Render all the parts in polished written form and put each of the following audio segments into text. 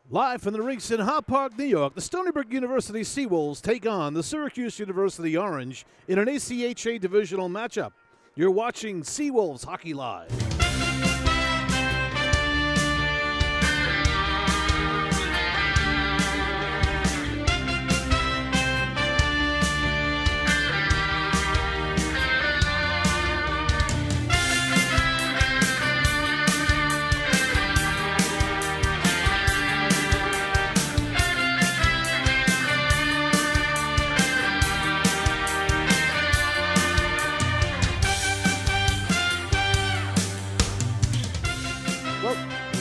Live from the rinks in Hop Park, New York, the Stony Brook University Seawolves take on the Syracuse University Orange in an ACHA divisional matchup. You're watching Seawolves Hockey Live.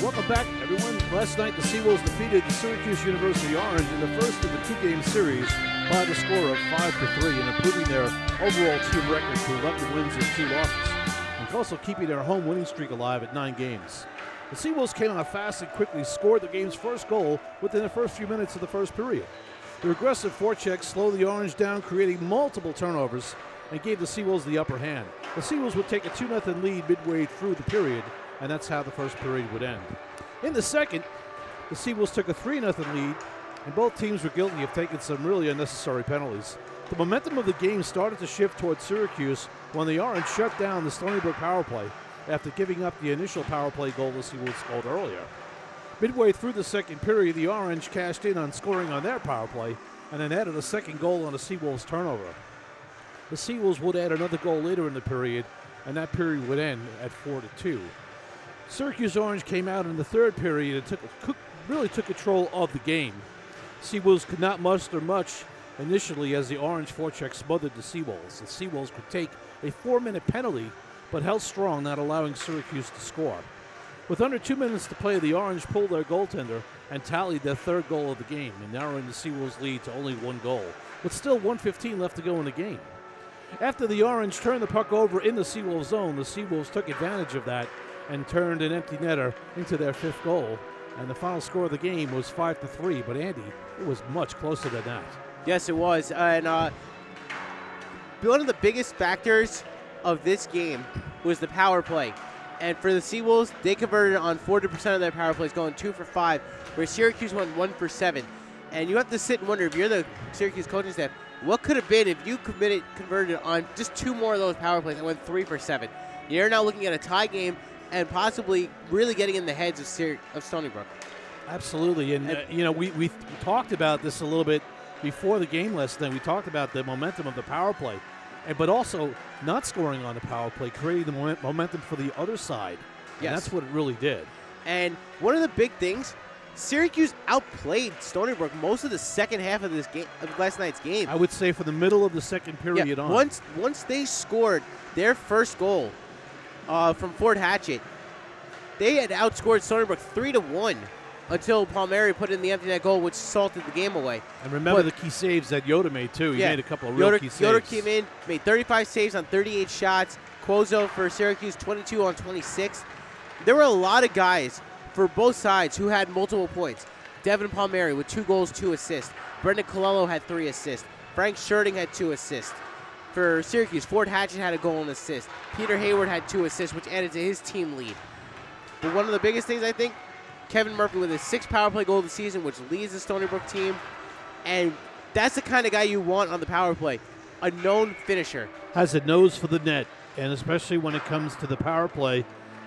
Welcome back, everyone. Last night, the Seawolves defeated the Syracuse University Orange in the first of the two-game series by the score of 5-3 and improving their overall team record to 11 wins and 2 losses, and also keeping their home winning streak alive at 9 games. The Seawolves came out fast and quickly scored the game's first goal within the first few minutes of the first period. Their aggressive forecheck slowed the Orange down, creating multiple turnovers, and gave the Seawolves the upper hand. The Seawolves would take a 2-0 lead midway through the period, and that's how the first period would end. In the second, the Seawolves took a 3-0 lead, and both teams were guilty of taking some really unnecessary penalties. The momentum of the game started to shift towards Syracuse when the Orange shut down the Stony Brook power play after giving up the initial power play goal the Seawolves scored earlier. Midway through the second period, the Orange cashed in on scoring on their power play and then added a second goal on a Seawolves turnover. The Seawolves would add another goal later in the period, and that period would end at 4-2. Syracuse Orange came out in the third period and really took control of the game. Seawolves could not muster much initially as the Orange forecheck smothered the Seawolves. The Seawolves could take a 4-minute penalty, but held strong, not allowing Syracuse to score. With under 2 minutes to play, the Orange pulled their goaltender and tallied their third goal of the game, and narrowing the Seawolves' lead to only 1 goal, with still 1:15 left to go in the game. After the Orange turned the puck over in the Seawolves zone, the Seawolves took advantage of that and turned an empty netter into their 5th goal. And the final score of the game was 5-3. But Andy, it was much closer than that. Yes, it was. And one of the biggest factors of this game was the power play. And for the Seawolves, they converted on 40% of their power plays, going 2 for 5, where Syracuse went 1 for 7. And you have to sit and wonder, if you're the Syracuse coaching staff, what could have been if you converted on just 2 more of those power plays and went 3 for 7? You're now looking at a tie game and possibly really getting in the heads of Stony Brook. Absolutely. And we talked about this a little bit before the game last night. We talked about the momentum of the power play, but also not scoring on the power play, creating the momentum for the other side. Yes. And that's what it really did. And one of the big things, Syracuse outplayed Stony Brook most of the second half of this game, of last night's game. I would say for the middle of the second period on. Once they scored their first goal from Fort Hatchet, they had outscored Stony Brook 3-1 until Palmieri put in the empty net goal, which salted the game away. And remember the key saves that Yoda made, too. He made a couple of real key saves. Yoda came in, made 35 saves on 38 shots. Cuozzo for Syracuse, 22 on 26. There were a lot of guys for both sides who had multiple points. Devin Palmieri with 2 goals, 2 assists. Brendan Colello had 3 assists. Frank Schurting had 2 assists. For Syracuse, Fort Hatchet had a goal and assist. Peter Hayward had 2 assists, which added to his team lead. But one of the biggest things, I think, Kevin Murphy with his 6th power play goal of the season, which leads the Stony Brook team. And that's the kind of guy you want on the power play, a known finisher. Has a nose for the net, and especially when it comes to the power play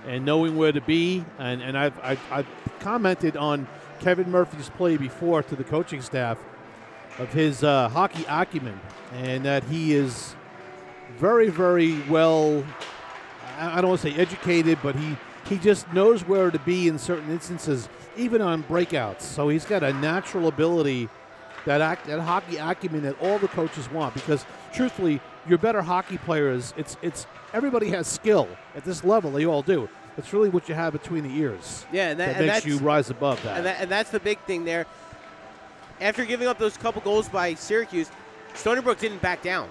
and knowing where to be. And I've commented on Kevin Murphy's play before to the coaching staff of his hockey acumen, and that he is very, very well, I don't want to say educated, but he just knows where to be in certain instances, even on breakouts. So he's got a natural ability, that hockey acumen that all the coaches want, because truthfully, your better hockey players, it's everybody has skill at this level. They all do. It's really what you have between the ears that makes you rise above that. And that's the big thing there. After giving up those couple goals by Syracuse, Stony Brook didn't back down.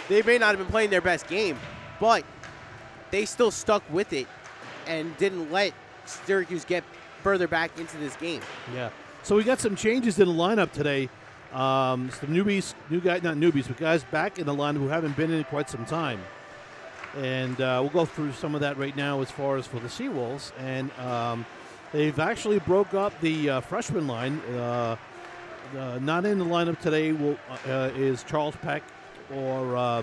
They may not have been playing their best game, but they still stuck with it and didn't let Syracuse get further back into this game. Yeah. So we got some changes in the lineup today. Some guys back in the lineup who haven't been in it quite some time. And we'll go through some of that right now as far as for the Seawolves. And They've actually broke up the freshman line. Not in the lineup today is Charles Peck or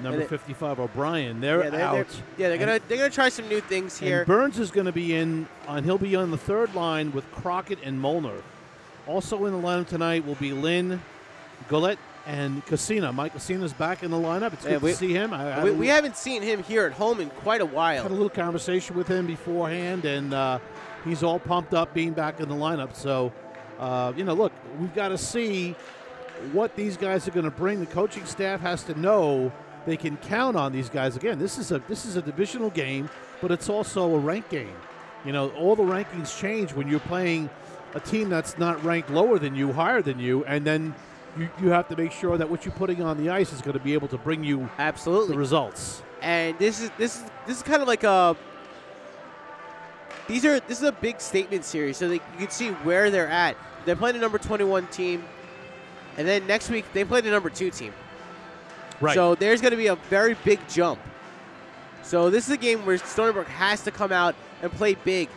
number 55 O'Brien. They're out. They're gonna try some new things here. And Burns is going to be in, and he'll be on the third line with Crockett and Molnar. Also in the lineup tonight will be Lynn, Goulet, and Cassina. Mike Cassina's back in the lineup. It's good to see him. We haven't seen him here at home in quite a while. Had a little conversation with him beforehand, and he's all pumped up being back in the lineup. So, look, we've got to see what these guys are going to bring. The coaching staff has to know they can count on these guys. Again, this is a divisional game, but it's also a ranked game. All the rankings change when you're playing a team that's not ranked lower than you, higher than you, and then you have to make sure that what you're putting on the ice is going to be able to bring you absolutely the results. And this is kind of like this is a big statement series, so you can see where they're at. They're playing the number 21 team, and then next week they play the number 2 team. Right. So there's going to be a very big jump. So this is a game where Stony Brook has to come out and play big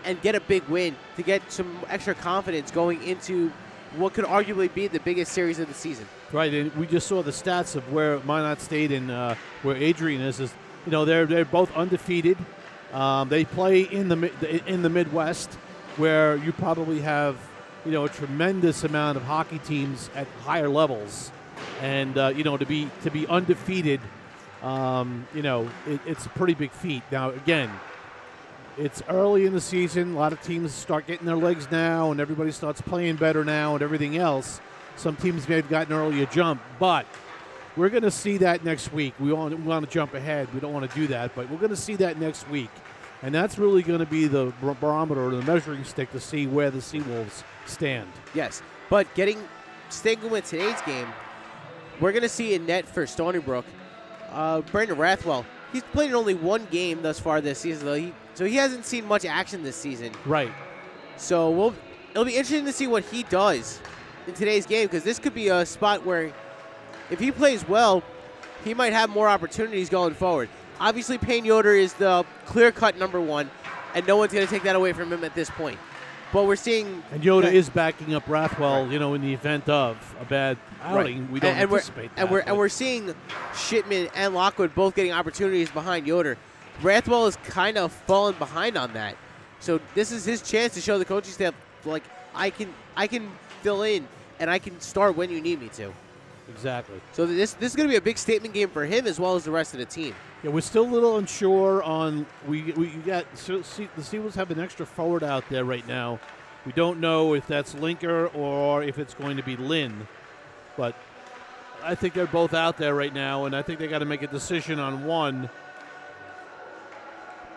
and get a big win to get some extra confidence going into what could arguably be the biggest series of the season. Right, and we just saw the stats of where Minot State and where Adrian is. They're both undefeated. They play in the Midwest, where you probably have a tremendous amount of hockey teams at higher levels, and to be undefeated, it's a pretty big feat. Now again, it's early in the season. A lot of teams start getting their legs now, and everybody starts playing better now and everything else. Some teams may have gotten an earlier jump, but we're going to see that next week. We want to jump ahead. We don't want to do that, but we're going to see that next week. And that's really going to be the barometer or the measuring stick to see where the Seawolves stand. Yes, but staying with today's game, we're going to see in net for Stony Brook, Brandon Rathwell. He's played in only one game thus far this season, though. So he hasn't seen much action this season. Right. So it'll be interesting to see what he does in today's game, because this could be a spot where if he plays well, he might have more opportunities going forward. Obviously, Payne Yoder is the clear-cut number 1, and no one's going to take that away from him at this point. But we're seeing... And Yoder is backing up Rathwell, in the event of a bad outing. Right. We don't anticipate that. And we're seeing Shipman and Lockwood both getting opportunities behind Yoder. Rathwell is kind of fallen behind on that. So this is his chance to show the coaching staff, I can fill in, and I can start when you need me to. Exactly. So this is going to be a big statement game for him as well as the rest of the team. Yeah, we're still a little unsure on the Seawolves have an extra forward out there right now. We don't know if that's Linker or if it's going to be Lynn, but I think they're both out there right now, and I think they got to make a decision on one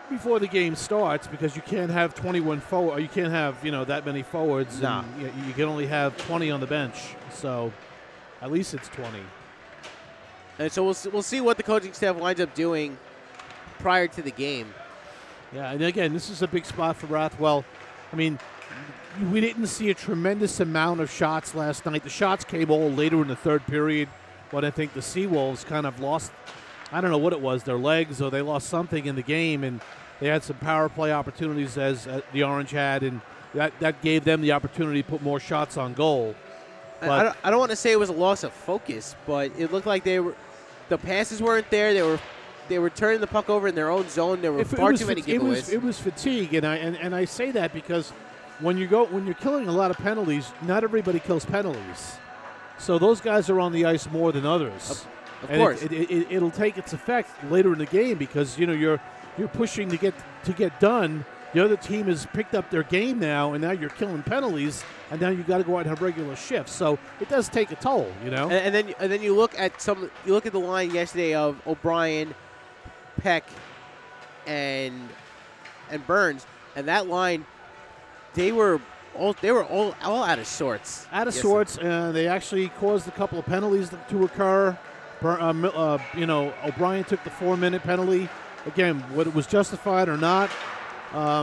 before the game starts, because you can't have 21 forward, or you can't have that many forwards. No. And you can only have 20 on the bench, so at least it's 20. And so we'll see what the coaching staff winds up doing prior to the game. Yeah, and again, this is a big spot for Rathwell. I mean, we didn't see a tremendous amount of shots last night. The shots came all later in the third period, but I think the Seawolves kind of lost, I don't know what it was, their legs, or they lost something in the game, and they had some power play opportunities as the Orange had, and that gave them the opportunity to put more shots on goal. But I don't want to say it was a loss of focus, but it looked like the passes weren't there. They were turning the puck over in their own zone. There were far too many giveaways. It was fatigue, and I say that because when you're killing a lot of penalties, not everybody kills penalties. So those guys are on the ice more than others. Of course, it'll take its effect later in the game, because you're pushing to get done. The other team has picked up their game now, and now you're killing penalties, and now you got to go out and have regular shifts. So it does take a toll, And then you look at the line yesterday of O'Brien, Peck, and Burns, and that line, they were all out of sorts. They actually caused a couple of penalties to occur. O'Brien took the 4-minute penalty. Again, whether it was justified or not,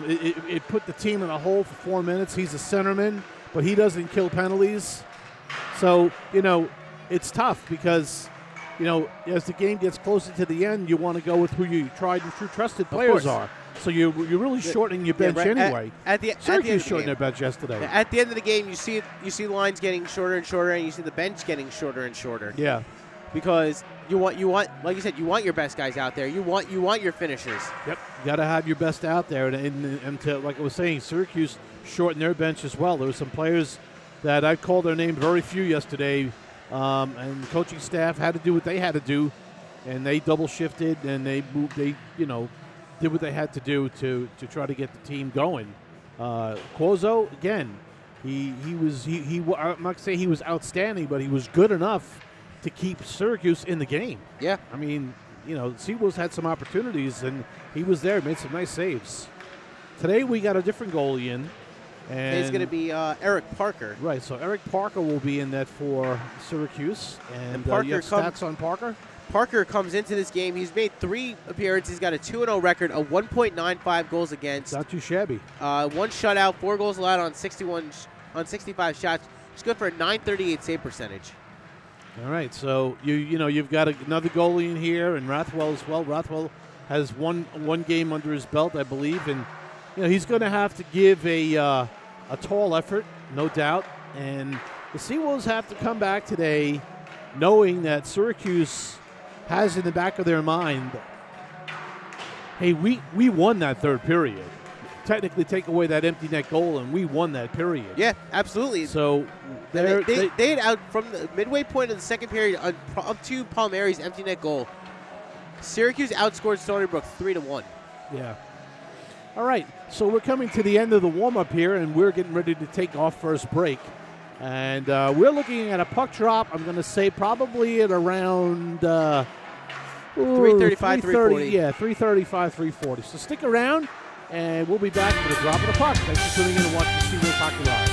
it put the team in a hole for 4 minutes. He's a centerman, but he doesn't kill penalties. So, it's tough because, as the game gets closer to the end, you want to go with who your tried and true trusted players are. So you're really shortening your bench anyway. Syracuse shortened their bench yesterday. At the end of the game, you see the lines getting shorter and shorter, and you see the bench getting shorter and shorter. Yeah. Because you want like you said, you want your best guys out there. You want your finishers. Yep. You got to have your best out there, and to, like I was saying, Syracuse shortened their bench as well. There were some players that I called their name very few yesterday, and the coaching staff had to do what they had to do, and they double shifted and they moved. They did what they had to do to try to get the team going. Cuozo, again, I'm not going to say he was outstanding, but he was good enough to keep Syracuse in the game. Yeah. I mean, Seawolves had some opportunities, and he was there, made some nice saves. Today we got a different goalie in. And it's going to be Eric Parker. Right, so Eric Parker will be in that for Syracuse. And Parker you have stats on Parker? Parker comes into this game. He's made 3 appearances. He's got a 2-0 record, a 1.95 goals against. Not too shabby. 1 shutout, 4 goals allowed on 65 shots. He's good for a .938 save percentage. All right, so you've got another goalie in here, and Rathwell as well. Rathwell has one game under his belt, I believe, and he's going to have to give a tall effort, no doubt. And the Seawolves have to come back today, knowing that Syracuse has in the back of their mind, hey, we won that third period. Technically take away that empty net goal, and we won that period. Yeah, absolutely. So they had out from the midway point of the second period up to Palmieri's empty net goal. Syracuse outscored Stony Brook 3-1. Yeah. All right, so we're coming to the end of the warm-up here, and we're getting ready to take our first break. And we're looking at a puck drop, I'm going to say probably at around 3:35, 3:40. Yeah, 3:35, 3:40. So stick around, and we'll be back for the drop of the puck. Thanks for tuning in and watching the Seawolves Hockey Live.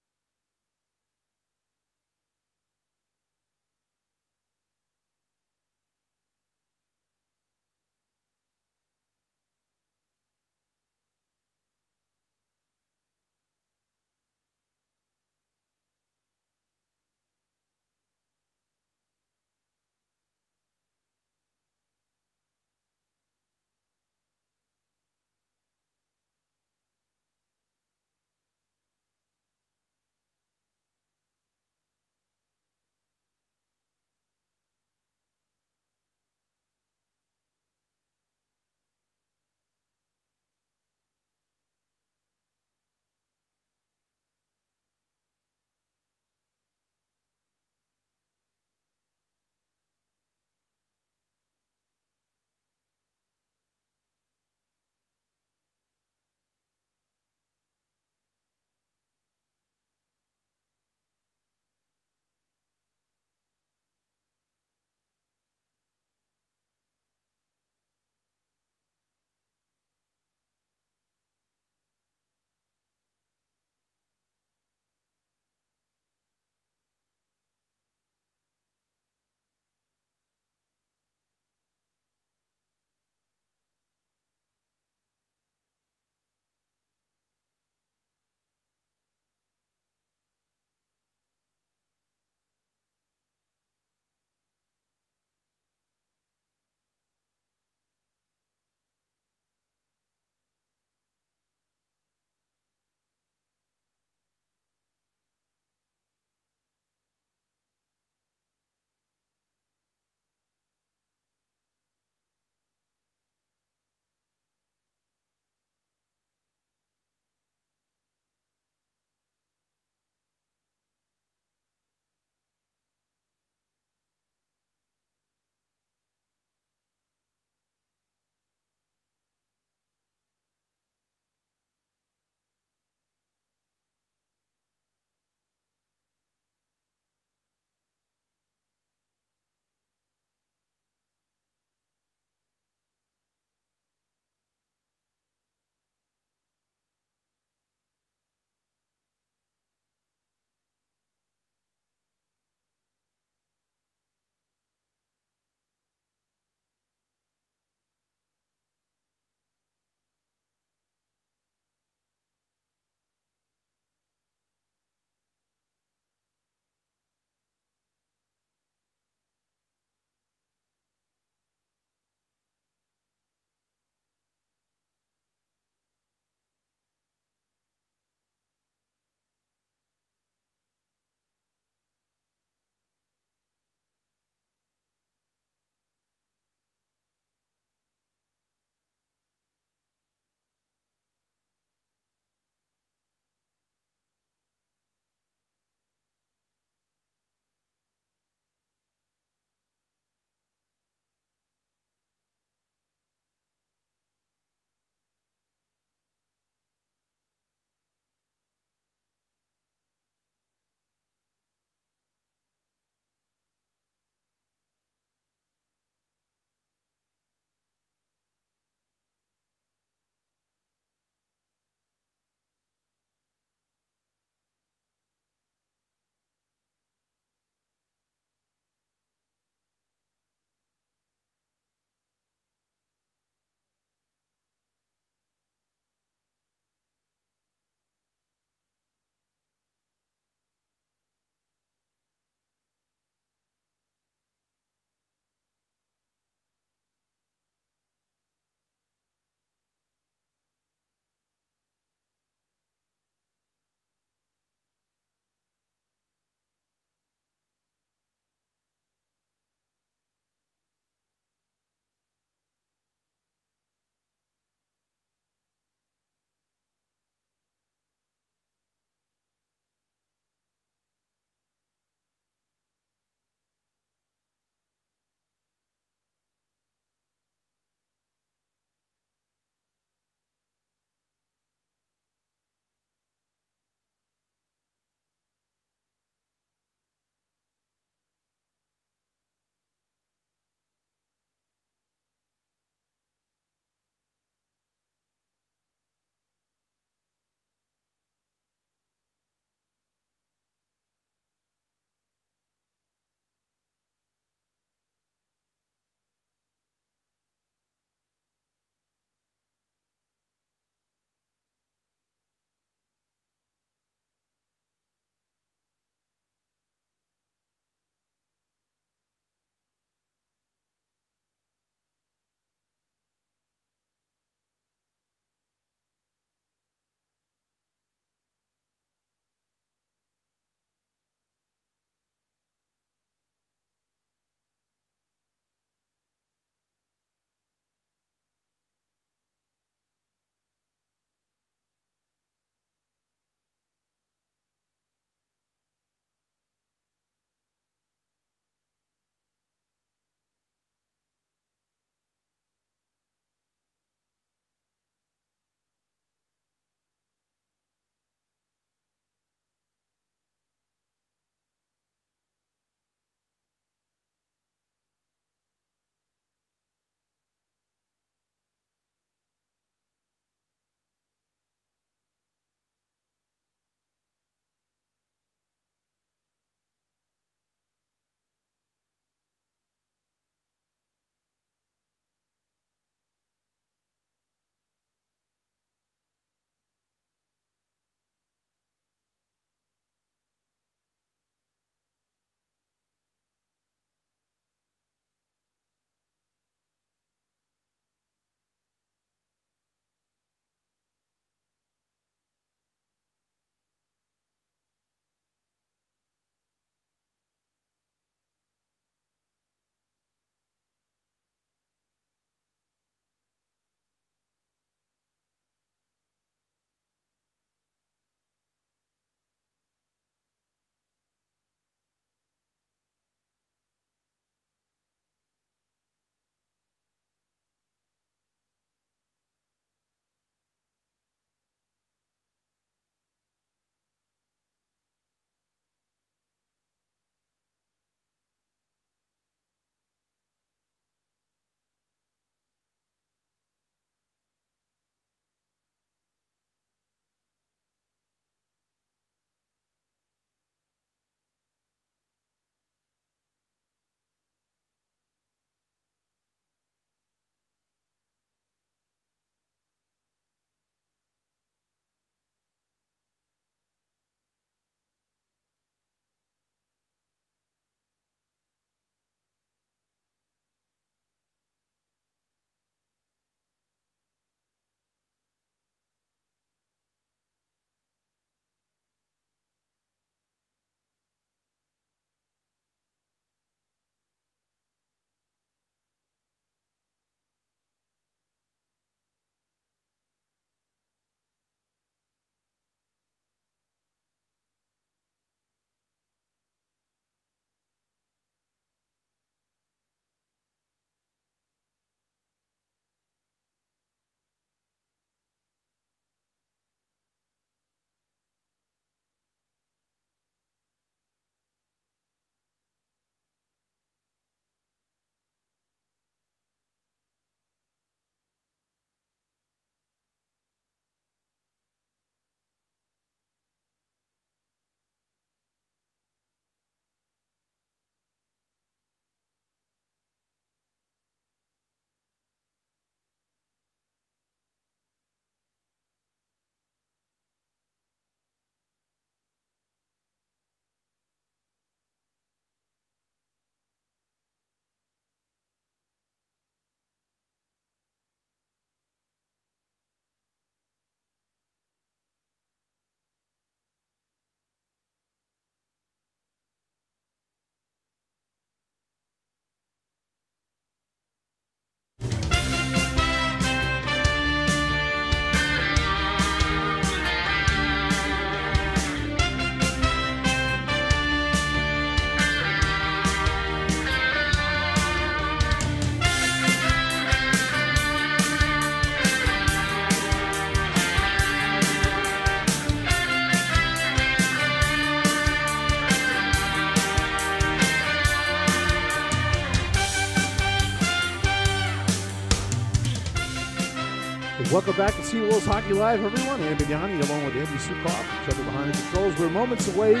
Welcome back to Seawolves Hockey Live, everyone. Ann Bignani along with Andy Sukoff, each other behind the controls. We're moments away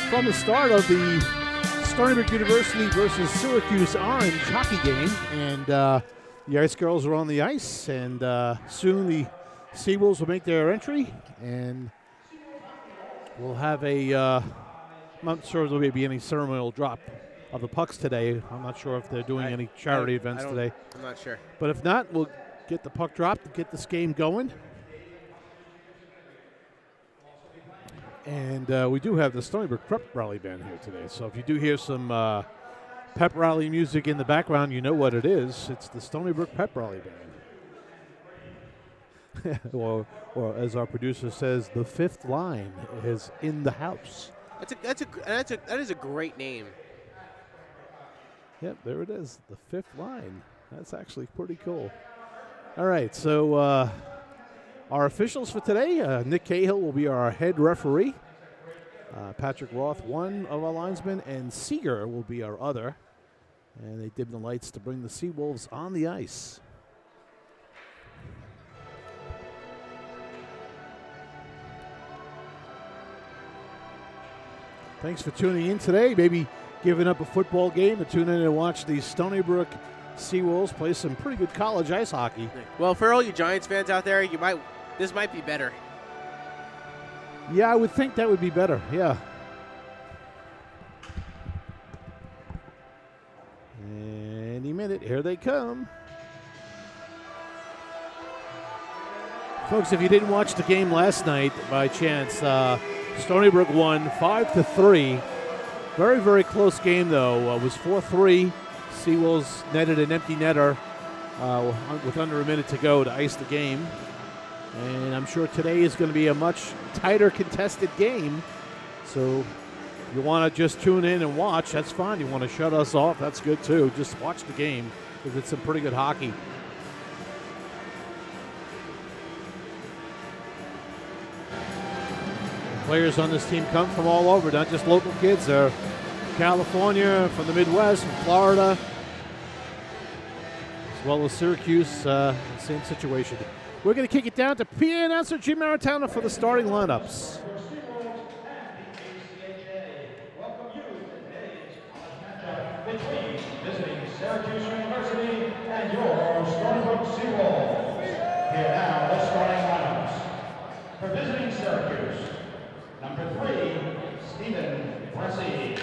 from the start of the Stony Brook University versus Syracuse Orange hockey game. And the Ice Girls are on the ice, and soon the Seawolves will make their entry. And we'll have a, I'm not sure if there'll be any ceremonial drop of the pucks today. I'm not sure if they're doing any charity events today. I'm not sure. But if not, we'll get the puck dropped and get this game going. And we do have the Stony Brook Prep Rally Band here today. So if you do hear some pep rally music in the background, you know what it is. It's the Stony Brook Pep Rally Band. or as our producer says, the fifth line is in the house. That is a great name. Yep, there it is, the fifth line. That's actually pretty cool. All right, so our officials for today, Nick Cahill will be our head referee. Patrick Roth, one of our linesmen, and Seeger will be our other. And they dim the lights to bring the Seawolves on the ice. Thanks for tuning in today. Maybe giving up a football game to tune in and watch the Stony Brook Seawolves play some pretty good college ice hockey. Well, for all you Giants fans out there, this might be better. Yeah, I would think that would be better. Yeah. Any minute, here they come. Folks, if you didn't watch the game last night by chance, Stony Brook won 5-3. Very, very close game, though. It was 4-3. Seawolves netted an empty netter with under a minute to go to ice the game. And I'm sure today is going to be a much tighter contested game. So if you want to just tune in and watch, that's fine. You want to shut us off, that's good too. Just watch the game because it's some pretty good hockey. Players on this team come from all over, not just local kids. They're from California, from the Midwest, from Florida, as well as Syracuse, same situation. We're going to kick it down to PA announcer Jim Maritano for the starting lineups. Between visiting Syracuse University and your Stony Brook Seawolves. Here now the starting lineups. For visiting Syracuse, number 3, Stephen Bressy.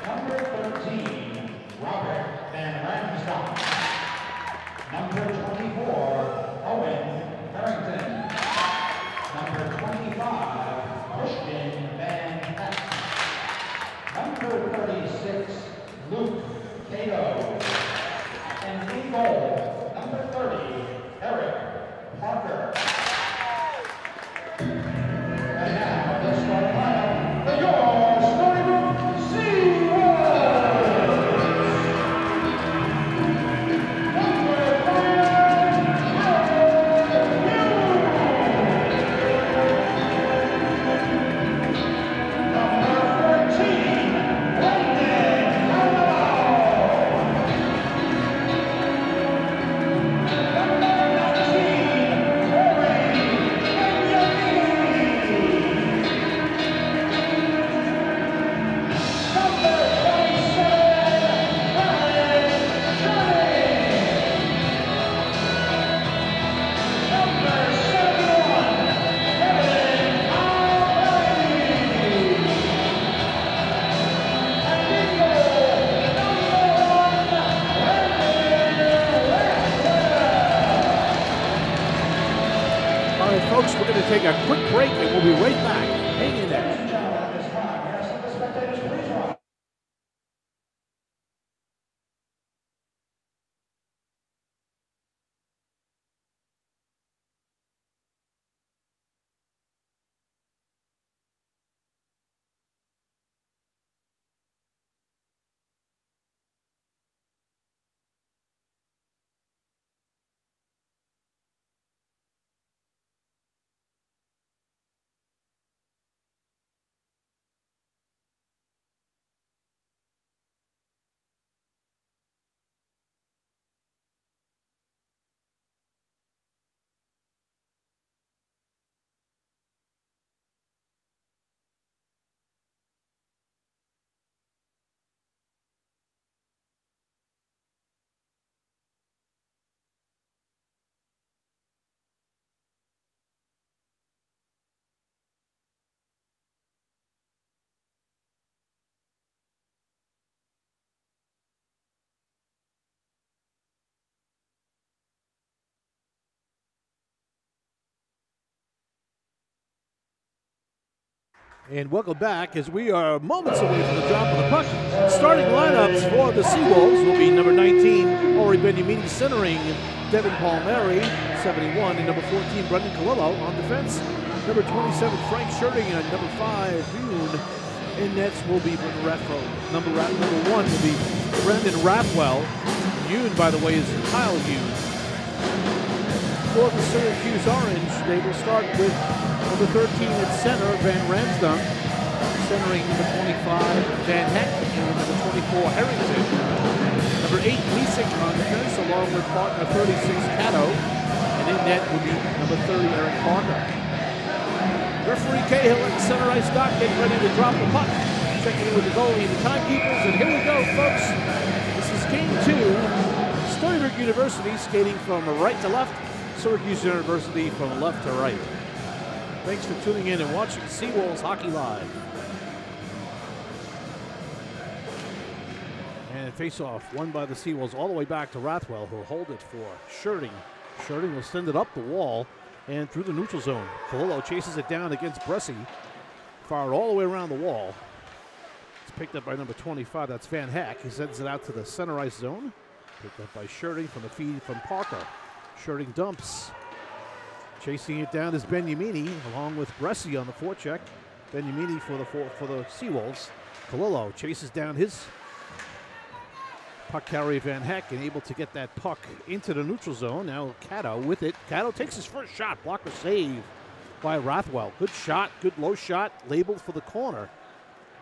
Number 13, Robert Van Ramsdorf. Number 24, Owen Harrington. Number 25, Christian Van Patten. Number 36, Luke Cato. And in goal, number 30, Eric Parker. And now, the starting lineup for your Stony Brook Seawolves. Folks, we're going to take a quick break and we'll be right back. Hang in there. And welcome back as we are moments away from the drop of the puck. Starting lineups for the Seawolves will be number 19, Ori Benyamini centering Devin Palmieri, 71, and number 14, Brendan Colillo on defense. Number 27, Frank Sherding, and number 5, Yoon. In nets will be Brendan Rathwell. Number 1 will be Brendan Rathwell. Yoon, by the way, is Kyle Yoon. For the Syracuse Orange, they will start with number 13 at center, Van Ramsdam, centering number 25, Van Heck, and number 24, Harrington. Number 8, Misek on defense, along with partner 36, Cato. And in net will be number 30, Eric Parker. Referee Cahill at the center ice dock getting ready to drop the puck. Checking in with the goalie and the timekeepers, and here we go, folks. This is game 2. Stony Brook University skating from right to left. Syracuse University from left to right. Thanks for tuning in and watching Seawolves Hockey Live. And face-off won by the Seawolves all the way back to Rathwell, who'll hold it for Sherding. Sherding will send it up the wall and through the neutral zone. Colillo chases it down against Bresci. Fired all the way around the wall. It's picked up by number 25. That's Van Heck. He sends it out to the center ice zone. Picked up by Sherding from the feed from Parker. Sherding dumps. Chasing it down is Benyamini, along with Bresci on the forecheck. Benyamini for the Seawolves. Colillo chases down his puck carrier Van Heck and able to get that puck into the neutral zone. Now Cato with it. Cato takes his first shot. Blocker save by Rathwell. Good shot, good low shot, labeled for the corner.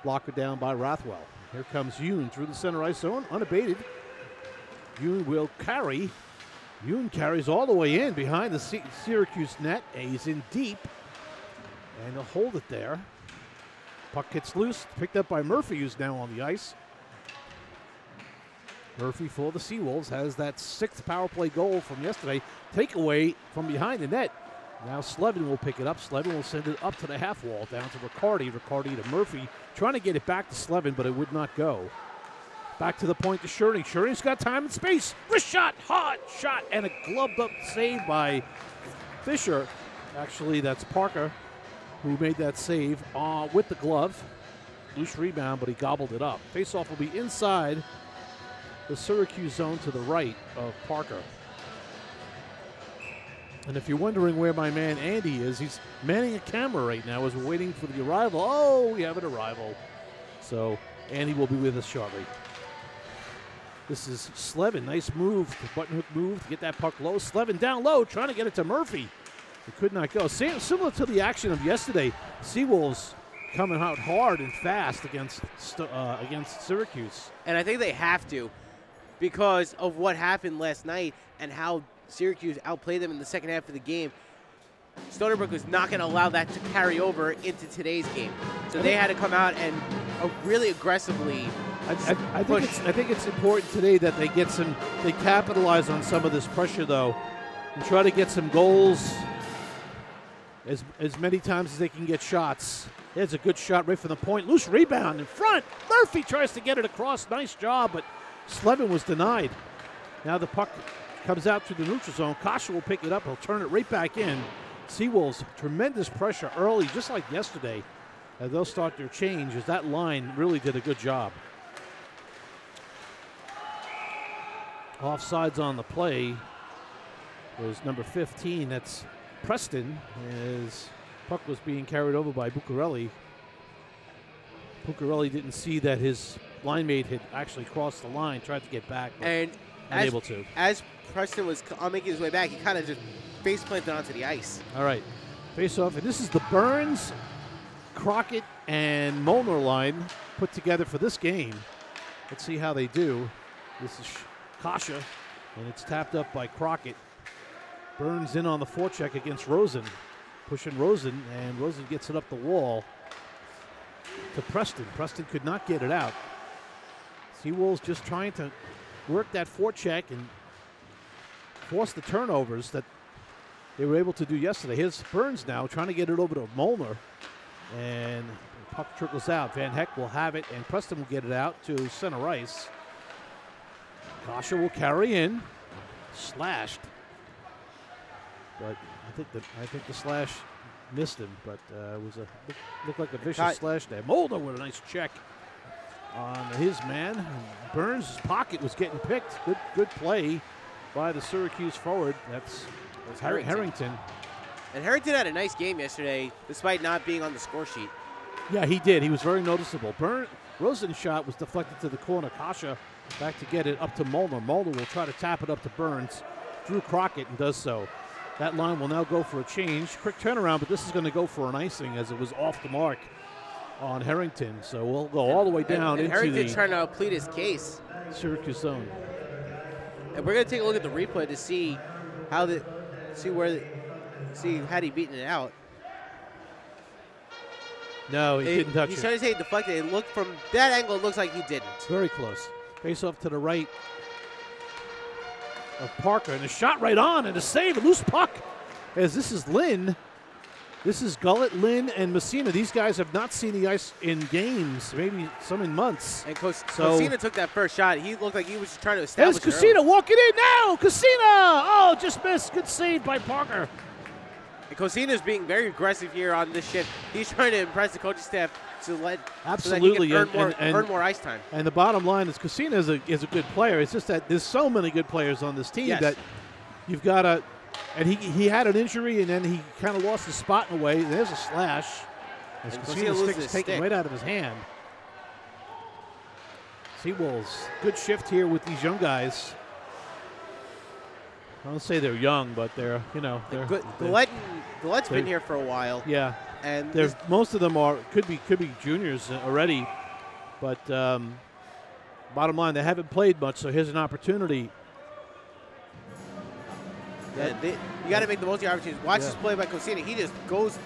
Blocker down by Rathwell. Here comes Yoon through the center ice zone, unabated. Yoon will carry. Yoon carries all the way in behind the Syracuse net. He's in deep, and he'll hold it there. Puck gets loose, picked up by Murphy, who's now on the ice. Murphy for the Seawolves has that 6th power play goal from yesterday. Takeaway from behind the net. Now Slevin will pick it up. Slevin will send it up to the half wall, down to Riccardi. Riccardi to Murphy, trying to get it back to Slevin, but it would not go. Back to the point to Sherding. Sherding's got time and space. Wrist shot, hard shot, and a gloved up save by Fisher. Actually, that's Parker who made that save with the glove. Loose rebound, but he gobbled it up. Faceoff will be inside the Syracuse zone to the right of Parker. And if you're wondering where my man Andy is, he's manning a camera right now as we're waiting for the arrival. Oh, we have an arrival. So Andy will be with us shortly. This is Slevin. Nice move, button hook move to get that puck low. Slevin down low, trying to get it to Murphy. It could not go. Similar to the action of yesterday, Seawolves coming out hard and fast against Syracuse. And I think they have to because of what happened last night and how Syracuse outplayed them in the second half of the game. Stony Brook was not going to allow that to carry over into today's game. So they had to come out and really aggressively I think it's important today that they capitalize on some of this pressure, though, and try to get some goals as many times as they can get shots. There's a good shot right from the point. Loose rebound in front. Murphy tries to get it across. Nice job, but Slevin was denied. Now the puck comes out through the neutral zone. Kasha will pick it up. He'll turn it right back in. Seawolves, tremendous pressure early, just like yesterday. They'll start their change as that line really did a good job. Offsides on the play was number 15. That's Preston. As puck was being carried over by Buccarelli. Buccarelli didn't see that his line mate had actually crossed the line, tried to get back, but and unable to. As Preston was making his way back, he kind of just face planted onto the ice. All right, face off, and this is the Burns, Crockett, and Molnar line put together for this game. Let's see how they do. This is Kasha, and it's tapped up by Crockett. Burns in on the forecheck against Rosen, pushing Rosen, and Rosen gets it up the wall to Preston. Preston could not get it out. Seawolves just trying to work that forecheck and force the turnovers that they were able to do yesterday. Here's Burns now trying to get it over to Molnar, and the puck trickles out. Van Heck will have it, and Preston will get it out to center ice. Kasha will carry in, slashed, but I think the slash missed him, but it was looked like a vicious slash there. Mulder with a nice check on his man. Burns' pocket was getting picked. Good play by the Syracuse forward. That's Harrington. And Harrington had a nice game yesterday, despite not being on the score sheet. Yeah, he did. He was very noticeable. Rosen's shot was deflected to the corner. Kasha back to get it up to Mulder. Mulder will try to tap it up to Burns. Drew Crockett and does so. That line will now go for a change. Quick turnaround, but this is going to go for an icing as it was off the mark on Harrington. So we'll go all the way down and into Harrington's the trying to plead his case. Syracuse zone. And we're going to take a look at the replay to see how had he beaten it out. No, he didn't touch it. He's trying to say it deflected. It looked from that angle, it looks like he didn't. Very close. Face off to the right of Parker, and a shot right on, and a save, a loose puck. As this is Lynn. This is Gullett, Lynn, and Messina. These guys have not seen the ice in games, maybe some in months. And Cosina took that first shot. He looked like he was trying to establish. There's Cosina walking in now. Cosina! Oh, just missed. Good save by Parker. And Cosina's being very aggressive here on this shift. He's trying to impress the coaching staff to absolutely so that he can earn more ice time. And the bottom line is Cosina is a good player. It's just that there's so many good players on this team that you've got to. And he had an injury, and then he kind of lost his spot in a way. There's a slash. As Cosina's stick is taken right out of his hand. Seawolves, good shift here with these young guys. I don't say they're young, but they're Gillett's been here for a while. Yeah, and most of them could be juniors already, but bottom line, they haven't played much. So here's an opportunity. Yeah, you got to make the most of your opportunities. Watch this play by Cosina. He just goes,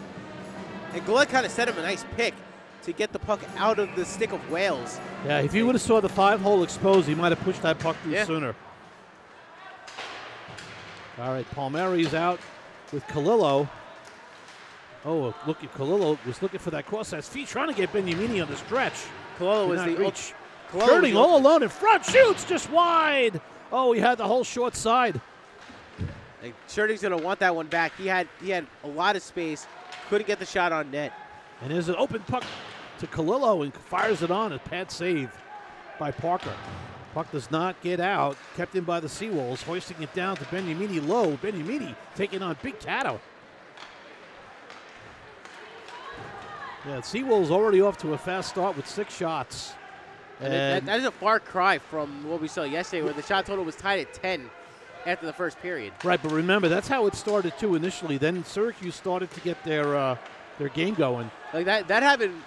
and Gullett kind of set him a nice pick to get the puck out of the stick of Wales. Yeah, if he would have saw the 5-hole exposed, he might have pushed that puck through sooner. All right, Palmieri's out with Kalilo. Oh, look at Kalilo was looking for that cross-ice feet, trying to get Beniamini on the stretch. Kalilo was the reach. Turning all alone in front, shoots just wide. Oh, he had the whole short side. Sherding's going to want that one back. He had a lot of space, couldn't get the shot on net. And there's an open puck to Kalilo and fires it on. A pad save by Parker. Puck does not get out. Kept in by the Seawolves, hoisting it down to Beniamini low. Beniamini taking on Big Tato. Yeah, Seawolves already off to a fast start with 6 shots. And that is a far cry from what we saw yesterday, where the shot total was tied at 10 after the first period. Right, but remember, that's how it started too initially. Then Syracuse started to get their game going. Like that happened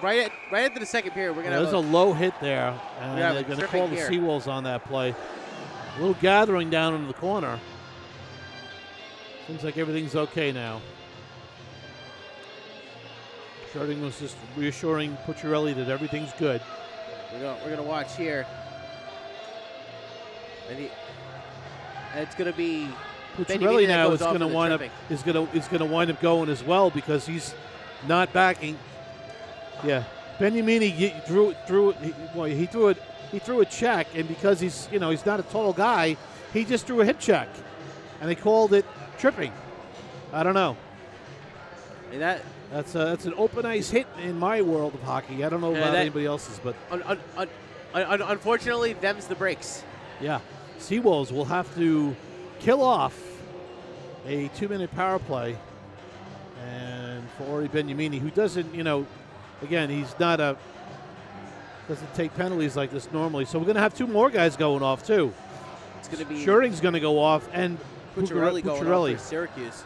right after the second period. We're gonna there's a low hit there, and they're going to call the Seawolves on that play. A little gathering down in the corner. Seems like everything's okay now. Sherding was just reassuring Pucciarelli that everything's good. We're gonna watch here, and it's gonna be Pucciarelli now is going to wind up going as well because he's not backing. Yeah, Beniamini he threw a check, and because he's not a tall guy, he just threw a hip check, and they called it tripping. I don't know. That's an open ice hit in my world of hockey. I don't know about anybody else's, but unfortunately, them's the breaks. Yeah, Seawolves will have to kill off a 2-minute power play, and for Ori Beniamini, who doesn't, again, he's not doesn't take penalties like this normally. So we're going to have 2 more guys going off too. It's going to be Sherding's going to go off, and Pucciarelli going off for Syracuse.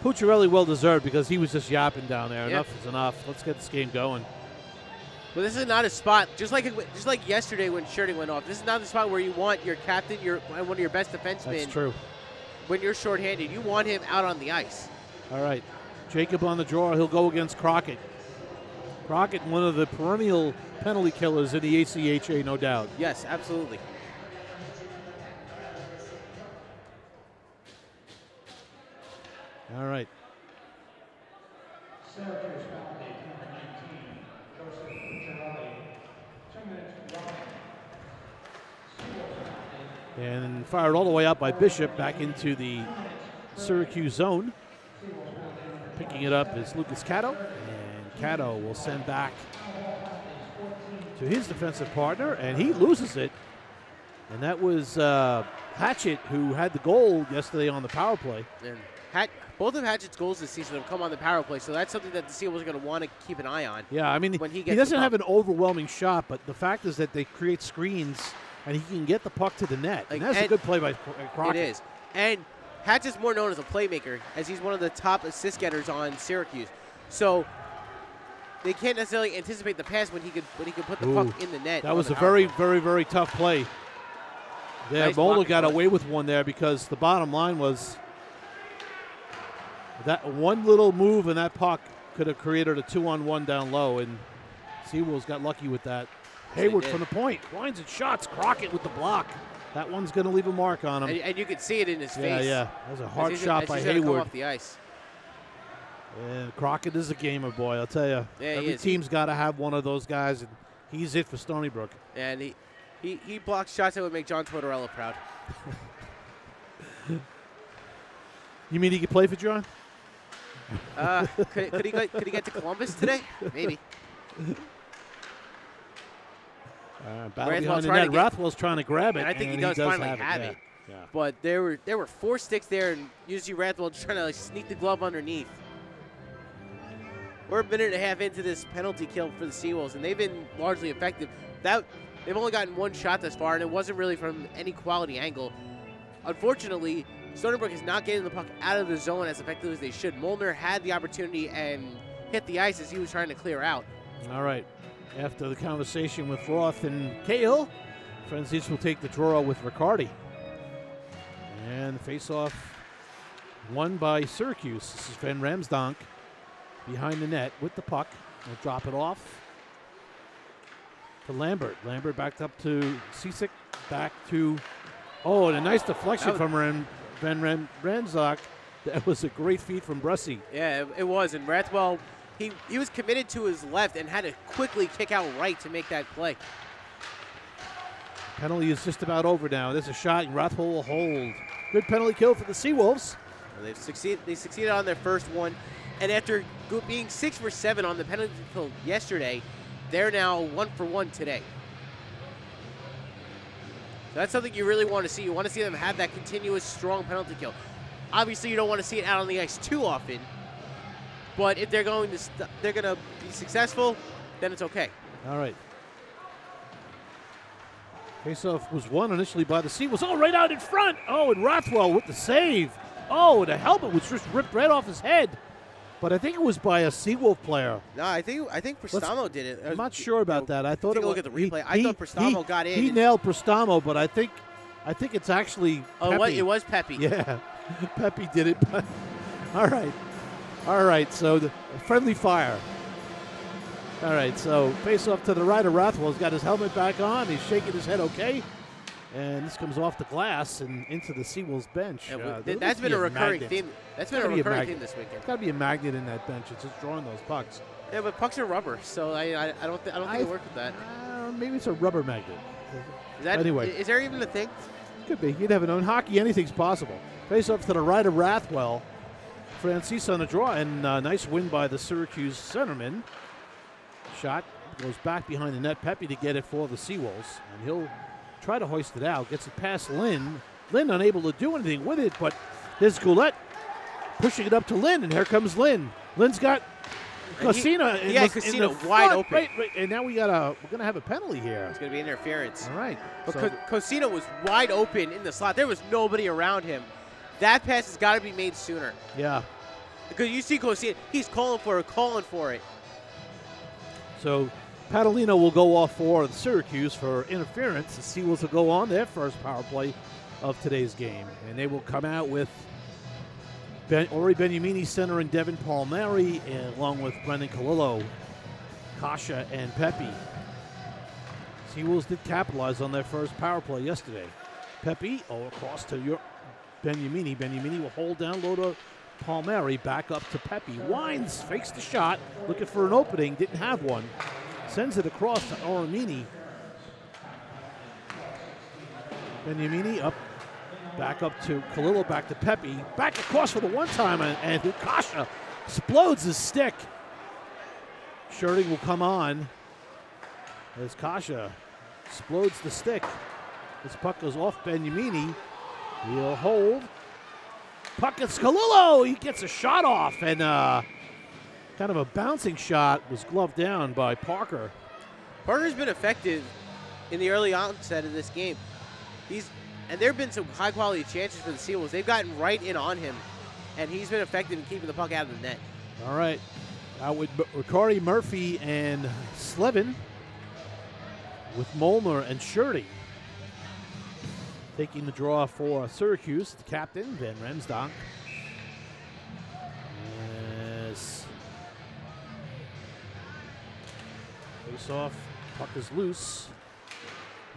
Pucciarelli well deserved because he was just yapping down there. Yep. Enough is enough. Let's get this game going. Well, this is not a spot, just like yesterday when Sherding went off, this is not the spot where you want your captain, one of your best defensemen. That's true. When you're shorthanded, you want him out on the ice. All right. Jacob on the draw. He'll go against Crockett. Crockett, one of the perennial penalty killers in the ACHA, no doubt. Yes, absolutely. All right. And fired all the way out by Bishop back into the Syracuse zone. Picking it up is Lucas Cato, and Cato will send back to his defensive partner, and he loses it. And that was Hatchett, who had the goal yesterday on the power play. And both of Hatchett's goals this season have come on the power play, so that's something that the Seawolves are going to want to keep an eye on. Yeah, I mean, when he doesn't have an overwhelming shot, but the fact is that they create screens, and he can get the puck to the net. And that's a good play by Crockett. It is. And Hatchett's more known as a playmaker, as he's one of the top assist getters on Syracuse. So they can't necessarily anticipate the pass when he could put the puck in the net. That was a very, very, very tough play. Yeah, nice Mola got away with one there because the bottom line was that one little move and that puck could have created a 2-on-1 down low, and Seawolves got lucky with that. Hayward from the point. Winds and shots. Crockett with the block. That one's going to leave a mark on him. And you could see it in his face. Yeah. That was a hard shot by Hayward. Come off the ice. Yeah, Crockett is a gamer, boy, I'll tell you. Yeah, every team's got to have one of those guys, and he's it for Stony Brook. And he blocks shots that would make John Tortorella proud. You mean he could play for John? Could he get to Columbus today? Maybe. Battle behind the net. Rathwell's trying to grab it. And I think he does finally have it. Yeah. But there were 4 sticks there, and you see Rathwell just trying to sneak the glove underneath. We're a minute and a half into this penalty kill for the Seawolves, and they've been largely effective. They've only gotten 1 shot thus far, and it wasn't really from any quality angle. Unfortunately, Stony Brook is not getting the puck out of the zone as effectively as they should. Molnar had the opportunity and hit the ice as he was trying to clear out. All right. After the conversation with Roth and Cahill, Francis will take the draw with Riccardi. And the face-off won by Syracuse. This is Van Ramsdonk behind the net with the puck. He'll drop it off to Lambert. Lambert backed up to Cisic, back to, and a nice deflection from Van Ramsdonk. That was a great feed from Brussy. Yeah, it was. And Rathwell, he was committed to his left and had to quickly kick out right to make that play. Penalty is just about over now. There's a shot, and Rathwell will hold. Good penalty kill for the Seawolves. Well, they succeeded on their first one. And after being 6 for 7 on the penalty kill yesterday, they're now 1 for 1 today. So that's something you really want to see. You want to see them have that continuous strong penalty kill. Obviously, you don't want to see it out on the ice too often. But if they're going to be successful, then it's okay. All right. Faceoff was won initially by the Seawolves. Right out in front. And Rothwell with the save. The helmet was just ripped right off his head. But I think it was by a Seawolf player. No, I think Prestamo did it. I'm not sure about that. I thought look at the replay. I thought Prestamo got in. He nailed Prestamo, but I think it's actually Pepe. It was Pepe. Yeah, Pepe did it. But all right. So the friendly fire. All right. So face off to the right of Rothwell. He's got his helmet back on. He's shaking his head. Okay. And this comes off the glass and into the Seawolves bench. That's been a recurring theme. That's been a recurring theme this weekend. It's got to be a magnet in that bench. It's just drawing those pucks. Yeah, but pucks are rubber, so I don't think it works with that. Maybe it's a rubber magnet. Anyway, is there even a thing? Could be. You'd have it. In hockey, anything's possible. Face off to the right of Rathwell. Francis on a draw, and nice win by the Syracuse centerman. Shot goes back behind the net. Pepe to get it for the Seawolves, and he'll try to hoist it out. Gets it past Lynn. Lynn unable to do anything with it, but there's Goulet pushing it up to Lynn, and here comes Lynn. Lynn's got Cosina. Cosina wide open. Right, and now we're gonna have a penalty here. It's gonna be interference. All right. But Cosina was wide open in the slot. There was nobody around him. That pass has got to be made sooner. Yeah. Because you see Cosina, he's calling for it. So Padalino will go off for Syracuse for interference. The Seawolves will go on their first power play of today's game. And they will come out with Ori Beniamini center and Devin Palmieri, along with Brendan Calillo, Kasha, and Pepe. Seawolves did capitalize on their first power play yesterday. Pepe, across to Beniamini. Beniamini will hold down low to Palmieri, back up to Pepe. Wines, fakes the shot, looking for an opening, didn't have one. Sends it across to Oramini. Beniamini up Back up to Kalilo, back to Pepe. Back across for the one-time, and Hukasha explodes his stick. Sherding will come on as Kasha explodes the stick. This puck goes off Benyamini. He'll hold. Puck gets Kalilo. He gets a shot off, and kind of a bouncing shot was gloved down by Parker. Parker's been effective in the early onset of this game. And there have been some high-quality chances for the Seawolves. They've gotten right in on him, and he's been effective in keeping the puck out of the net. All right. Out with Riccardi, Murphy, and Slevin, with Molnar and Sherding. Taking the draw for Syracuse, the captain, Van Rensdonk. Yes. Face off, puck is loose.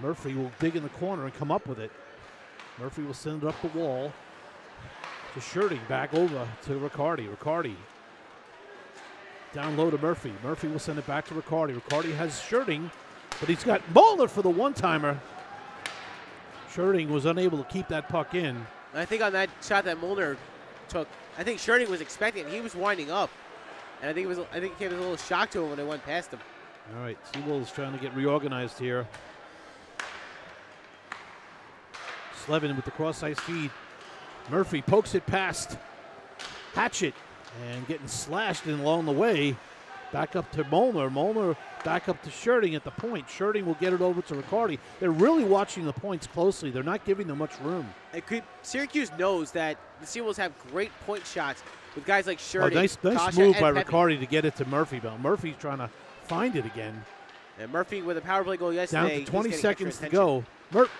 Murphy will dig in the corner and come up with it. Murphy will send it up the wall to Sherding, back over to Riccardi. Riccardi down low to Murphy. Murphy will send it back to Riccardi. Riccardi has Sherding, but he's got Molnar for the one-timer. Sherding was unable to keep that puck in. I think on that shot that Molnar took, I think Sherding was expecting it. He was winding up, and I think it came as a little shock to him when it went past him. All right, Seawolves trying to get reorganized here. Slevin with the cross-ice feed. Murphy pokes it past Hatchet and getting slashed in along the way. Back up to Molnar. Molnar back up to Sherding at the point. Sherding will get it over to Riccardi. They're really watching the points closely. They're not giving them much room. Syracuse knows that the Seawolves have great point shots with guys like Sherding. Nice Kasha, move by Pepe. Riccardi to get it to Murphy. But Murphy's trying to find it again. And Murphy with a power play goal yesterday. Down to 20 seconds to go.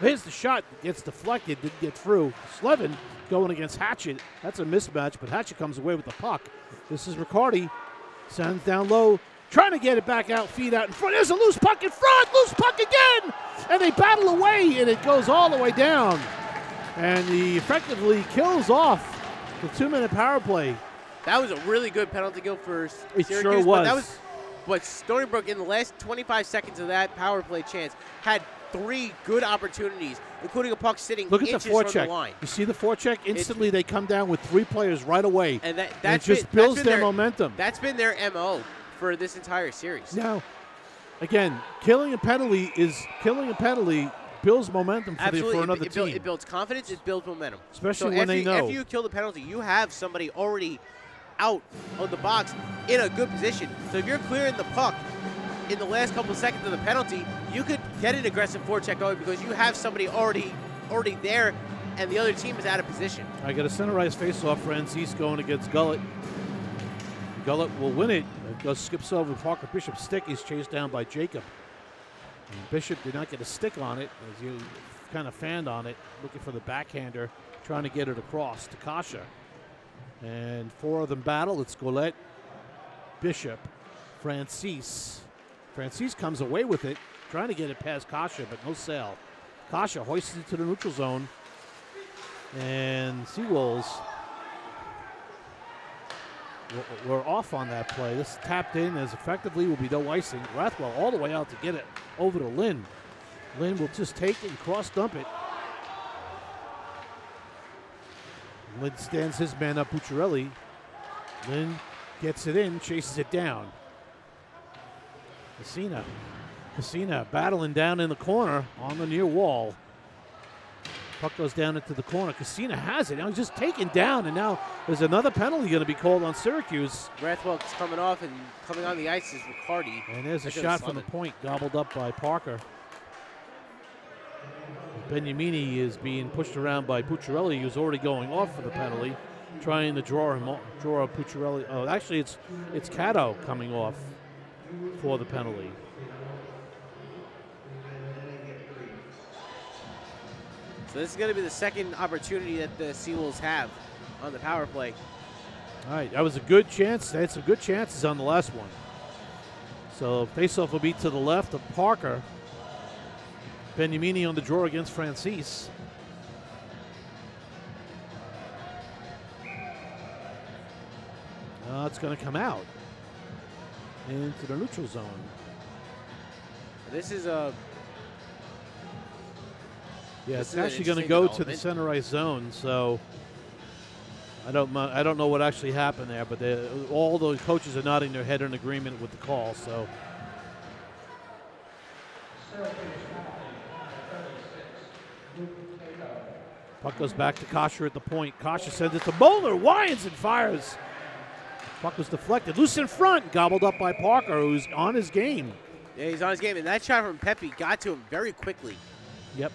Here's the shot. Gets deflected. Didn't get through. Slevin going against Hatchet. That's a mismatch, but Hatchet comes away with the puck. This is Riccardi. Sends down low. Trying to get it back out. Feed out in front. There's a loose puck in front. Loose puck again. And they battle away, and it goes all the way down. And he effectively kills off the 2-minute power play. That was a really good penalty kill for It Syracuse. sure was. But Stony Brook, in the last 25 seconds of that power play chance, had 3 good opportunities, including a puck sitting Look at inches the from forecheck. the line. You see the forecheck? Instantly they come down with 3 players right away. And it just builds their momentum. That's been their MO for this entire series. Now, again, killing a penalty builds momentum for another team. It builds confidence. It builds momentum. Especially when they know. After you kill the penalty, you have somebody already out of the box in a good position. So if you're clearing the puck in the last couple of seconds of the penalty, you could get an aggressive forecheck going because you have somebody already there, and the other team is out of position. I got a center ice faceoff. Francis going against Gullett. Gullett will win it. It goes skips over Parker Bishop's stick. He's chased down by Jacob. And Bishop did not get a stick on it as he kind of fanned on it, looking for the backhander, trying to get it across to Kasha. And 4 of them battle. It's Golette, Bishop, Francis. Francis comes away with it, trying to get it past Kasha, but no sale. Kasha hoists it to the neutral zone. And Seawolves were off on that play. This tapped in as effectively will be no icing. Rathwell all the way out to get it over to Lynn. Lynn will just take it and cross dump it. Lynn stands his man up, Bucciarelli. Lynn gets it in, chases it down. Cassina battling down in the corner on the near wall. Puck goes down into the corner. Cassina has it. Now he's just taken down, and now there's another penalty going to be called on Syracuse. Rathwell's coming off, and coming on the ice is Riccardi. And there's a shot from the point, gobbled up by Parker. Benyamini is being pushed around by Bucciarelli, who's already going off for the penalty, trying to draw Bucciarelli. Oh, actually, it's Cato coming off for the penalty. So this is going to be the second opportunity that the Seawolves have on the power play. All right, that was a good chance. They had some good chances on the last one. So faceoff will be to the left of Parker. Benyamini on the draw against Francis. It's going to come out into the neutral zone. This is a Yeah, This it's is an actually going to interesting go to the development. center ice zone, so I don't know what actually happened there, but all the coaches are nodding their head in agreement with the call. So puck goes back to Kosher at the point. Kosher sends it to Molnar, winds and fires. Puck was deflected, loose in front, gobbled up by Parker, who's on his game. Yeah, he's on his game, and that shot from Pepe got to him very quickly. Yep.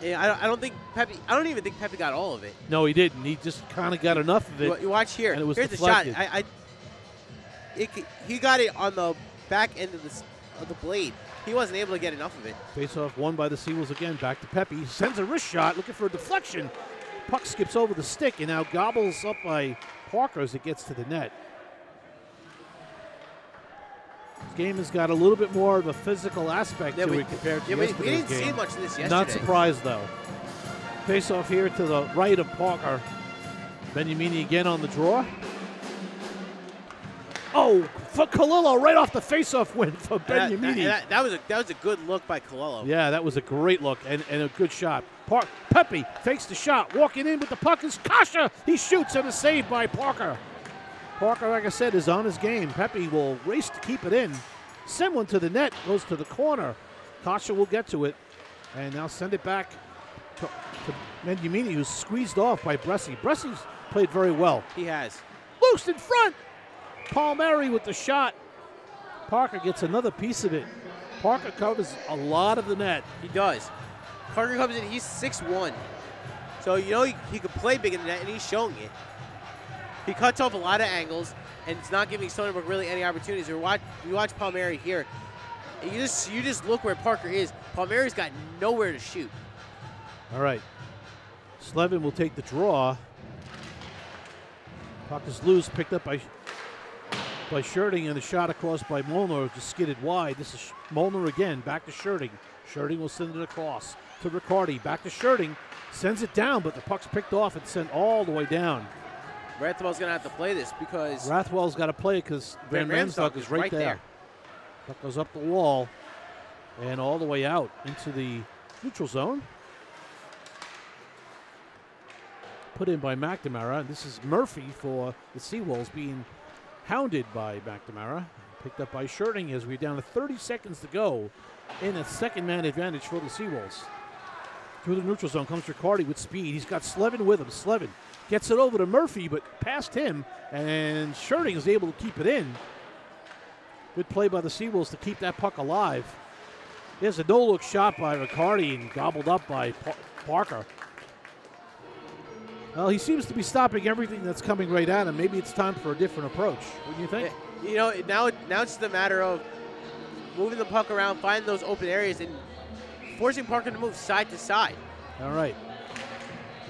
Yeah, I don't even think Pepe got all of it. No, he didn't. He just kind of got enough of it. You watch here. And it was Here's deflected. the shot. He got it on the back end of the blade. He wasn't able to get enough of it. Face-off won by the Seawolves again. Back to Pepe. He sends a wrist shot, looking for a deflection. Puck skips over the stick and now gobbles up by Parker as it gets to the net. This game has got a little bit more of a physical aspect to it compared to we yesterday's didn't game. see much of this yesterday. Not surprised, though. Face-off here to the right of Parker. Beniamini again on the draw. Oh, for Kalilo, right off the face-off win for Beniamini. That was a good look by Kalilo. Yeah, that was a great look and a good shot. Pepe fakes the shot, walking in with the puck is Kasha. He shoots and is saved by Parker. Parker, like I said, is on his game. Pepe will race to keep it in. Send one to the net, goes to the corner. Kasha will get to it and now send it back to Beniamini, who's squeezed off by Bresci. Bresci's played very well. He has. Loose in front. Palmieri with the shot. Parker gets another piece of it. Parker covers a lot of the net. He does. Parker comes in, he's 6'1". So, you know, he could play big in the net, and he's showing it. He cuts off a lot of angles, and it's not giving Stony really any opportunities. You watch Palmieri here. You just look where Parker is. Palmieri's got nowhere to shoot. All right. Slevin will take the draw. Puck is loose, picked up by Sherding, and the shot across by Molnar just skidded wide. This is Molnar again, back to Sherding. Sherding will send it across to Riccardi. Back to Sherding, sends it down, but the puck's picked off and sent all the way down. Rathwell's going to have to play this because Rathwell's got to play it because Van Ramsdorf is right there. Puck goes up the wall and all the way out into the neutral zone. Put in by McNamara. This is Murphy for the Seawolves being hounded by McNamara. Picked up by Sherding as we're down to 30 seconds to go in a second man advantage for the Seawolves. Through the neutral zone comes Riccardi with speed. He's got Slevin with him. Slevin gets it over to Murphy, but past him, and Sherding is able to keep it in. Good play by the Seawolves to keep that puck alive. There's a no-look shot by Riccardi and gobbled up by Parker. Well, he seems to be stopping everything that's coming right at him. Maybe it's time for a different approach. What do you think? You know, now it's just a matter of moving the puck around, finding those open areas, and forcing Parker to move side to side. All right.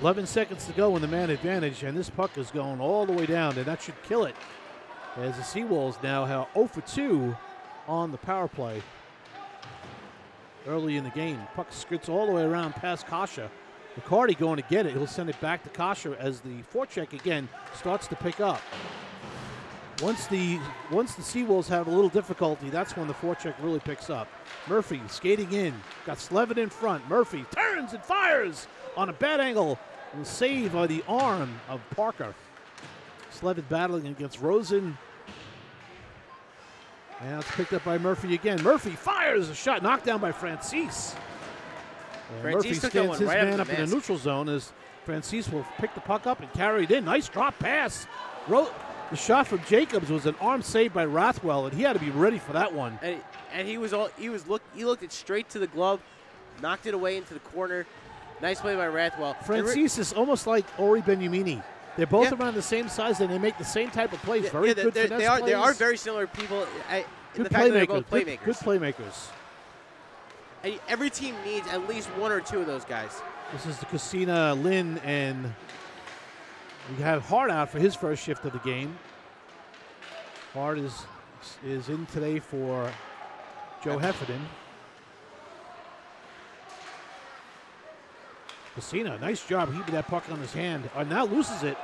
11 seconds to go in the man advantage, and this puck is going all the way down, and that should kill it. As the Seawolves now have 0 for 2 on the power play early in the game. Puck skirts all the way around past Kasha. Riccardi going to get it. He'll send it back to Kasha as the forecheck again starts to pick up. Once the Seawolves have a little difficulty, that's when the forecheck really picks up. Murphy skating in, got Slevin in front. Murphy turns and fires on a bad angle. And saved by the arm of Parker. Slevin battling against Rosen. And it's picked up by Murphy again. Murphy fires a shot, knocked down by Francis. And Murphy stands his man up in the neutral zone as Francis will pick the puck up and carry it in. Nice drop pass. The shot from Jacobs was an arm save by Rathwell, and he had to be ready for that one. And he looked it straight to the glove, knocked it away into the corner. Nice play by Rathwell. Francis is almost like Ori Beniamini. They're both around the same size, and they make the same type of plays. Very good finesse plays. They are very similar people. Good playmakers. Good playmakers. And every team needs at least one or two of those guys. This is the Casina Lynn, and we have Hart out for his first shift of the game. Hart is in today for Joe Heffernan. Casina, nice job keeping that puck on his hand. Now loses it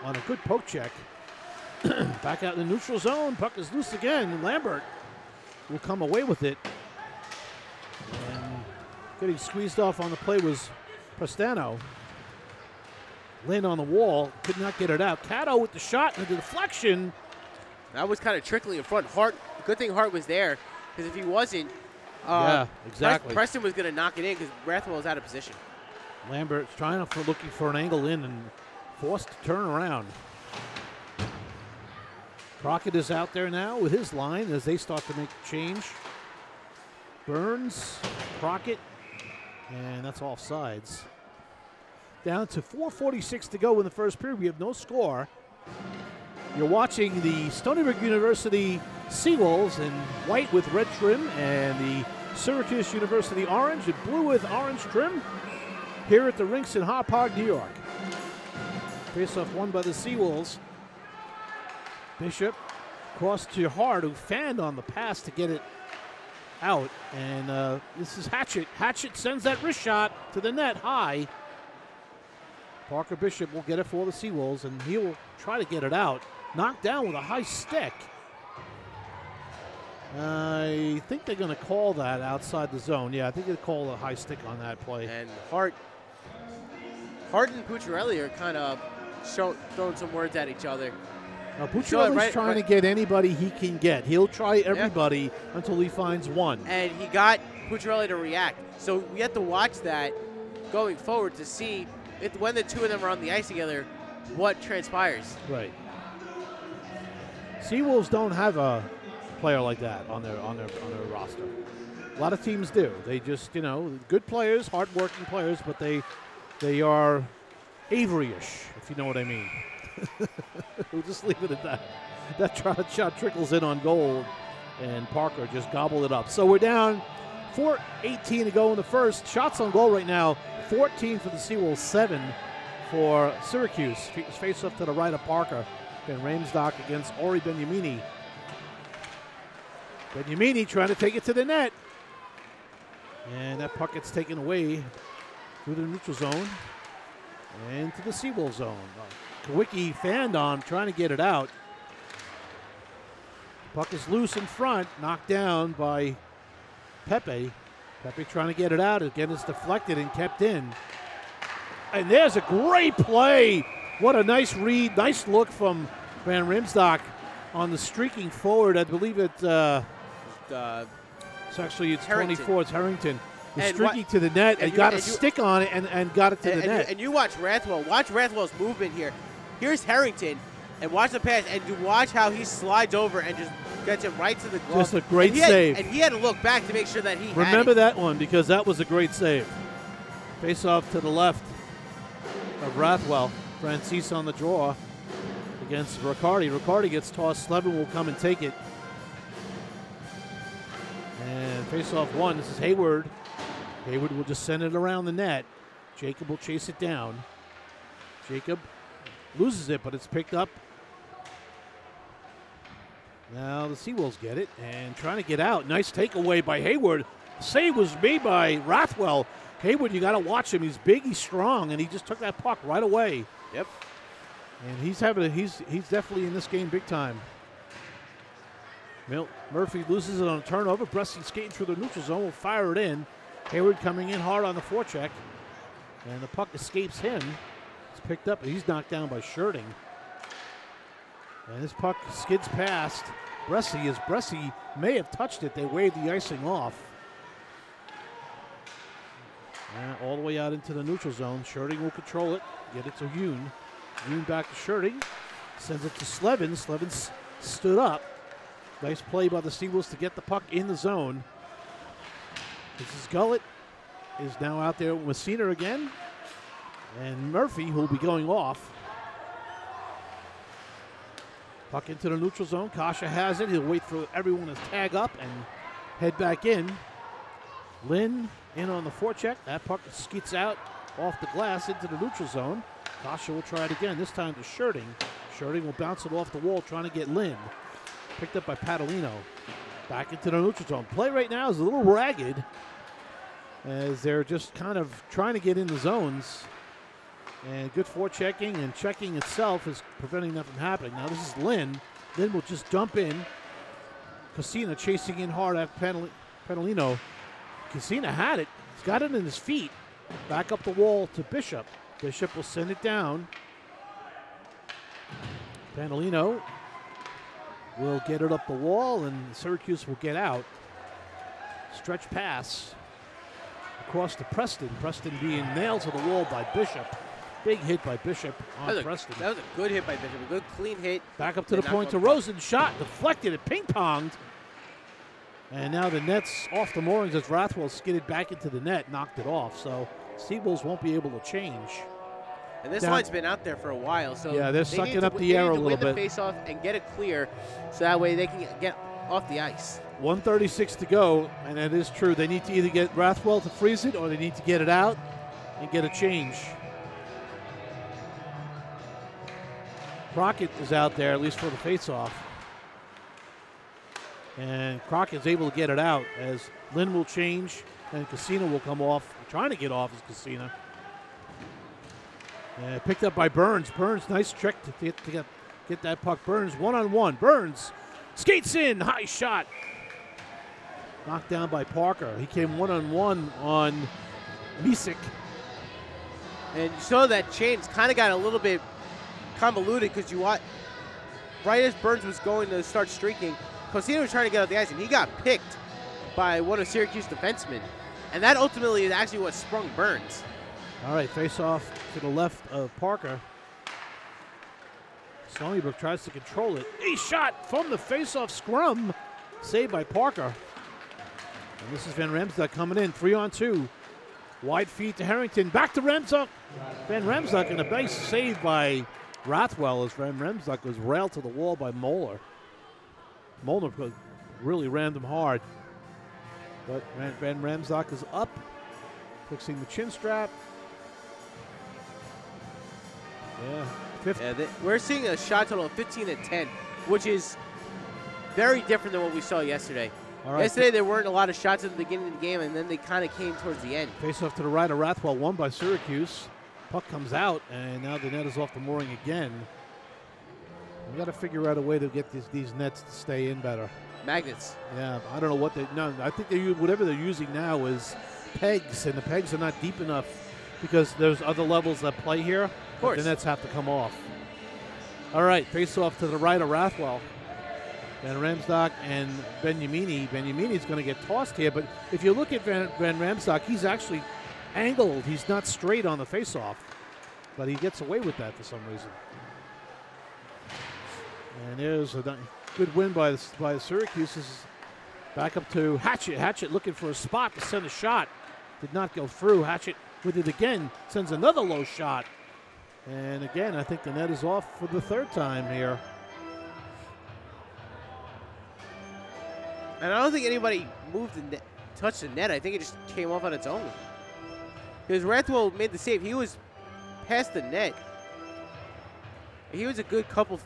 on a good poke check. Back out in the neutral zone. Puck is loose again. Lambert will come away with it. And Getting squeezed off on the play was Prestano. Lynn on the wall, could not get it out. Cato with the shot and the deflection. That was kind of trickly in front. Hart, good thing Hart was there, because if he wasn't, yeah, exactly. Preston was going to knock it in because Rathwell was out of position. Lambert's looking for an angle in and forced to turn around. Crockett is out there now with his line as they start to make a change. Burns, Crockett, and that's offsides. Down to 4:46 to go in the first period. We have no score. You're watching the Stony Brook University Seawolves in white with red trim and the Syracuse University orange and blue with orange trim here at the rinks in Hauppauge, New York. Face-off won by the Seawolves. Bishop crossed to Hart, who fanned on the pass to get it out. And this is Hatchett. Hatchett sends that wrist shot to the net high. Parker Bishop will get it for the Seawolves, and he'll try to get it out. Knocked down with a high stick. I think they're going to call that outside the zone. Yeah, I think they'll call a high stick on that play. And Hart and Pucciarelli are kind of throwing some words at each other. Now, Pucciarelli's trying to get anybody he can get. He'll try everybody until he finds one. And he got Pucciarelli to react. So we have to watch that going forward to see when the two of them are on the ice together, what transpires. Right. Seawolves don't have a player like that on their roster. A lot of teams do. They just, good players, hard-working players, but they are Avery-ish, if you know what I mean. We'll just leave it at that. That shot trickles in on goal, and Parker just gobbled it up. So we're down 4:18 to go in the first. Shots on goal right now, 14 for the Seawolves, 7 for Syracuse. Face off to the right of Parker. And Ramsdock against Ori Benyamini. Benyamini trying to take it to the net. And that puck gets taken away through the neutral zone and to the Seawolves zone. Kawicki fanned on, trying to get it out. Puck is loose in front, knocked down by Pepe. Pepe trying to get it out. Again, it's deflected and kept in. And there's a great play. What a nice read, nice look from Van Ramsdock on the streaking forward. I believe it's actually Harrington. 24. It's Harrington. He's streaking to the net and got a stick on it and got it to the net. And you watch Rathwell. Watch Rathwell's movement here. Here's Harrington, and watch the pass, and watch how he slides over and just gets it right to the glove. Just a great save. And he had to look back to make sure that he had it. Remember that one, because that was a great save. Face off to the left of Rathwell. Francis on the draw against Riccardi. Riccardi gets tossed. Slevin will come and take it. And face off one. This is Hayward. Hayward will just send it around the net. Jacob will chase it down. Jacob loses it, but it's picked up. Now the Seawolves get it and trying to get out. Nice takeaway by Hayward. Save was made by Rathwell. Hayward, you got to watch him. He's big, he's strong, and he just took that puck right away. Yep. And he's definitely in this game big time. Murphy loses it on a turnover. Bresci skating through the neutral zone, will fire it in. Hayward coming in hard on the forecheck, and the puck escapes him. It's picked up, and he's knocked down by Shirting. And this puck skids past Bresci, as Bresci may have touched it. They waved the icing off. All the way out into the neutral zone. Shirting will control it, get it to Yoon. Yoon back to Shirting, sends it to Slevin. Slevin stood up. Nice play by the Seawolves to get the puck in the zone. This is Gullett is now out there with Messina again. And Murphy, who will be going off. Puck into the neutral zone. Kasha has it. He'll wait for everyone to tag up and head back in. Lynn in on the forecheck. That puck skids out off the glass into the neutral zone. Kasha will try it again, this time to Shirting. Shirting will bounce it off the wall, trying to get Lynn. Picked up by Padalino. Back into the neutral zone. Play right now is a little ragged as they're just kind of trying to get in the zones. And good forechecking and checking itself is preventing that from happening. Now this is Lynn. Lynn will just dump in. Casina chasing in hard after Padalino. Casina had it. He's got it in his feet. Back up the wall to Bishop. Bishop will send it down. Panalino will get it up the wall, and Syracuse will get out. Stretch pass across to Preston. Preston being nailed to the wall by Bishop. Big hit by Bishop on Preston. That was a good hit by Bishop. A good clean hit. Back up to the point to Rosen. Shot deflected and ping-ponged. And now the net's off the moorings as Rathwell skidded back into the net, knocked it off. So Seawolves won't be able to change. And this line's been out there for a while, so yeah, they're sucking up the air a little bit. They need to win the face-off and get it clear, so that way they can get off the ice. 1:36 to go, and it is true. They need to either get Rathwell to freeze it, or they need to get it out and get a change. Crockett is out there, at least for the face-off. And Crockett's able to get it out as Lynn will change and Casino will come off. Trying to get off is Casino. Picked up by Burns. Burns, nice trick to get that puck. Burns one-on-one. Burns skates in. High shot. Knocked down by Parker. He came one-on-one on Misik. And you saw that change kind of got a little bit convoluted because you watch right as Burns was going to start streaking, Cosino was trying to get out the ice, and he got picked by one of Syracuse defensemen. And that ultimately is actually what sprung Burns. All right, face-off to the left of Parker. Stony Brook tries to control it. A shot from the face-off scrum. Saved by Parker. And this is Van Remsdijk coming in, 3-on-2. Wide feed to Harrington. Back to Remsdijk. Van Remsdijk, and a base save by Rathwell as Van Remsdijk was railed to the wall by Moeller. Moeller really rammed him hard. But Van Remsdijk is up, fixing the chin strap. Yeah, we're seeing a shot total of 15-10, which is very different than what we saw yesterday. All right. Yesterday there weren't a lot of shots at the beginning of the game, and then they kind of came towards the end. Face off to the right of Rathwell, won by Syracuse. Puck comes out, and now the net is off the mooring again. We got to figure out a way to get these nets to stay in better. Magnets. Yeah, I don't know what I think they use whatever they're using now is pegs, and the pegs are not deep enough because there's other levels that play here. Of course. The nets have to come off. All right, face off to the right of Rathwell. Van Remsdijk and Benyamini. Benyamini's going to get tossed here, but if you look at Van Remsdijk, he's actually angled. He's not straight on the face-off, but he gets away with that for some reason. And there's a good win by Syracuse. This is back up to Hatchett. Hatchett looking for a spot to send a shot. Did not go through. Hatchett with it again. Sends another low shot. And again, I think the net is off for the third time here. And I don't think anybody moved the net, touched the net. I think it just came off on its own. Because Rathwell made the save. He was past the net. He was a good couple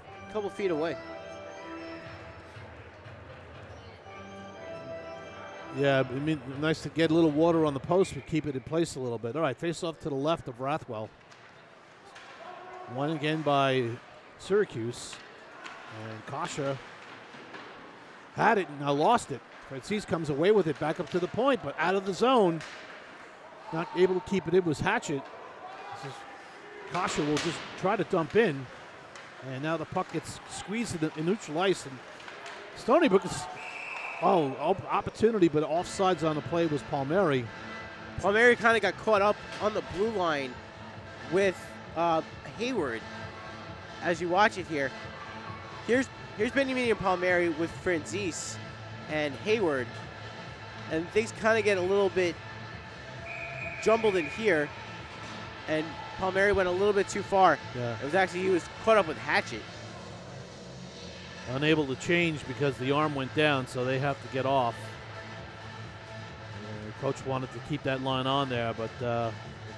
feet away. Yeah, I mean, nice to get a little water on the post, but keep it in place a little bit. All right, face off to the left of Rathwell. One again by Syracuse. And Kasha had it and now lost it. Francis comes away with it back up to the point, but out of the zone. Not able to keep it in was Hatchett. Kasha will just try to dump in. And now the puck gets squeezed in neutral ice. And Stony Brook is, opportunity, but offsides on the play was Palmieri. Palmieri kind of got caught up on the blue line with Hayward. As you watch it here, here's Benjamin and Palmieri with Francis and Hayward, and things kind of get a little bit jumbled in here, and Palmieri went a little bit too far. Yeah. It was actually, he was caught up with Hatchett. Unable to change because the arm went down, so they have to get off. Coach wanted to keep that line on there, but the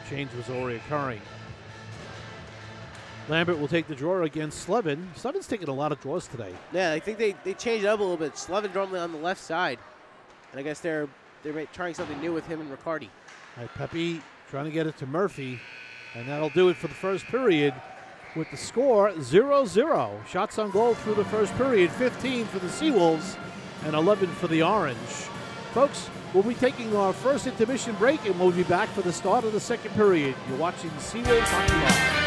change was already occurring. Lambert will take the draw against Slevin. Slevin's taking a lot of draws today. Yeah, I think they changed it up a little bit. Slevin normally on the left side, and I guess they're trying something new with him and Riccardi. All right, Pepe trying to get it to Murphy, and that'll do it for the first period with the score 0-0. Shots on goal through the first period, 15 for the Seawolves and 11 for the Orange. Folks, We'll be taking our first intermission break, and we'll be back for the start of the second period. You're watching Seawolves Hockey Live.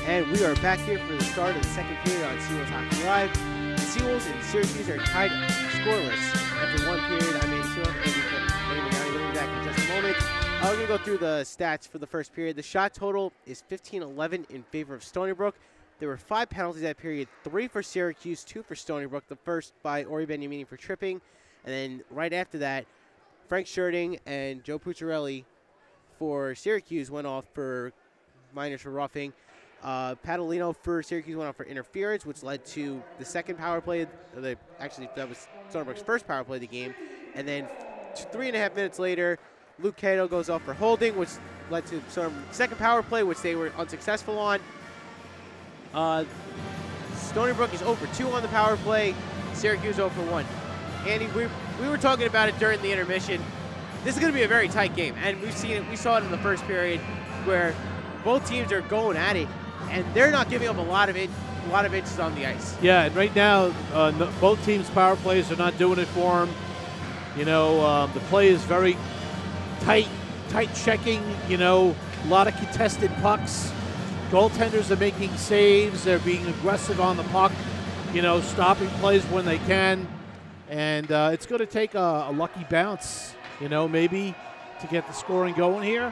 And we are back here for the start of the second period on Seawolves Hockey Live. The Seawolves and Syracuse are tied scoreless after one period. I'm Andy Seawolf, and we'll be back in just a moment. We're going to go through the stats for the first period. The shot total is 15-11 in favor of Stony Brook. There were 5 penalties that period, 3 for Syracuse, 2 for Stony Brook. The first by Ori Beniamini for tripping. And then right after that, Frank Sherding and Joe Pucciarelli for Syracuse went off for minors for roughing. Padalino for Syracuse went off for interference, which led to the second power play. Actually, that was Stony Brook's first power play of the game. And then 3.5 minutes later, Luke Cato goes off for holding, which led to Stony Brook's second power play, which they were unsuccessful on. Stony Brook is 0 for 2 on the power play. Syracuse 0 for 1. Andy, we were talking about it during the intermission. This is going to be a very tight game, and we've seen it. We saw it in the first period, where both teams are going at it, and they're not giving up a lot of inches on the ice. Yeah, and right now, both teams' power plays are not doing it for them. You know, the play is very tight checking. You know, a lot of contested pucks. Goaltenders are making saves. They're being aggressive on the puck. You know, stopping plays when they can. And it's going to take a lucky bounce, you know, maybe to get the scoring going here.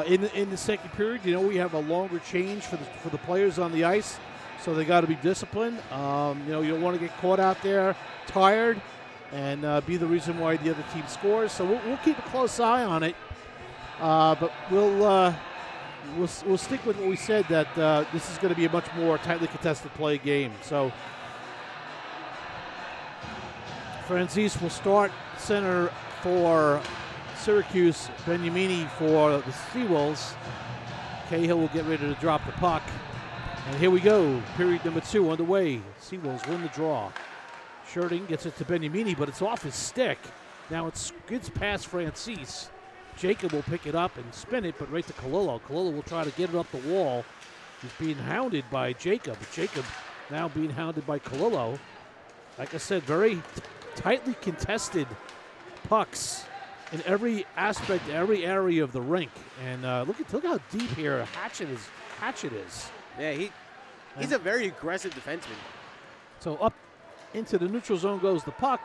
In the second period, you know, we have a longer change for the players on the ice, so they got to be disciplined. You know, you don't want to get caught out there tired and be the reason why the other team scores. So we'll keep a close eye on it, but we'll stick with what we said, that this is going to be a much more tightly contested play game. So Francis will start center for Syracuse, Beniamini for the Seawolves. Cahill will get ready to drop the puck. And here we go, period number 2 underway. Seawolves win the draw. Sherding gets it to Beniamini, but it's off his stick. Now it skids past Francis. Jacob will pick it up and spin it, but right to Colillo. Colillo will try to get it up the wall. He's being hounded by Jacob. Jacob now being hounded by Colillo. Like I said, very tightly contested pucks in every aspect, every area of the rink. And look how deep here Hatchet is. Yeah, he's a very aggressive defenseman. So up into the neutral zone goes the puck.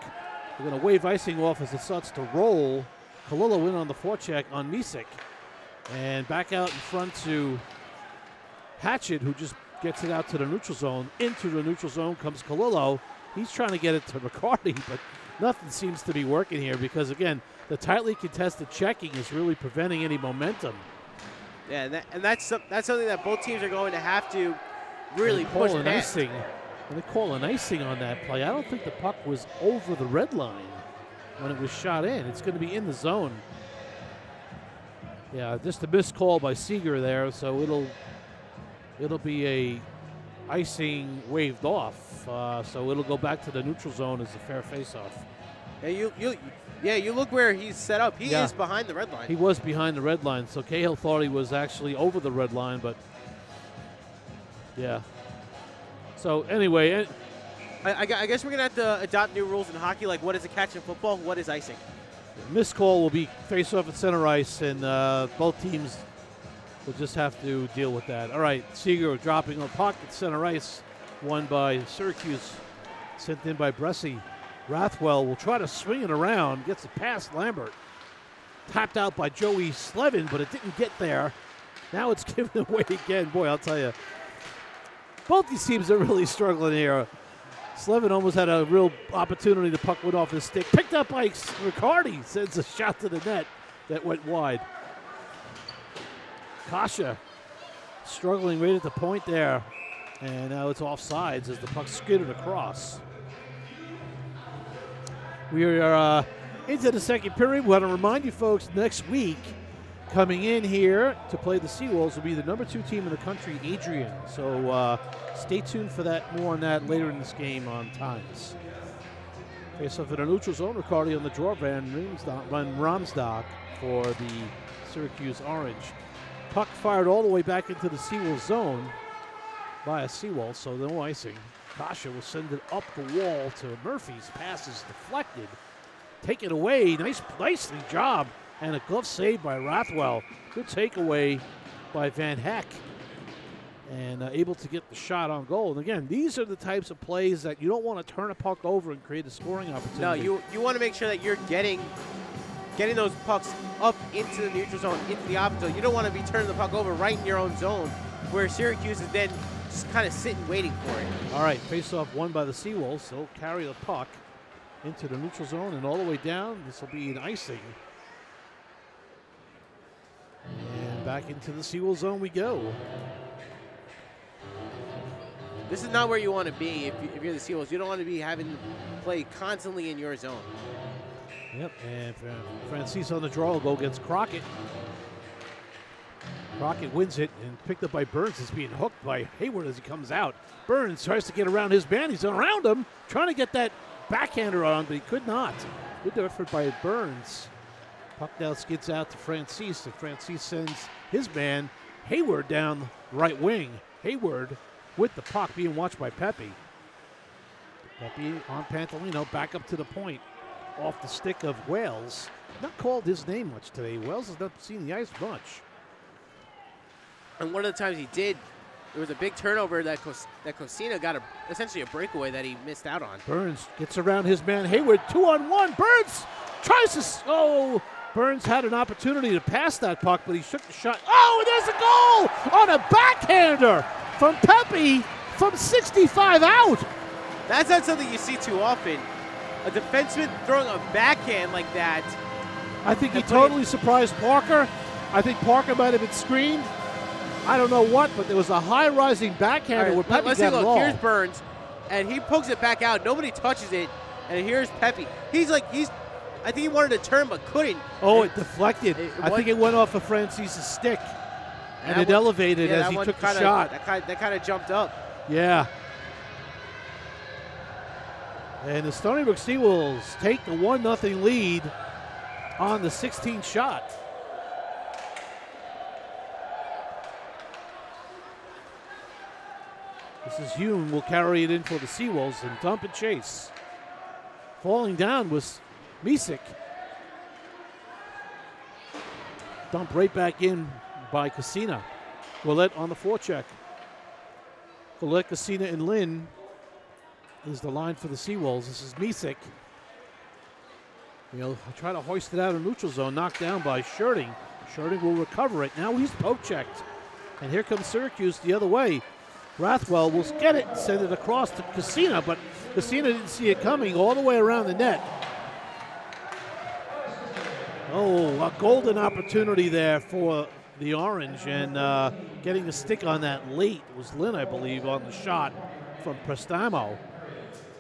We're going to wave icing off as it starts to roll. Colillo in on the forecheck on Misek. And back out in front to Hatchet, who just gets it out to the neutral zone. Into the neutral zone comes Colillo. He's trying to get it to Riccardi, but nothing seems to be working here because, again, the tightly contested checking is really preventing any momentum. Yeah, and that's something that both teams are going to have to really push past. They call an icing on that play. I don't think the puck was over the red line when it was shot in. It's going to be in the zone. Yeah, just a missed call by Seeger there, so it'll be a icing waved off. So it'll go back to the neutral zone as a fair face-off. Yeah, you look where he's set up. He is behind the red line. He was behind the red line, so Cahill thought he was actually over the red line, but yeah. So anyway, I guess we're going to have to adopt new rules in hockey, like what is a catch in football, what is icing? Missed call will be face-off at center ice, and both teams will just have to deal with that. All right, Seeger dropping a puck at center ice, won by Syracuse, sent in by Bresci. Rathwell will try to swing it around, gets it past Lambert. Tapped out by Joey Slevin, but it didn't get there. Now it's given away again. Boy, I'll tell you, both these teams are really struggling here. Slevin almost had a real opportunity. The puck went off his stick. Picked up by Riccardi. Sends a shot to the net that went wide. Kasha struggling right at the point there. And now it's offsides as the puck skidded across. We are into the second period. We want to remind you folks, next week, coming in here to play the Seawolves will be the number 2 team in the country, Adrian. So stay tuned for that. More on that later in this game on Times. Face off in a neutral zone. Riccardi on the draw. Van Ramsdok for the Syracuse Orange. Puck fired all the way back into the Seawolves zone by a Seawolf, so no icing. Kasha will send it up the wall to Murphy's. Pass is deflected. Take it away. Nicely job. And a glove save by Rathwell. Good takeaway by Van Heck. and able to get the shot on goal. And again, these are the types of plays that you don't want to turn a puck over and create a scoring opportunity. No, you want to make sure that you're getting those pucks up into the neutral zone, into the offensive zone. You don't want to be turning the puck over right in your own zone, where Syracuse is then just kind of sitting waiting for it. All right, face-off won by the Seawolves. They'll carry the puck into the neutral zone and all the way down. This will be an icing. And back into the Seawolves zone we go. This is not where you want to be if you're the Seawolves. You don't want to be having to play constantly in your zone. Yep, and Francis on the draw will go against Crockett. Crockett wins it and picked up by Burns. It's being hooked by Hayward as he comes out. Burns tries to get around his man. He's around him, trying to get that backhander on, but he could not. Good effort by Burns. Puck now skids out to Francis, and Francis sends his man, Hayward, down right wing. Hayward with the puck being watched by Pepe. Pepe on Pantalino, back up to the point. Off the stick of Wales. Not called his name much today. Wales has not seen the ice much. And one of the times he did, there was a big turnover that Cosina got essentially a breakaway that he missed out on. Burns gets around his man Hayward, 2-on-1. Burns tries to, Burns had an opportunity to pass that puck, but he shook the shot. Oh, and there's a goal on a backhander from Pepe from 65 out. That's not something you see too often. A defenseman throwing a backhand like that. I think he totally surprised Parker. I think Parker might have been screened. I don't know what, but there was a high-rising backhander where Pepe got it all. Here's Burns, and he pokes it back out. Nobody touches it, and here's Pepe. I think he wanted to turn but couldn't. Oh, it deflected. I think it went off of Francis' stick, and it elevated as he took the shot. That kind of jumped up. Yeah. And the Stony Brook Seawolves take the 1-0 lead on the 16th shot. This is Hume will carry it in for the Seawolves and dump and chase. Falling down was Misek. Dump right back in by Casina. Ouellette on the forecheck. Ouellette, Casina, and Lynn is the line for the Seawolves. This is Misek. He'll try to hoist it out of neutral zone, knocked down by Sherding. Sherding will recover it. Now he's poke-checked. And here comes Syracuse the other way. Rathwell will get it, send it across to Casina, but Casina didn't see it coming all the way around the net. Oh, a golden opportunity there for the Orange, and getting a stick on that late was Lynn, I believe, on the shot from Prestamo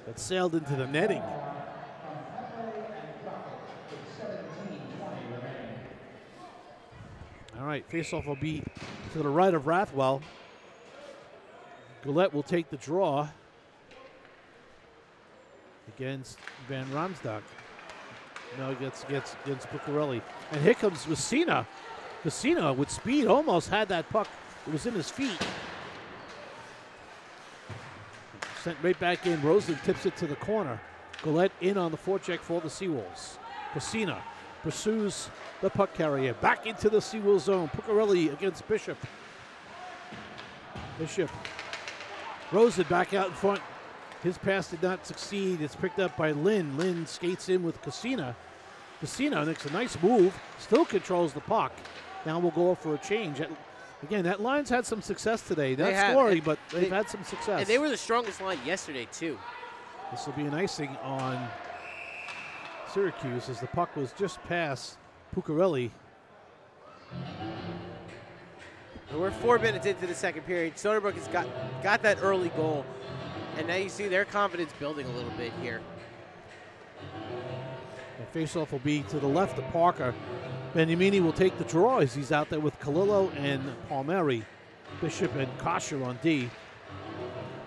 that sailed into the netting. All right, faceoff will be to the right of Rathwell. Ouellette will take the draw against Van Ramsdijk. No, against Buccarelli. And here comes Messina. Messina with speed almost had that puck. It was in his feet. Sent right back in. Rosen tips it to the corner. Ouellette in on the forecheck for the Seawolves. Messina pursues the puck carrier. Back into the Seawolves zone. Buccarelli against Bishop. Bishop. Rosen back out in front. His pass did not succeed. It's picked up by Lynn. Lynn skates in with Casina. Casina makes a nice move. Still controls the puck. Now we'll go for a change. Again, that line's had some success today. Not scoring, but they've had some success. And they were the strongest line yesterday, too. This will be an icing on Syracuse as the puck was just past Buccarelli. We're 4 minutes into the second period. Stony Brook has got that early goal, and now you see their confidence building a little bit here. And faceoff will be to the left of Parker. Beniamini will take the draw as he's out there with Kalilo and Palmieri. Bishop and Kosher on D.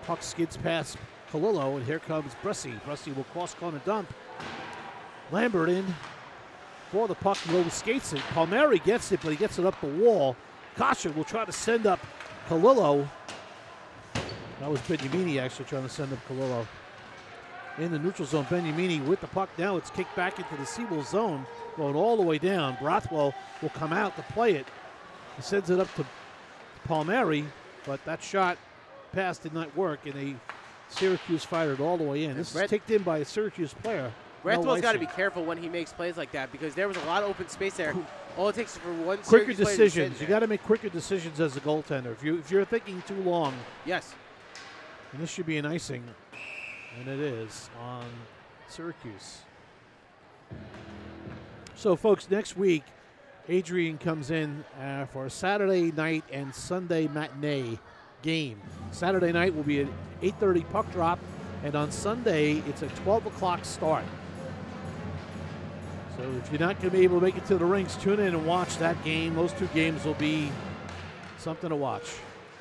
Puck skids past Kalilo, and here comes Bresci. Bresci will cross-corner dump. Lambert in for the puck. Low skates it. Palmieri gets it, but he gets it up the wall. Kosher will try to send up Kalilo. That was Beniamini actually trying to send up Kalilo. In the neutral zone, Beniamini with the puck. Now it's kicked back into the Seawolves zone, going all the way down. Brathwell will come out to play it. He sends it up to Palmieri. but that shot pass did not work, and Syracuse fired it all the way in. This is kicked in by a Syracuse player. Rathwell's got to be careful when he makes plays like that because there was a lot of open space there. All it takes is for one quicker decisions. You got to make quicker decisions as a goaltender. If you're thinking too long. Yes. And this should be an icing, and it is on Syracuse. So, folks, next week, Adrian comes in for a Saturday night and Sunday matinee game. Saturday night will be an 8:30 puck drop, and on Sunday it's a 12 o'clock start. So if you're not going to be able to make it to the rinks, tune in and watch that game. Those two games will be something to watch.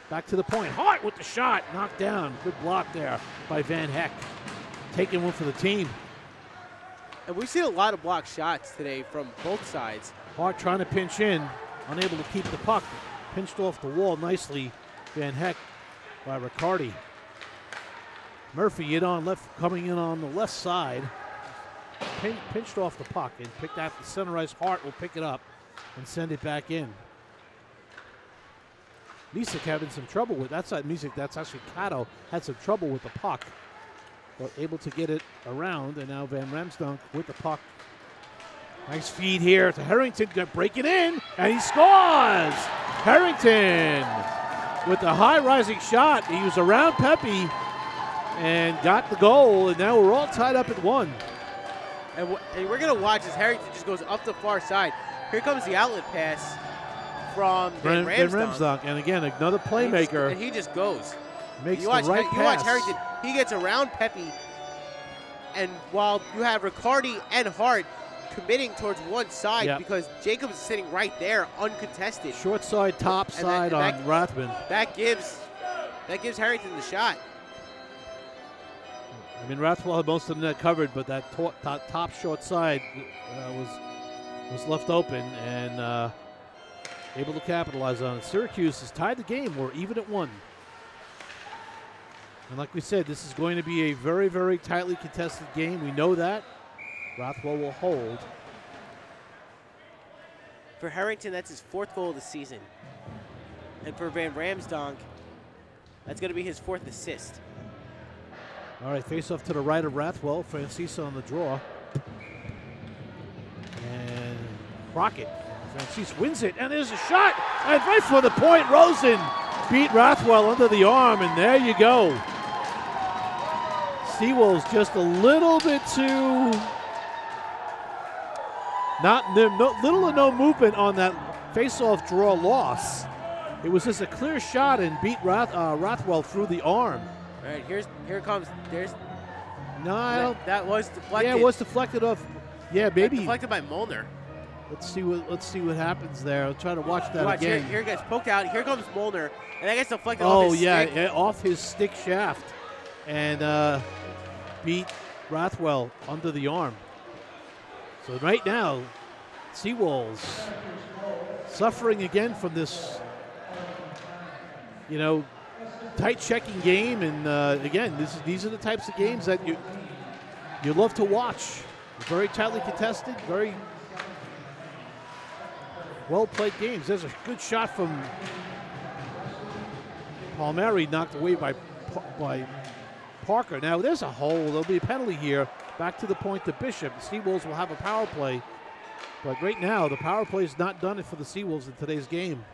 Back to the point. Hart with the shot. Knocked down. Good block there by Van Heck. Taking one for the team. And we've seen a lot of blocked shots today from both sides. Hart trying to pinch in. Unable to keep the puck. Pinched off the wall nicely. Van Heck by Riccardi. Murphy coming in on the left side. Pinched off the puck and picked out the center ice. Hart will pick it up and send it back in. Misek having some trouble with that's not Misek, that's actually Cato had some trouble with the puck, but able to get it around, and now Van Ramsdonk with the puck. Nice feed here to Harrington, breaking in, and he scores! Harrington with the high rising shot. He was around Pepe and got the goal, and now we're all tied up at 1. And we're going to watch as Harrington just goes up the far side. Here comes the outlet pass from Van Ramsdonk. And again, another playmaker. And he just goes. Makes the right pass. You watch Harrington. He gets around Pepe. And while you have Riccardi and Hart committing towards one side because Jacobs is sitting right there uncontested. Short side, top side on Rathman. That gives Harrington the shot. I mean, Rathwell had most of the net covered, but that top short side was left open and able to capitalize on it. Syracuse has tied the game. We're even at 1. And like we said, this is going to be a very, very tightly contested game. We know that. Rathwell will hold. For Harrington, that's his 4th goal of the season. And for Van Ramsdonk, that's going to be his 4th assist. All right, face off to the right of Rathwell. Francisa on the draw. And Crockett. Francis wins it, and there's a shot. And right for the point, Rosen beat Rathwell under the arm, and there you go. Seawolves just a little bit too, little or no movement on that face-off draw loss. It was just a clear shot and beat Rathwell through the arm. All right, here comes. There's. No, that was deflected. Yeah, it was deflected off. Yeah, maybe deflected by Molnar. Let's see what happens there. I'll try to watch that again. Here it gets poked out. Here comes Molnar, and that gets deflected off his stick. Yeah, off his stick shaft, and beat Rathwell under the arm. So right now, Seawolves suffering again from this, tight checking game, and again, these are the types of games that you love to watch. Very tightly contested, very well-played games. There's a good shot from Palmieri, knocked away by Parker. Now there's a hole. There'll be a penalty here. Back to the point to Bishop. The Seawolves will have a power play, but right now the power play is not done for the Seawolves in today's game.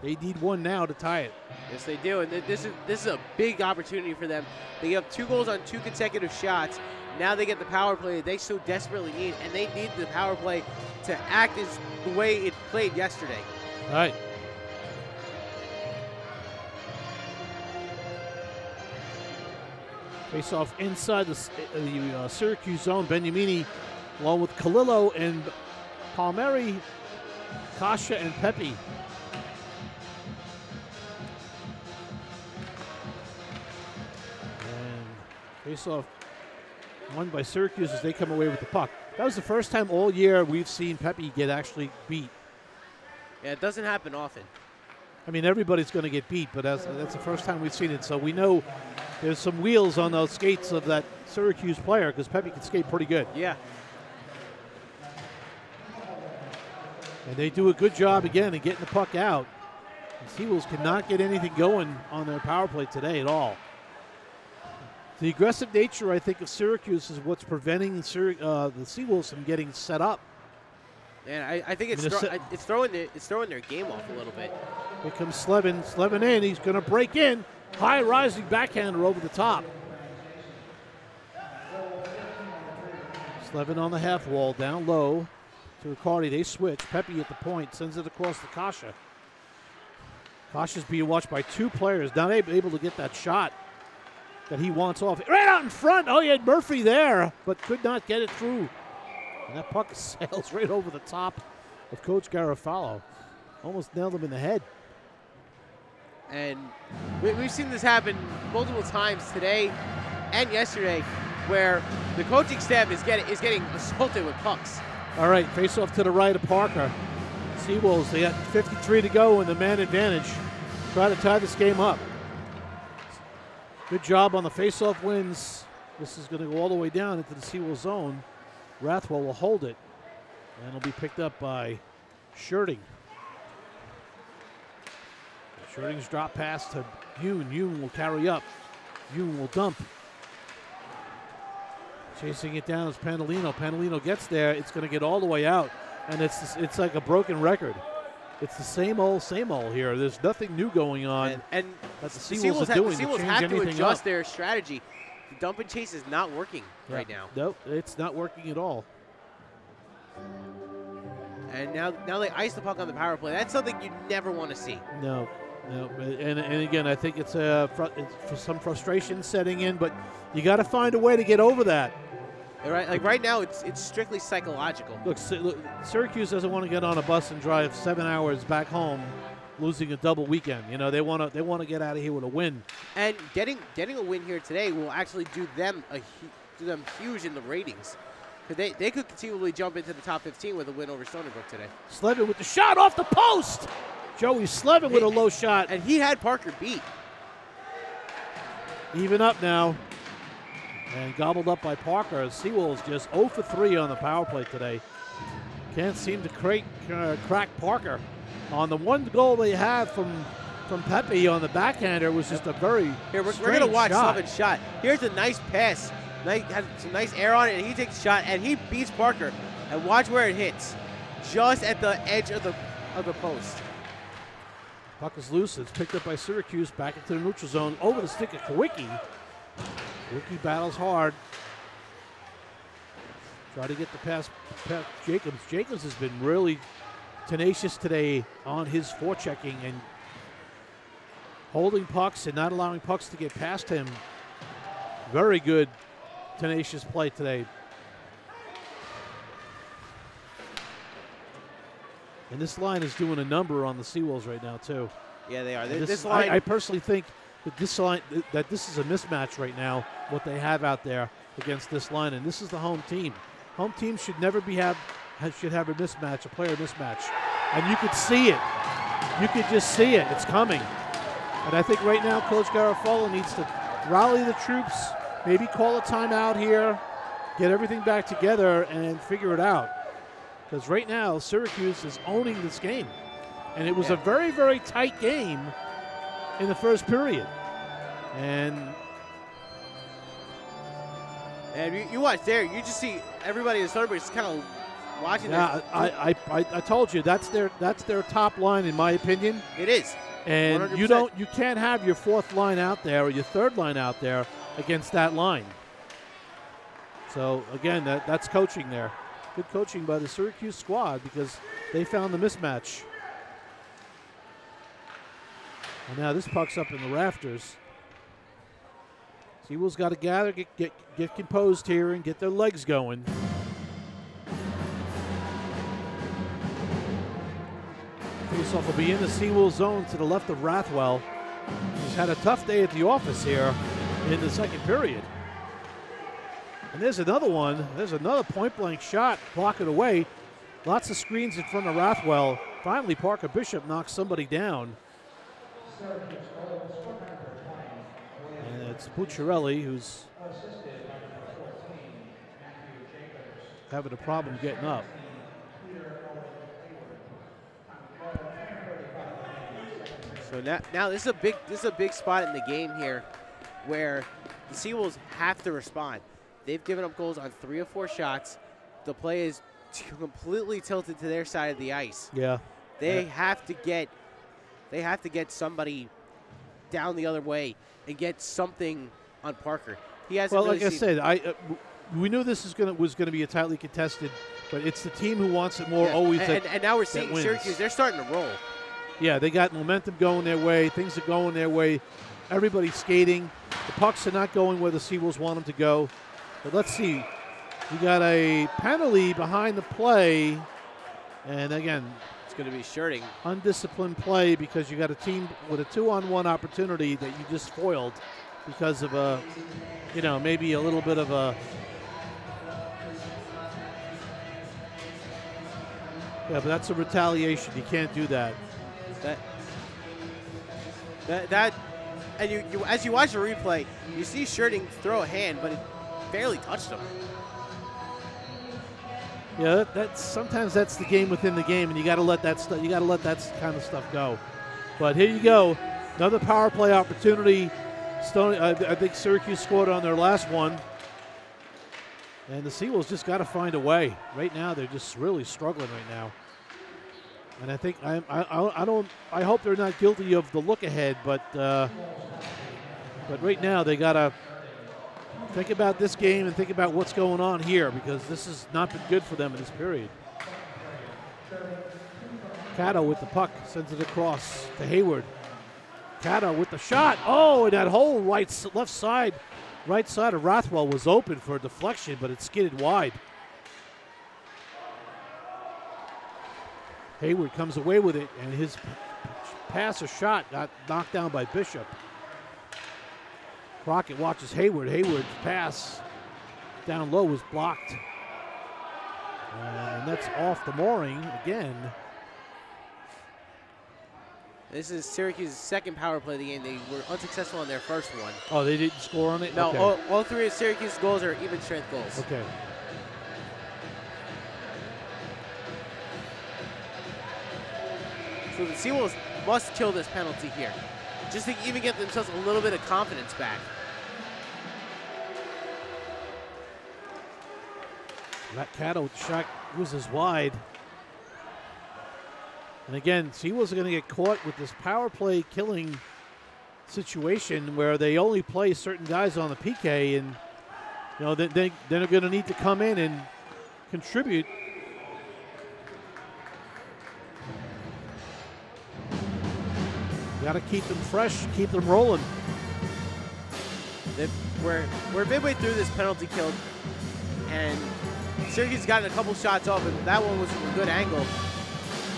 They need one now to tie it. Yes, they do, and this is a big opportunity for them. They have 2 goals on 2 consecutive shots. Now they get the power play they so desperately need, and they need the power play to act as the way it played yesterday. All right. Face off inside the Syracuse zone. Beniamini, along with Kalilo and Palmieri, Kasha and Pepe. And face off won by Syracuse as they come away with the puck. That was the first time all year we've seen Pepe get actually beat. Yeah, it doesn't happen often. I mean, everybody's going to get beat, but that's the first time we've seen it. So we know there's some wheels on those skates of that Syracuse player because Pepe can skate pretty good. Yeah. And they do a good job again of getting the puck out. The Seawolves cannot get anything going on their power play today at all. The aggressive nature, I think, of Syracuse is what's preventing the Seawolves from getting set up. And I think it's throwing their game off a little bit. Here comes Slevin. Slevin in. He's going to break in. High rising backhander over the top. Slevin on the half wall, down low to Riccardi. They switch. Pepe at the point, sends it across to Kasha. Kasha's being watched by two players. Not able to get that shot that he wants off. Right out in front. Oh, he had Murphy there, but could not get it through. And that puck sails right over the top of Coach Garofalo. Almost nailed him in the head. And we've seen this happen multiple times today and yesterday, where the coaching staff is getting assaulted with pucks. All right, face off to the right of Parker. Seawolves, they got 53 to go in the man advantage. Try to tie this game up. Good job on the face-off wins. This is going to go all the way down into the Seawolves zone. Rathwell will hold it, and it'll be picked up by Schurting. Schurting's drop pass to Yoon. Yoon will carry up. Yoon will dump. Chasing it down is Panalino. Panalino gets there. It's going to get all the way out, and it's like a broken record. It's the same old here. There's nothing new going on. And that the Seawolves are doing the Seawolves have to adjust their strategy. The dump and chase is not working right now. Nope, it's not working at all. And now they ice the puck on the power play. That's something you never want to see. No. And again, I think it's for some frustration setting in, but you got to find a way to get over that. Right, like right now, it's strictly psychological. Look, Syracuse doesn't want to get on a bus and drive 7 hours back home, losing a double weekend. You know, they want to get out of here with a win. And getting a win here today will actually do them huge in the ratings. Because they could conceivably jump into the top 15 with a win over Stony Brook today. Slevin with the shot off the post. Joey Slevin with a low shot. And he had Parker beat. Even up now. And gobbled up by Parker. Seawolves just 0 for 3 on the power play today. Can't seem to crack Parker. On the one goal they have from Pepe on the backhander was just a very We're going to watch Slevin's shot. Here's a nice pass. Has some nice air on it, and he takes a shot, and he beats Parker. And watch where it hits. Just at the edge of the post. Puck is loose. It's picked up by Syracuse back into the neutral zone. Over the stick of Kawicki. Kawicki battles hard. Try to get the pass Jacobs. Jacobs has been really tenacious today on his forechecking and holding pucks and not allowing pucks to get past him. Very good, tenacious play today. And this line is doing a number on the Seawolves right now, too. Yeah, they are. I personally think that this line, that this is a mismatch right now, what they have out there against this line, and this is the home team. Home team should never should have a mismatch, a player mismatch. And you could see it. You could just see it. It's coming. And I think right now Coach Garofalo needs to rally the troops, maybe call a timeout here, get everything back together and figure it out. Because right now Syracuse is owning this game. And it was a very, very tight game in the first period. And you watch there, you just see everybody in Stony Brook just kind of watching. Yeah, I told you that's their top line in my opinion. It is. And 100%. you can't have your fourth line out there or your third line out there against that line. So again, that's coaching there. Good coaching by the Syracuse squad because they found the mismatch. And now this puck's up in the rafters. Seawolves got to gather, get composed here, and get their legs going. Faceoff will be in the Seawolves zone to the left of Rathwell. He's had a tough day at the office here in the second period. And there's another one. There's another point-blank shot. Block it away. Lots of screens in front of Rathwell. Finally, Parker Bishop knocks somebody down. And it's Bucciarelli who's having a problem getting up. So now this is a big spot in the game here where the Seawolves have to respond. They've given up goals on 3 or 4 shots. The play is completely tilted to their side of the ice. Yeah. They have to get somebody down the other way and get something on Parker. He hasn't Well, really like I said, we knew this was going to be a tightly contested, but it's the team who wants it more always. And now we're seeing Syracuse. They're starting to roll. Yeah, they got momentum going their way. Things are going their way. Everybody's skating. The pucks are not going where the Seawolves want them to go. But let's see. We got a penalty behind the play. And again, it's going to be shirting. Undisciplined play because you got a team with a 2-on-1 opportunity that you just foiled because of maybe a little bit of a. Yeah, but that's a retaliation. You can't do that. And you as you watch the replay, you see Shirting throw a hand, but it barely touched him. Yeah, sometimes that's the game within the game, and you got to let that kind of stuff go. But here you go, another power play opportunity. I think Syracuse scored on their last one, and the Seawolves just got to find a way. Right now, they're just really struggling right now. And I think I hope they're not guilty of the look ahead, but right now they gotta think about this game and think about what's going on here because this has not been good for them in this period. Cato with the puck sends it across to Hayward. Cato with the shot. Oh, and that whole right side of Rothwell was open for a deflection, but it skidded wide. Hayward comes away with it, and his pass or shot got knocked down by Bishop. Crockett watches Hayward. Hayward's pass down low was blocked. And that's off the mooring again. This is Syracuse's second power play of the game. They were unsuccessful on their first one. Oh, they didn't score on it? No, okay. all 3 of Syracuse's goals are even strength goals. Okay. So the Seawolves must kill this penalty here, just to even get themselves a little bit of confidence back. That Cato shot was wide. And again, Seawolves are going to get caught with this power play killing situation where they only play certain guys on the PK, and they're going to need to come in and contribute. Got to keep them fresh, keep them rolling. We're midway through this penalty kill, and Syracuse has gotten a couple shots off, and that one was from a good angle.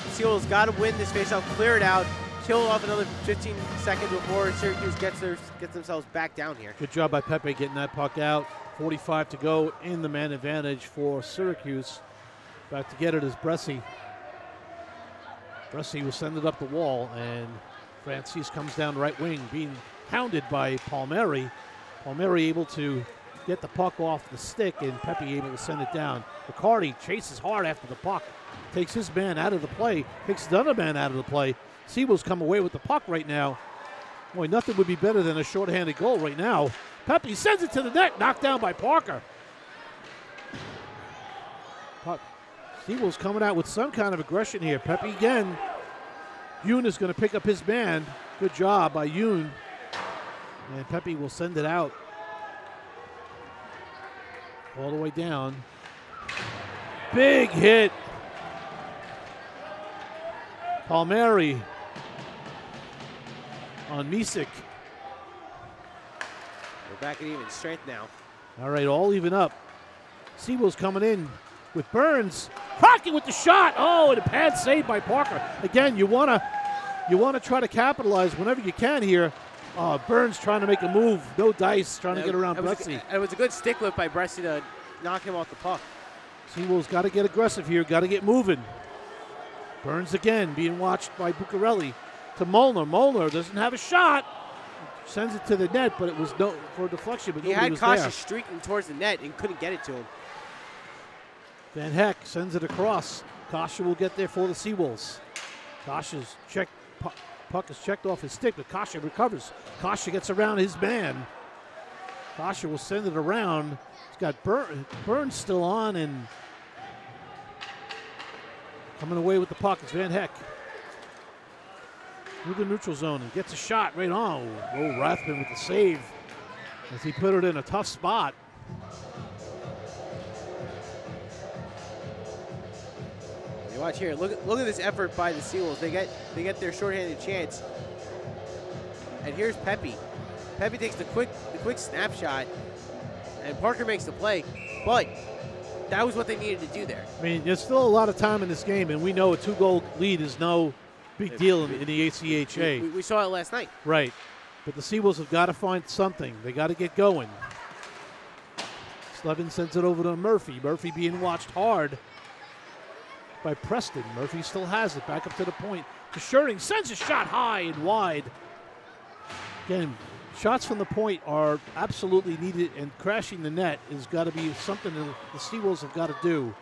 Seawolves got to win this faceoff, clear it out, kill off another 15 seconds before Syracuse gets themselves back down here. Good job by Pepe getting that puck out. 45 to go in the man advantage for Syracuse. Back to get it is Bresci. Bresci will send it up the wall, and Francis comes down right wing, being hounded by Palmieri. Palmieri able to get the puck off the stick, and Pepe able to send it down. Riccardi chases hard after the puck, takes his man out of the play, takes the other man out of the play. Seawolves come away with the puck right now. Boy, nothing would be better than a shorthanded goal right now. Pepe sends it to the net, knocked down by Parker. Seawolves coming out with some kind of aggression here. Pepe again. Yoon is going to pick up his man. Good job by Yoon. And Pepe will send it out. All the way down. Big hit. Palmieri on Misek. We're back at even strength now. All right, all even up. Seawolves coming in with Burns. Crockett with the shot. Oh, and a pad save by Parker. Again, you want to try to capitalize whenever you can here. Burns trying to make a move. No dice, trying to get around Bresci. It was a good stick lift by Bresci to knock him off the puck. Seawolves got to get aggressive here. Got to get moving. Burns again being watched by Buccarelli to Molnar. Molnar doesn't have a shot. Sends it to the net, but it was for a deflection. But he had was Kasha there. streaking towards the net and couldn't get it to him. Van Heck sends it across. Kasha will get there for the Seawolves. Kasha's check Puck is checked off his stick, but Kasha recovers. Kasha gets around his man. Kasha will send it around. He's got Burns still on and coming away with the puck. It's Van Heck through the neutral zone and gets a shot right on. Oh, Rathman with the save as he put it in a tough spot. You watch here. Look at this effort by the Seawolves. They get their shorthanded chance. And here's Pepe. Pepe takes the quick snapshot, and Parker makes the play. But that was what they needed to do there. I mean, there's still a lot of time in this game, and we know a 2-goal lead is no big deal in the ACHA. We saw it last night. Right. But the Seawolves have got to find something. They got to get going. Slevin sends it over to Murphy. Murphy being watched hard by Preston. Murphy still has it. Back up to the point. To Schurting. Sends a shot high and wide. Again, shots from the point are absolutely needed, and crashing the net has got to be something that the Seawolves have got to do.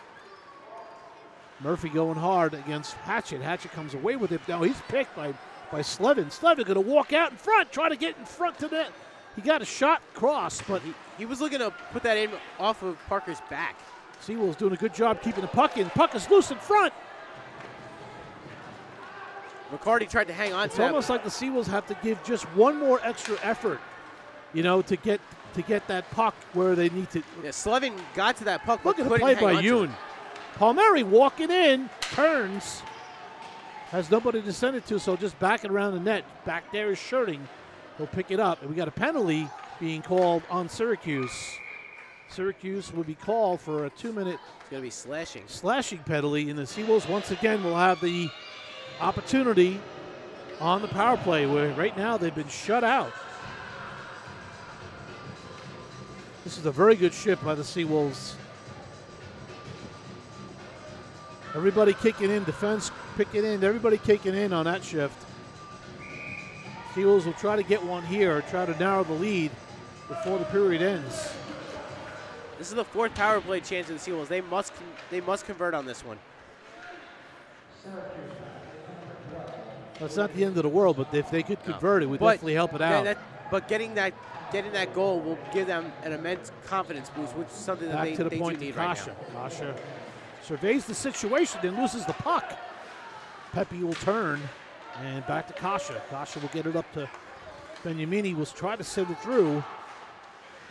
Murphy going hard against Hatchett. Hatchett comes away with it. Now he's picked by Slevin. Slevin going to walk out in front, try to get in front to net. He got a shot cross, but he was looking to put that in off of Parker's back. Seawolves doing a good job keeping the puck in. Puck is loose in front. McCarty tried to hang on it's to that. It's almost like the Seawolves have to give just one more extra effort, you know, to get that puck where they need to. Yeah, Slevin got to that puck. Look at the play by Yoon. Palmieri walking in, turns, has nobody to send it to, so just back it around the net. Back there is Schurting. He'll pick it up, and we got a penalty being called on Syracuse. Syracuse will be called for a 2-minute. It's going to be slashing penalty, and the Seawolves once again will have the opportunity on the power play, where right now they've been shut out. This is a very good shift by the Seawolves. Everybody kicking in, defense picking in, everybody kicking in on that shift. Seawolves will try to get one here, try to narrow the lead before the period ends. This is the 4th power play chance of the Seawolves. They must convert on this one. That's not the end of the world, but if they could convert, it would definitely help it out. But getting that goal will give them an immense confidence boost, which is something that they do need right now. Kasha surveys the situation, then loses the puck. Pepe will turn, and back to Kasha. Kasha will get it up to Benyamini. Will try to send it through,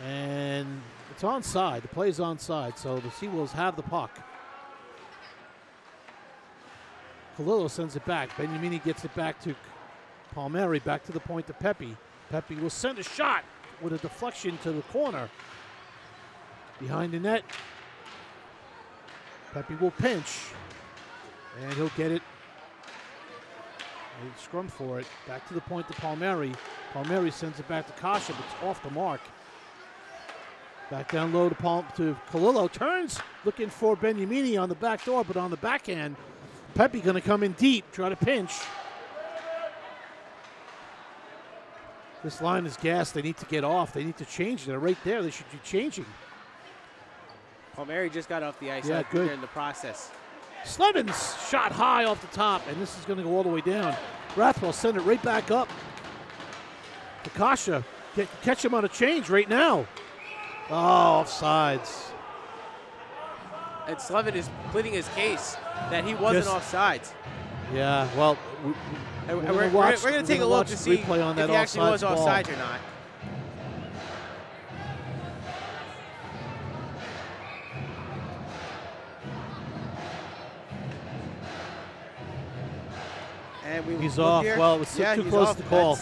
and it's onside. The play's onside, so the Seawolves have the puck. Kalilo sends it back. Benyamini gets it back to Palmieri, back to the point to Pepe. Pepe will send a shot with a deflection to the corner. Behind the net. Pepe will pinch, and he'll get it. He'll scrum for it. Back to the point to Palmieri. Palmieri sends it back to Kasha, but it's off the mark. Back down low to Kalilo. Turns, looking for Benyamini on the back door, but on the backhand. Pepe going to come in deep, try to pinch. This line is gassed. They need to get off. They need to change. They're right there. They should be changing. Palmieri just got off the ice. Yeah, good. In the process. Slevin's shot high off the top, and this is going to go all the way down. Rathwell send it right back up to Kasha. Catch him on a change right now. Oh, offsides. And Slevin is pleading his case that he wasn't offsides. Yeah, well, we're going to take a look to see if he actually was offsides or not. And he's off. Here. Well, it was too close to call.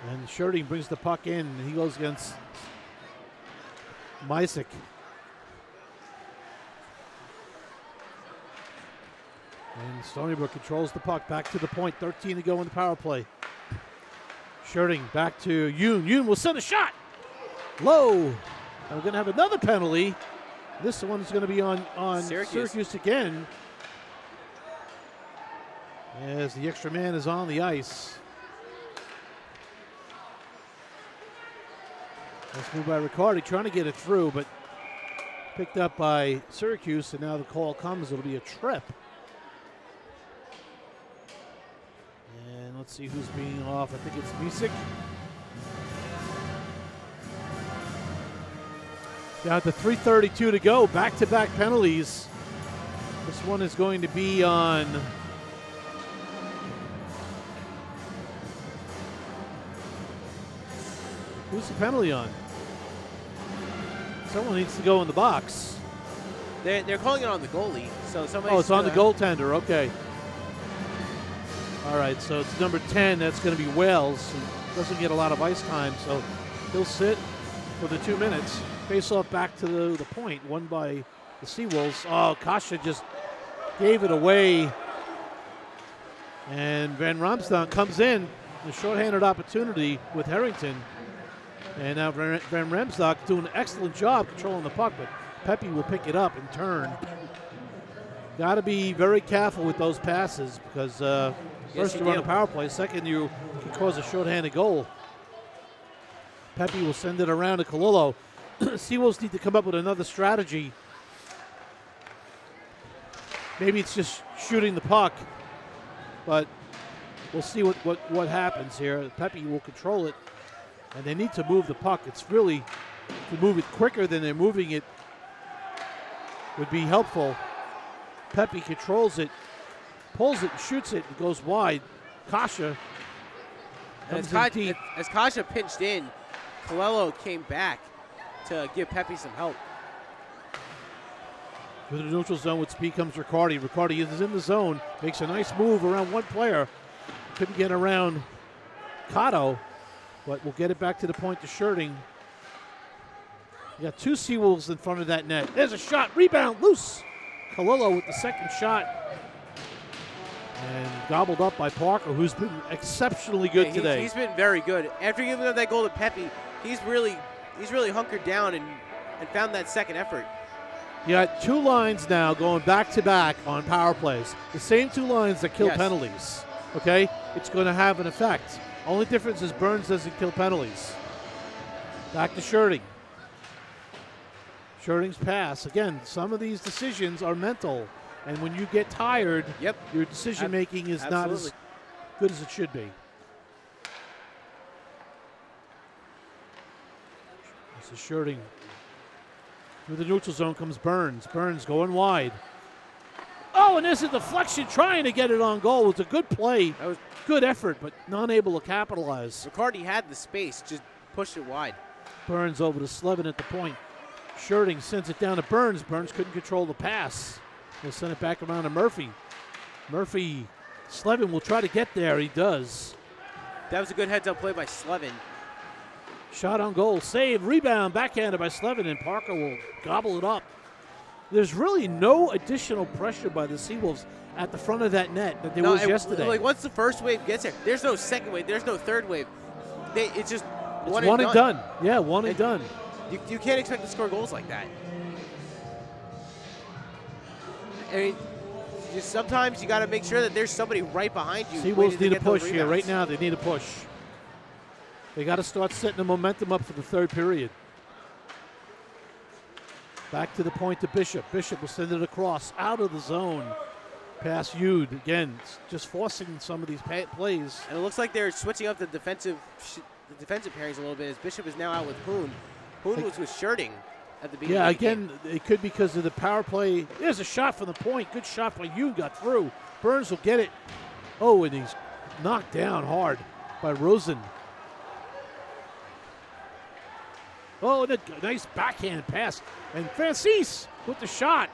And Schurting brings the puck in, and he goes against Mysick. And Stony Brook controls the puck back to the point. 13 to go in the power play. Schurting back to Yoon. Yoon will send a shot. Low. And we're going to have another penalty. This one is going to be on Syracuse again. As the extra man is on the ice. Nice move by Riccardi, trying to get it through, but picked up by Syracuse, and now the call comes. It'll be a trip. Let's see who's being off. I think it's Misick. Down to 3:32 to go. Back-to-back penalties. This one is going to be on who's the penalty on? Someone needs to go in the box. They're calling it on the goalie. So somebody. Oh, it's on the goaltender. Okay. All right, so it's number 10. That's going to be Wells. Who doesn't get a lot of ice time, so he'll sit for the 2 minutes. Face off back to the point, won by the Seawolves. Oh, Kasha just gave it away. And Van Ramsdonk comes in, a shorthanded opportunity with Harrington. And now Van Ramsdonk doing an excellent job controlling the puck, but Pepe will pick it up and turn. Got to be very careful with those passes because first you run a power play, second you can cause a shorthanded goal. Pepe will send it around to Kalilo. Seawolves need to come up with another strategy. Maybe it's just shooting the puck, but we'll see what happens here. Pepe will control it, and they need to move the puck. It's really, to move it quicker than they're moving it would be helpful. Pepe controls it, pulls it, and shoots it, and goes wide. Kasha as Kasha pinched in, Colello came back to give Pepe some help. To the neutral zone with speed comes Riccardi. Riccardi is in the zone, makes a nice move around one player. Couldn't get around Cotto, but we'll get it back to the point to Shirting. You got two Seawolves in front of that net. There's a shot, rebound, loose. Kalilo with the second shot. And gobbled up by Parker, who's been exceptionally good today. He's been very good. After giving up that goal to Pepe, he's really hunkered down and found that second effort. You got two lines now going back-to-back on power plays. The same two lines that kill penalties, okay? It's going to have an effect. Only difference is Burns doesn't kill penalties. Back to Shirting. Shirting's pass. Again, some of these decisions are mental, and when you get tired, your decision-making is not as good as it should be. This is Shirting. Through the neutral zone comes Burns. Burns going wide. Oh, and there's a deflection trying to get it on goal. It was a good play. That was good effort, but not able to capitalize. Riccardi had the space, just pushed it wide. Burns over to Slevin at the point. Shirting sends it down to Burns. Burns couldn't control the pass. He'll send it back around to Murphy. Murphy, Slevin will try to get there. He does. That was a good heads-up play by Slevin. Shot on goal, save, rebound, backhanded by Slevin, and Parker will gobble it up. There's really no additional pressure by the Seawolves at the front of that net that there was yesterday. Like once the first wave gets there, there's no second wave, there's no third wave. It's just one and done. Yeah, one and done. You can't expect to score goals like that. I mean, sometimes you got to make sure that there's somebody right behind you. Seawolves need a push here right now. They need a push. They got to start setting the momentum up for the third period. Back to the point to Bishop. Bishop will send it across out of the zone. Pass Yude. Again, just forcing some of these plays. And it looks like they're switching up the defensive pairings a little bit as Bishop is now out with Hoon. Hoon was with Shirting at the beginning. Yeah, again, it could be because of the power play. There's a shot from the point. Good shot by Yude. Got through. Burns will get it. Oh, and he's knocked down hard by Rosen. Oh, and a nice backhand pass. And Francis with the shot.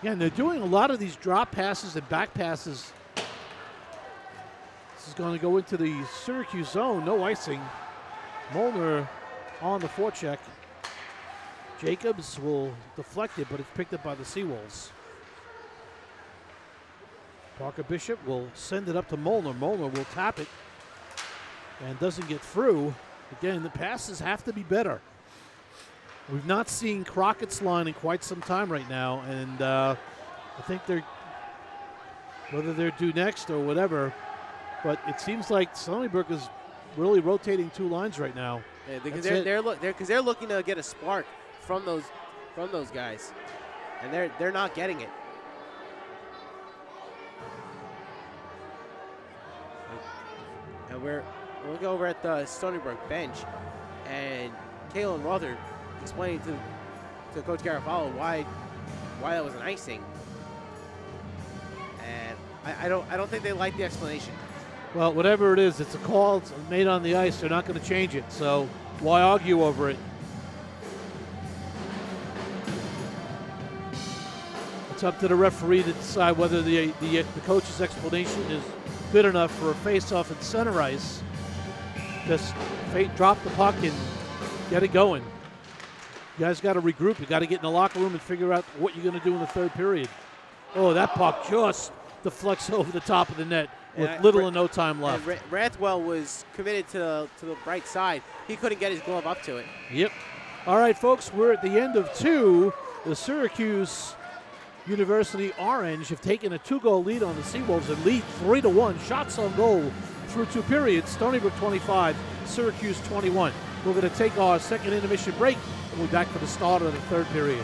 Again, they're doing a lot of these drop passes and back passes. This is going to go into the Syracuse zone. No icing. Molnar on the forecheck. Jacobs will deflect it, but it's picked up by the Seawolves. Parker Bishop will send it up to Molnar. Molnar will tap it and doesn't get through. Again, the passes have to be better. We've not seen Crockett's line in quite some time right now, and I think whether they're due next or whatever, but it seems like Sunnybrook is really rotating two lines right now. Yeah, because they're looking to get a spark from those guys, and they're not getting it. And we're looking over at the Stony Brook bench, and Kalen Ruther explaining to Coach Garofalo why that was an icing. And I don't think they like the explanation. Well, whatever it is, it's a call. It's made on the ice. They're not going to change it. So why argue over it? It's up to the referee to decide whether the coach's explanation is good enough for a face-off in center ice. Just drop the puck and get it going. You guys got to regroup. You got to get in the locker room and figure out what you're going to do in the third period. Oh, that puck just deflects over the top of the net with little or no time left. Rathwell was committed to the right side. He couldn't get his glove up to it. Yep. All right, folks, we're at the end of 2. The Syracuse University Orange have taken a 2-goal lead on the Seawolves and lead 3-1. Shots on goal through 2 periods. Stony Brook 25, Syracuse 21. We're going to take our second intermission break, and we'll be back for the start of the third period.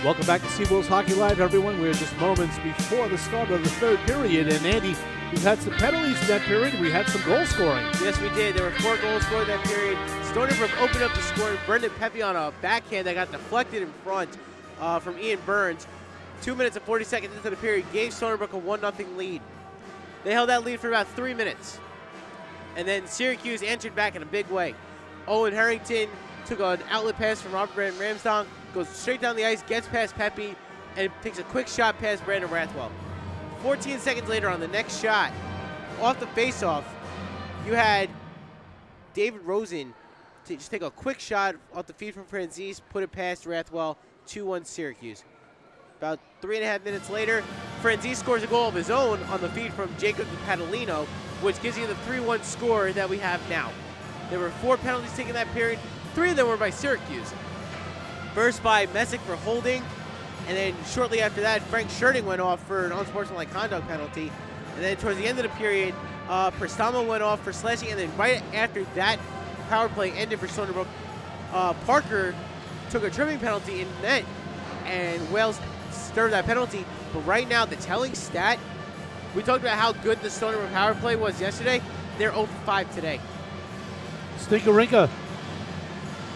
Welcome back to Seawolves Hockey Live, everyone. We're just moments before the start of the third period. And, Andy, we've had some penalties in that period. We had some goal scoring. Yes, we did. There were 4 goals scored that period. Stony Brook opened up the score. Brendan Pepe on a backhand that got deflected in front from Ian Burns. 2 minutes and 40 seconds into the period gave Stony Brook a 1-0 lead. They held that lead for about 3 minutes. And then Syracuse answered back in a big way. Owen Harrington took an outlet pass from Robert Brandon Ramsdong, goes straight down the ice, gets past Pepe, and takes a quick shot past Brandon Rathwell. 14 seconds later on the next shot, off the faceoff, you had David Rosen to just take a quick shot off the feed from Franzese, put it past Rathwell, 2-1 Syracuse. About 3.5 minutes later, Franzese scores a goal of his own on the feed from Jacob Catalino, which gives you the 3-1 score that we have now. There were 4 penalties taken that period. 3 of them were by Syracuse. First by Messick for holding, and then shortly after that, Frank Scherting went off for an unsportsmanlike conduct penalty. And then towards the end of the period, Prestamo went off for slashing, and then right after that power play ended for Stony Brook, Parker took a tripping penalty in net, and Wales served that penalty. But right now, the telling stat, we talked about how good the Stony Brook power play was yesterday. They're 0-5 today. Stinkarinka.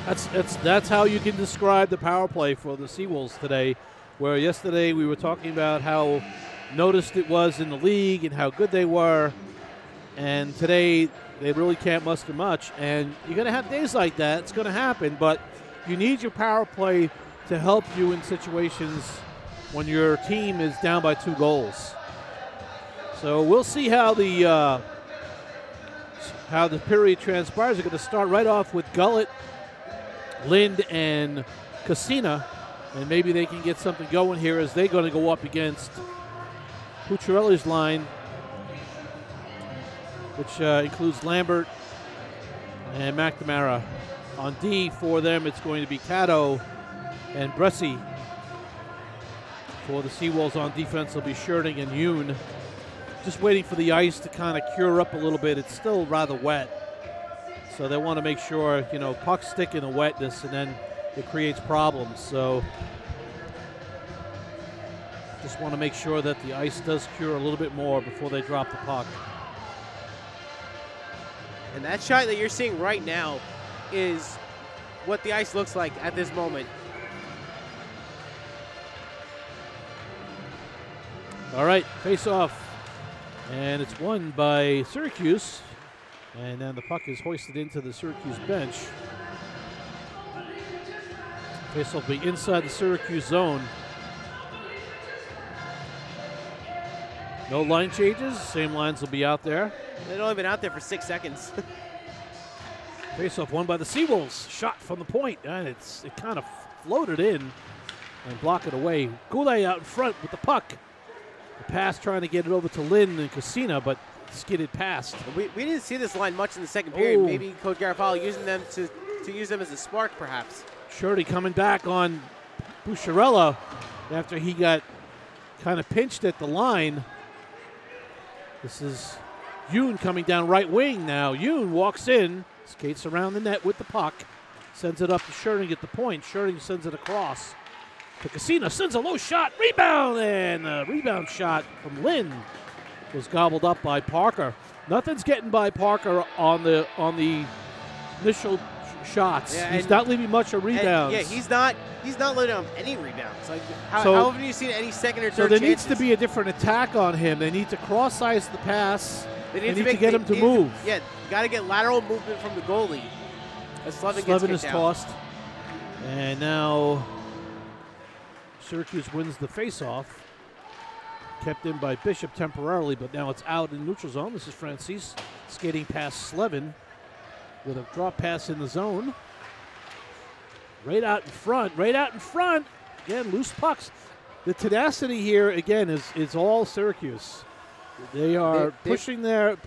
That's how you can describe the power play for the Seawolves today, where yesterday we were talking about how noticed it was in the league and how good they were, and today they really can't muster much. And you're going to have days like that. It's going to happen, but you need your power play to help you in situations when your team is down by 2 goals. So we'll see how the period transpires. They're going to start right off with Gullett, Lind, and Cassina, and maybe they can get something going here as they're going to go up against Pucciarelli's line, which includes Lambert and McNamara. On D for them, it's going to be Cato and Bresci. For the Seawolves on defense, will be Scherting and Yoon. Just waiting for the ice to kind of cure up a little bit. It's still rather wet. So they want to make sure, pucks stick in the wetness, and then it creates problems. So just want to make sure that the ice does cure a little bit more before they drop the puck. And that shot that you're seeing right now is what the ice looks like at this moment. All right, face off. And it's won by Syracuse. And then the puck is hoisted into the Syracuse bench. Face will be inside the Syracuse zone. No line changes. Same lines will be out there. They've only been out there for 6 seconds. Face-off won by the Seawolves. Shot from the point, and it kind of floated in and blocked it away. Goulet out in front with the puck. The pass trying to get it over to Lynn and Cassina, but skidded past. We didn't see this line much in the second period. Oh. Maybe Coach Garofalo using them to use them as a spark, perhaps. Scherting coming back on Pucciarella after he got kind of pinched at the line. This is Yoon coming down right wing now. Yoon walks in, skates around the net with the puck, sends it up to Scherting at the point. Scherting sends it across to Cassina, sends a low shot, rebound, and a rebound shot from Lynn was gobbled up by Parker. Nothing's getting by Parker on the initial shots. Yeah, he's not leaving much of rebounds. Yeah, he's not letting on any rebounds. Like how often have you seen any second or third So there chances? needs to be a different attack on him. They need to cross-ice the pass. They need to get him to move. Yeah, got to get lateral movement from the goalie. As Slevin is tossed. And now Syracuse wins the face-off. Kept in by Bishop temporarily, but now it's out in neutral zone. This is Francis skating past Slevin with a drop pass in the zone. Right out in front. Again, loose pucks. The tenacity here, again, is all Syracuse. They are pushing the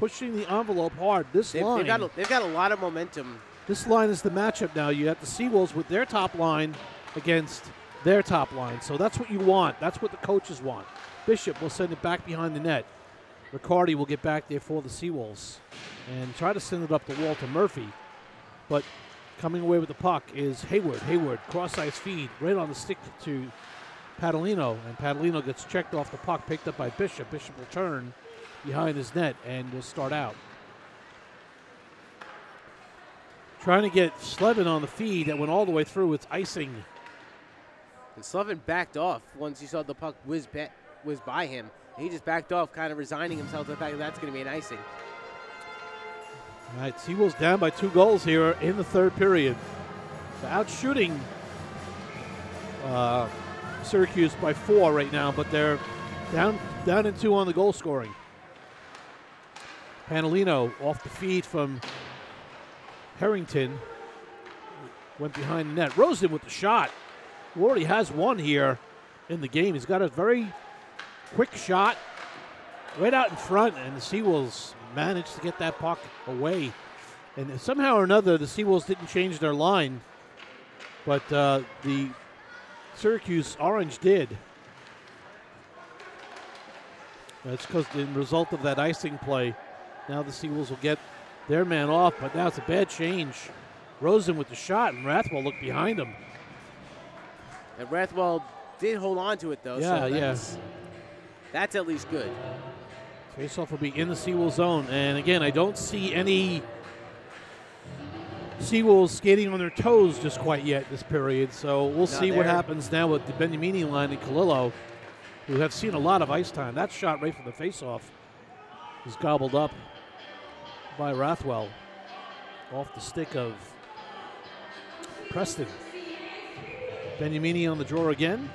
envelope hard. They've got a lot of momentum. This line is the matchup now. You have the Seawolves with their top line against their top line. So that's what you want. That's what the coaches want. Bishop will send it back behind the net. Riccardi will get back there for the Seawolves and try to send it up the wall to Murphy. But coming away with the puck is Hayward. Hayward, cross-ice feed, right on the stick to Padalino, and Padalino gets checked off the puck, picked up by Bishop. Bishop will turn behind his net and will start out. Trying to get Slevin on the feed that went all the way through. It's icing. And Slevin backed off once he saw the puck whiz by him. He just backed off, kind of resigning himself to the fact that that's going to be an icing. All right, Seawolves down by 2 goals here in the third period. So out shooting Syracuse by 4 right now, but they're down in 2 on the goal scoring. Panalino off the feed from Harrington. Went behind the net. Rosen with the shot. Who already has one here in the game. He's got a very quick shot right out in front, and the Seawolves managed to get that puck away. And somehow or another, the Seawolves didn't change their line, but the Syracuse Orange did. That's because the result of that icing play. Now the Seawolves will get their man off, but now it's a bad change. Rosen with the shot, and Rathwell looked behind him. And Rathwell did hold on to it, though. Yeah, So that's at least good. Faceoff will be in the Seawolves zone. And again, I don't see any Seawolves skating on their toes just quite yet this period. So we'll see what happens now with the Beniamini line and Kalilo, who have seen a lot of ice time. That shot right from the faceoff is gobbled up by Rathwell off the stick of Preston. Beniamini on the draw again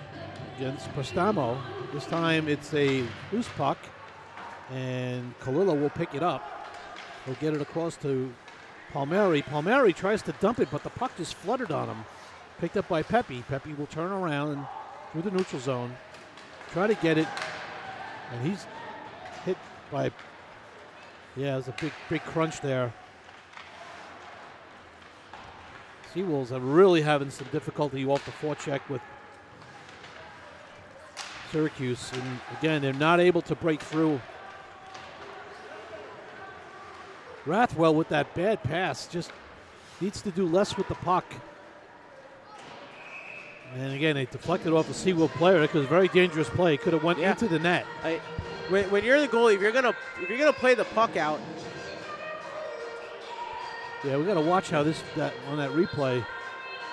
against Prestamo. This time it's a loose puck, and Kalila will pick it up. He'll get it across to Palmieri. Palmieri tries to dump it, but the puck just fluttered on him. Picked up by Pepe. Pepe will turn around and through the neutral zone. Try to get it, and he's hit by, there's a big crunch there. Seawolves are really having some difficulty off the forecheck with Syracuse. And again, they're not able to break through. Rathwell with that bad pass just needs to do less with the puck. And again, they deflected off the Seawolf player. It was a very dangerous play. Could have went into the net. When you're the goalie, if you're gonna play the puck out. Yeah, we got to watch how on that replay.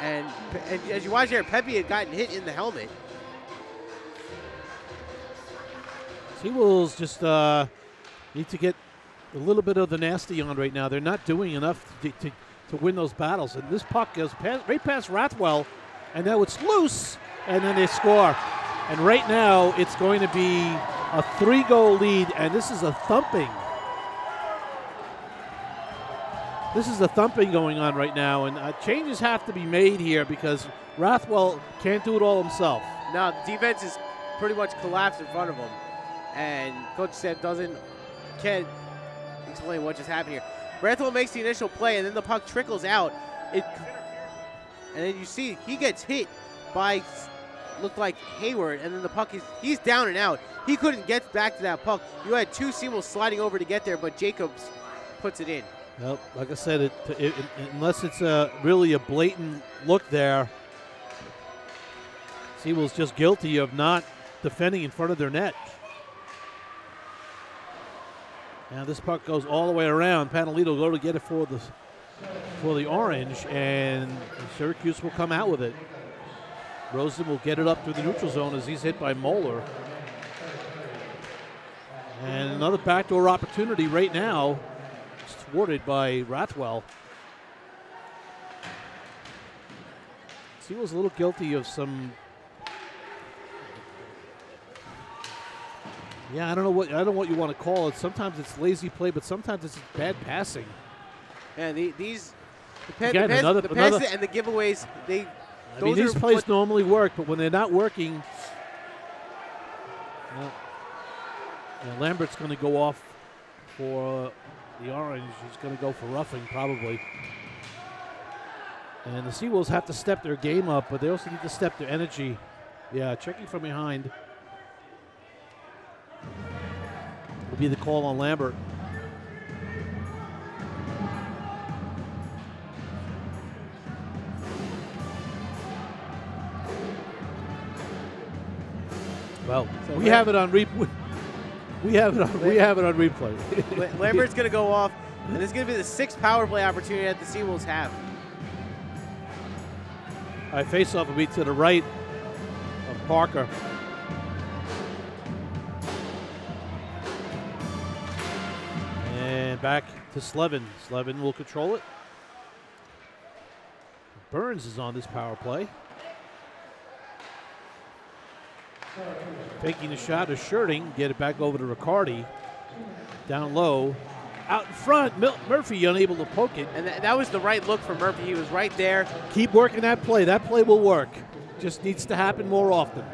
And as you watch here, Pepe had gotten hit in the helmet. Seawolves just need to get a little bit of the nasty on right now. They're not doing enough to win those battles. And this puck goes right past Rathwell, and now it's loose, and then they score. And right now, it's going to be a 3-goal lead, and this is a thumping. This is a thumping going on right now, and changes have to be made here because Rathwell can't do it all himself. No, the defense is pretty much collapsed in front of him, and Coach said can't explain what just happened here. Rathwell makes the initial play, and then the puck trickles out. And then you see he gets hit by, looked like Hayward, and then the puck he's down and out. He couldn't get back to that puck. You had 2 Seawolves sliding over to get there, but Jacobs puts it in. Well, like I said, unless it's really a blatant look there, Seawolves just guilty of not defending in front of their net. Now this puck goes all the way around. Panalito will go to get it for the Orange, and Syracuse will come out with it. Rosen will get it up through the neutral zone as he's hit by Moeller. And another backdoor opportunity right now. Thwarted by Rathwell. He was a little guilty of some. Yeah, I don't know what you want to call it. Sometimes it's lazy play, but sometimes it's bad passing. And the passes and the giveaways, these plays normally work, but when they're not working, Lambert's going to go off for the Orange. He's going to go for roughing probably. And the Seawolves have to step their game up, but they also need to step their energy. Yeah, checking from behind will be the call on Lambert. Well, So we have it on replay. We have it on replay. Lambert's going to go off, and this is going to be the 6th power play opportunity that the Seawolves have. All right, face-off will be to the right of Parker. And back to Slevin. Slevin will control it. Burns is on this power play. Faking the shot is Shirting. Get it back over to Riccardi. Down low. Out in front. Murphy unable to poke it. And that was the right look for Murphy. He was right there. Keep working that play. That play will work. Just needs to happen more often.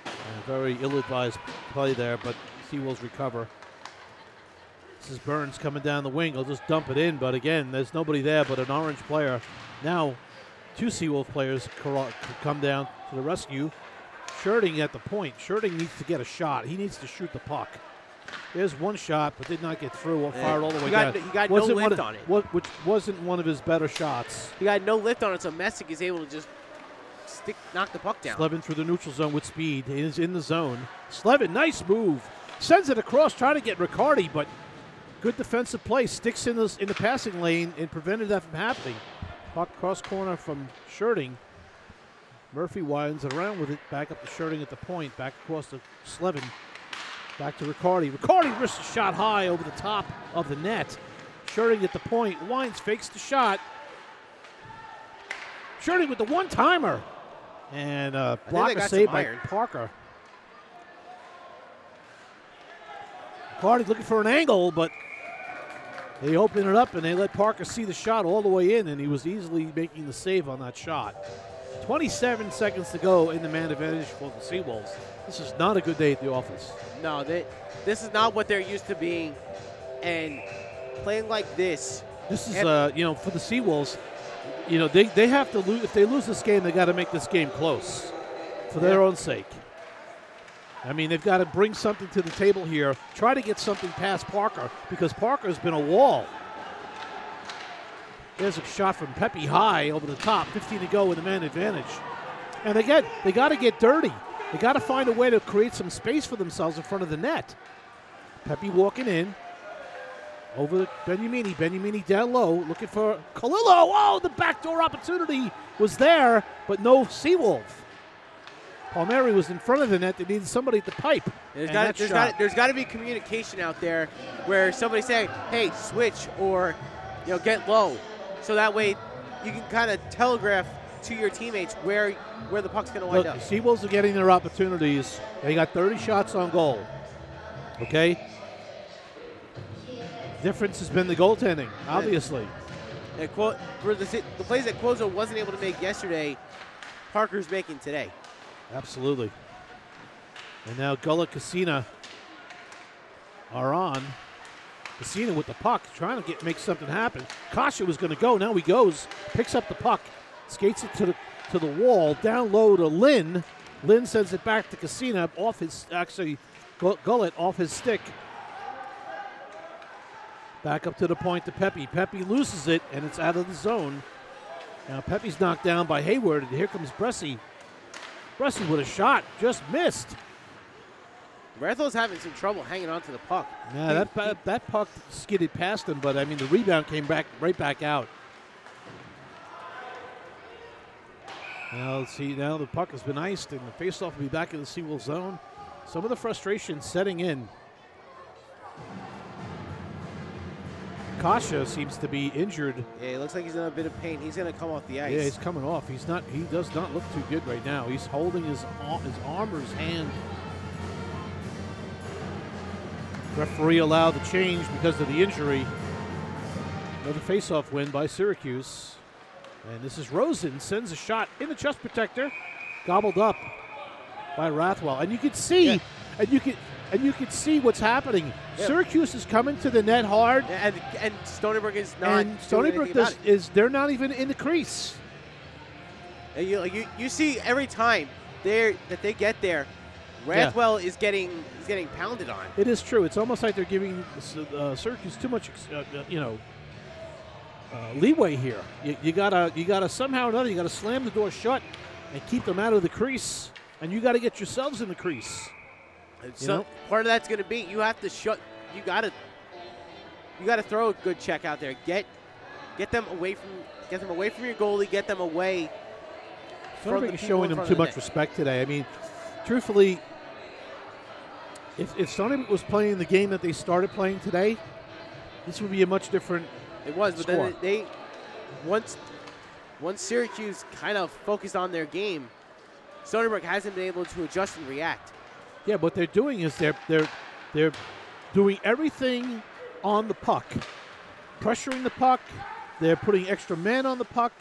And a very ill-advised play there, but Seawolves recover. This is Burns coming down the wing. He'll just dump it in, but again, there's nobody there but an Orange player. Now, 2 Seawolf players come down to the rescue. Shirting at the point. Shirting needs to get a shot. He needs to shoot the puck. There's one shot, but did not get through or fired all the way down. He got no lift on it. Which wasn't one of his better shots. He got no lift on it, so Messick is able to just knock the puck down. Slevin through the neutral zone with speed. He is in the zone. Slevin, nice move. Sends it across, trying to get Riccardi, but good defensive play. Sticks in the passing lane and prevented that from happening. Puck cross corner from Shirting. Murphy winds around with it. Back up to Shirting at the point. Back across to Slevin. Back to Riccardi. Riccardi risks a shot high over the top of the net. Shirting at the point. Winds, fakes the shot. Shirting with the one-timer. And blocker saved by Parker. Riccardi looking for an angle, but they open it up and they let Parker see the shot all the way in, and he was easily making the save on that shot. 27 seconds to go in the man advantage for the Seawolves. This is not a good day at the office. No, this is not what they're used to being, and playing like this. This is, for the Seawolves, they have to lose. If they lose this game, they got to make this game close for their own sake. I mean, they've got to bring something to the table here. Try to get something past Parker because Parker's been a wall. There's a shot from Pepe high over the top. 15 to go with the man advantage. And they got to get dirty. They got to find a way to create some space for themselves in front of the net. Pepe walking in. Over Beniamini. Beniamini down low, looking for Kalillo. Oh, the backdoor opportunity was there, but no Seawolf. Palmieri was in front of the net. They needed somebody at the pipe. There's got to be communication out there where somebody's saying, hey, switch or get low. So that way you can kind of telegraph to your teammates where the puck's going to wind up. The Seawolves are getting their opportunities. They got 30 shots on goal. Okay? Difference has been the goaltending, obviously. And for the plays that Cuozzo wasn't able to make yesterday, Parker's making today. Absolutely. And now Gullit, Cassina are on. Cassina with the puck, trying to make something happen. Kasha was going to go. Now he goes, picks up the puck, skates it to the wall, down low to Lynn. Lynn sends it back to Cassina off his, Gullit off his stick. Back up to the point to Pepe. Pepe loses it, and it's out of the zone. Now Pepe's knocked down by Hayward, and here comes Bresci. Bresci with a shot, just missed. Rathwell's having some trouble hanging on to the puck. Yeah, that puck skidded past him, but I mean the rebound came right back out. Now let's see. Now the puck has been iced, and the faceoff will be back in the Seawolf zone. Some of the frustration setting in. Kasha seems to be injured. Yeah, it looks like he's in a bit of pain. He's going to come off the ice. Yeah, he's coming off. He does not look too good right now. He's holding his arm or his hand. Referee allowed the change because of the injury. Another faceoff win by Syracuse. And this is Rosen, sends a shot in the chest protector, gobbled up by Rathwell. And you can see, and you can see what's happening. Yep. Syracuse is coming to the net hard. Yeah, and Stony Brook is not. And Stony Brook they're not even in the crease. And you see every time that they get there, Rathwell is getting pounded on. It is true. It's almost like they're giving Syracuse too much, leeway here. You gotta somehow or another. You gotta slam the door shut and keep them out of the crease. And you got to get yourselves in the crease. So part of that's going to be you have to shut. You got to throw a good check out there. Get them away from your goalie. Get them away. Stony Brook is showing them too much respect today. I mean, truthfully, if Stony Brook was playing the game that they started playing today, this would be a much different. It was, but score. then they once Syracuse kind of focused on their game, Stony Brook hasn't been able to adjust and react. Yeah, what they're doing is they're doing everything on the puck, pressuring the puck. They're putting extra men on the puck.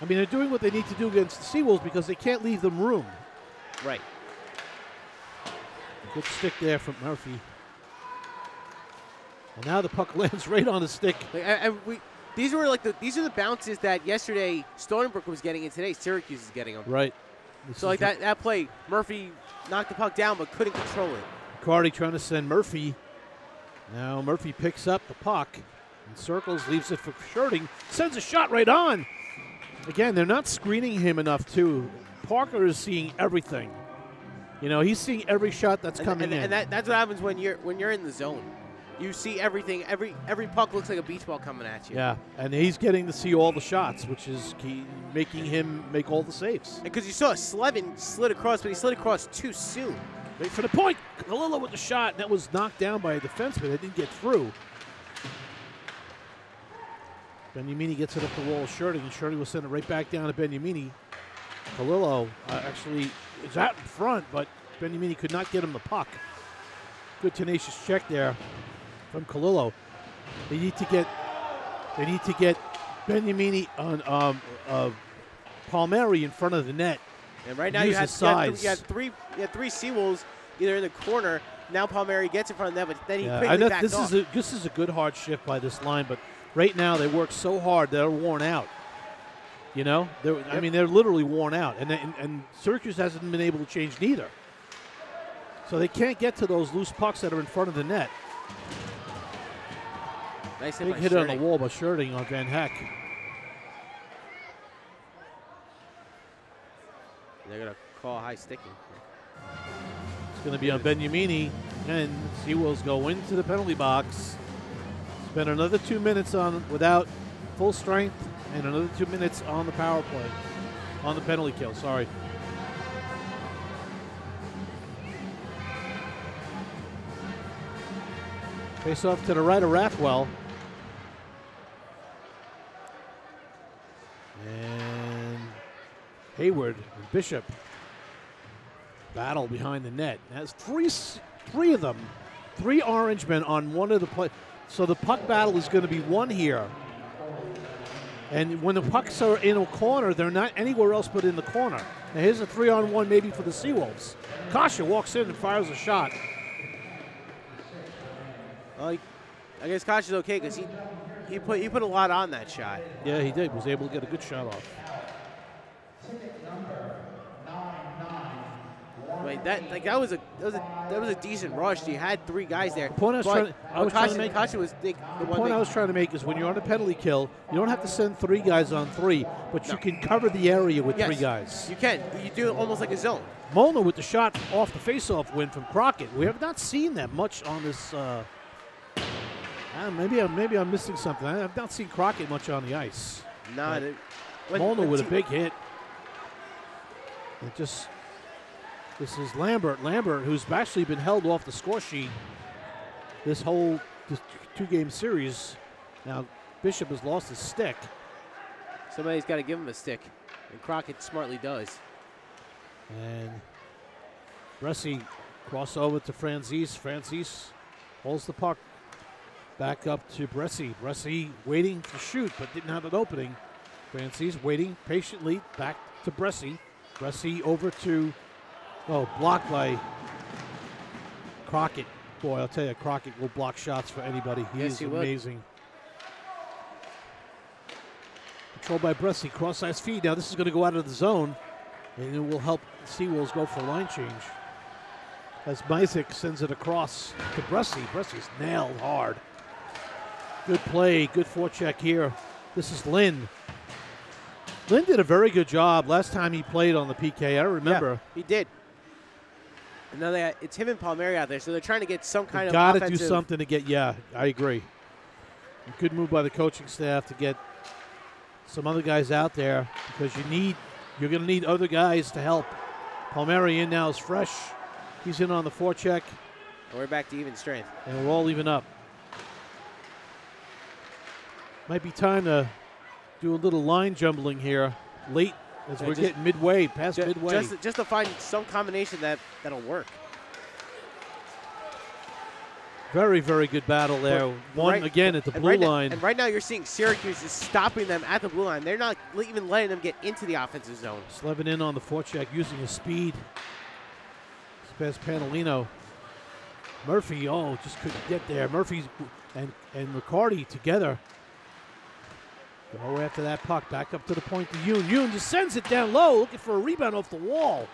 I mean, they're doing what they need to do against the Seawolves because they can't leave them room. Right. Good stick there from Murphy. And now the puck lands right on the stick. These are the bounces that yesterday Stony Brook was getting, and today Syracuse is getting them. Right. So like that play, Murphy knocked the puck down but couldn't control it. Cardi trying to send Murphy. Now Murphy picks up the puck and circles, leaves it for Sherding, sends a shot right on. Again, they're not screening him enough too. Parker is seeing everything. You know, he's seeing every shot that's coming in. And that's what happens when you're in the zone. You see everything. Every puck looks like a beach ball coming at you. Yeah, and he's getting to see all the shots, which is making him make all the saves. Because you saw Slevin slid across, but he slid across too soon. Wait for the point. Kalila with the shot. And that was knocked down by a defenseman. It didn't get through. Beniamini gets it up the wall of Sherding, and Sherding will send it right back down to Beniamini. Kalilo actually is out in front, but Beniamini could not get him the puck. Good tenacious check there from Kalilo. They need to get Beniamini on Palmieri in front of the net. And right now you had three Seawolves either in the corner. Now Palmieri gets in front of them, but then he quickly backed off. This is a good hard shift by this line, but right now they work so hard they're worn out. You know, I mean they're literally worn out, and Syracuse hasn't been able to change neither. So they can't get to those loose pucks that are in front of the net. Nice big hit on the wall by Sherding on Van Heck. They're going to call high sticking. It's going to be on Beniamini, and Seawolves go into the penalty box. Spend another 2 minutes without full strength, and another 2 minutes on the power play, on the penalty kill, sorry. Face off to the right of Rathwell. And Hayward and Bishop battle behind the net. That's three of them, three orange men on one of the play. So the puck battle is going to be won here. And when the pucks are in a corner, they're not anywhere else but in the corner. Now here's a 3-on-1 maybe for the Seawolves. Kasha walks in and fires a shot. Well, I guess Koch is okay because he put a lot on that shot. Yeah, he did. Was able to get a good shot off. Wait, that was a decent rush. You had three guys there. The point I was trying to make is when you're on a penalty kill, you don't have to send three guys on three, but you can cover the area with three guys. You can. You do it almost like a zone. Molnar with the shot off the faceoff win from Crockett. We have not seen that much on this. Maybe I'm missing something. I've not seen Crockett much on the ice. Molnar with a big hit. This is Lambert, who's actually been held off the score sheet this two-game series. Now Bishop has lost his stick. Somebody's got to give him a stick, and Crockett smartly does. And Bresci crossover to Franzese. Franzese holds the puck back up to Bresci. Bresci waiting to shoot, but didn't have an opening. Franzese waiting patiently back to Bresci. Bresci over to, blocked by Crockett. Boy, I'll tell you, Crockett will block shots for anybody. He's amazing. Controlled by Bresci, cross-ice feed. Now this is going to go out of the zone, and it will help Seawolves go for a line change. As Mizek sends it across to Bresci. Bresci's nailed hard. Good play, good forecheck here. This is Lynn. Lynn did a very good job last time he played on the PK. I remember. Yeah, he did. And now it's him and Palmieri out there, so they're trying to get some kind of Got to offensive. do something to get. Yeah, I agree. A good move by the coaching staff to get some other guys out there because you're going to need other guys to help. Palmieri in now is fresh. He's in on the forecheck. And we're back to even strength. And we're all even up. Might be time to do a little line jumbling here late as we're getting midway, past midway. Just to find some combination that'll work. Very, very good battle there. One again at the blue line. And right now you're seeing Syracuse is stopping them at the blue line. They're not even letting them get into the offensive zone. Slevin in on the forecheck using his speed. Spaz Panalino. Murphy, just couldn't get there. Murphy and Riccardi together. Go after that puck. Back up to the point to Yoon. Yoon just sends it down low, looking for a rebound off the wall.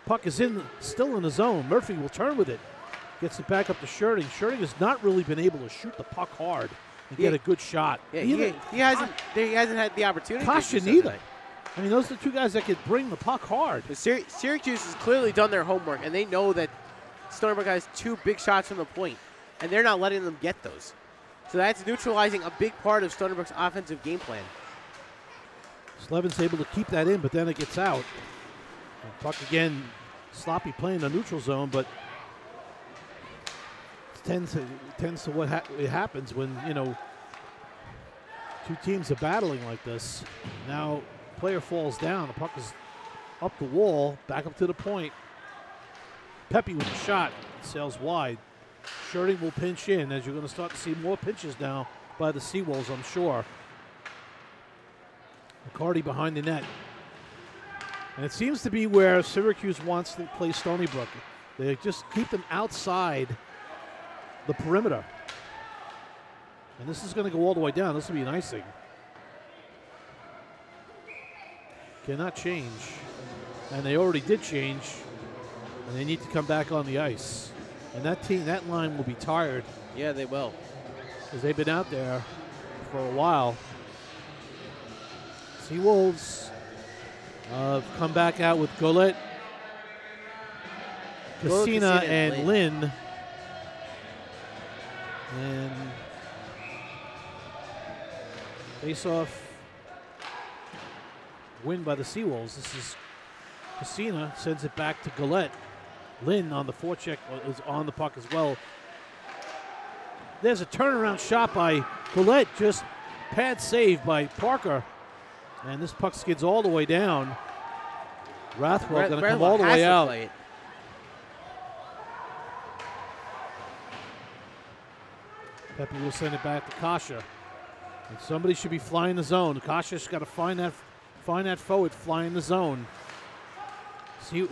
Puck is still in the zone. Murphy will turn with it. Gets it back up to Sherding. Sherding has not really been able to shoot the puck hard and get a good shot. Yeah, he hasn't had the opportunity. Kasha neither. I mean, those are the two guys that could bring the puck hard. But Syracuse has clearly done their homework, and they know that Stony Brook has 2 big shots from the point, and they're not letting them get those. So that's neutralizing a big part of Stony Brook's offensive game plan. Slevin's able to keep that in, but then it gets out. And puck again, sloppy play in the neutral zone, but it tends to what happens when, two teams are battling like this. Now, player falls down. The puck is up the wall, back up to the point. Pepe with a shot, sails wide. Sherding will pinch in, as you're going to start to see more pinches now by the Seawolves, I'm sure. McCarty behind the net. And it seems to be where Syracuse wants to play Stony Brook. They just keep them outside the perimeter. And this is going to go all the way down. This will be an icing. Cannot change. And they already did change. And they need to come back on the ice. And that line will be tired. Yeah, they will. Because they've been out there for a while. Seawolves come back out with Golette, Cassina, and Lynn. And face-off win by the Seawolves. This is Cassina, sends it back to Golette. Lynn on the forecheck is on the puck as well. There's a turnaround shot by Golette, just pad save by Parker. And this puck skids all the way down. Rathwell going to come all the way out. Pepe will send it back to Kasha. And somebody should be flying the zone. Kasha's got to find that forward flying the zone. See,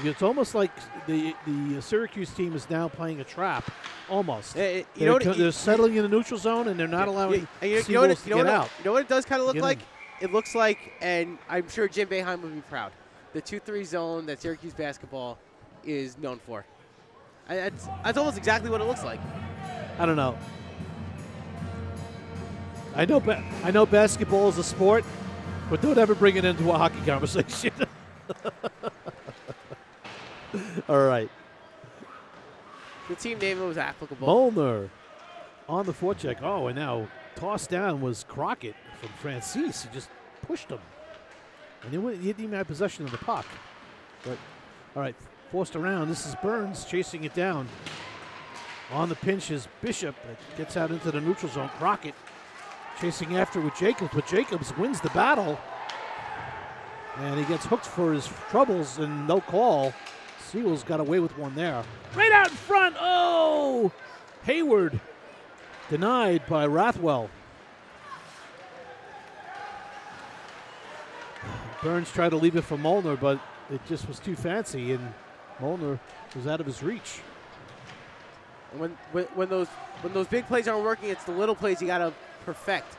it's almost like the Syracuse team is now playing a trap, almost. They're settling in the neutral zone, and they're not allowing Seawolves to get out. You know what it does kind of look like? It looks like, and I'm sure Jim Boeheim would be proud, the 2-3 zone that Syracuse basketball is known for. That's almost exactly what it looks like. I don't know. I know basketball is a sport, but don't ever bring it into a hockey conversation. All right. The team name was applicable. Molnar on the forecheck. Oh, and now tossed down was Crockett from Francis. He just pushed him. And he didn't even have possession of the puck. But, all right, forced around. This is Burns chasing it down. On the pinch is Bishop. That gets out into the neutral zone. Crockett chasing after with Jacobs, but Jacobs wins the battle. And he gets hooked for his troubles and no call. Seawolves got away with one there. Right out in front. Oh! Hayward denied by Rathwell. Burns tried to leave it for Molnar, but it just was too fancy, and Molnar was out of his reach. And when those big plays aren't working, it's the little plays you got to perfect,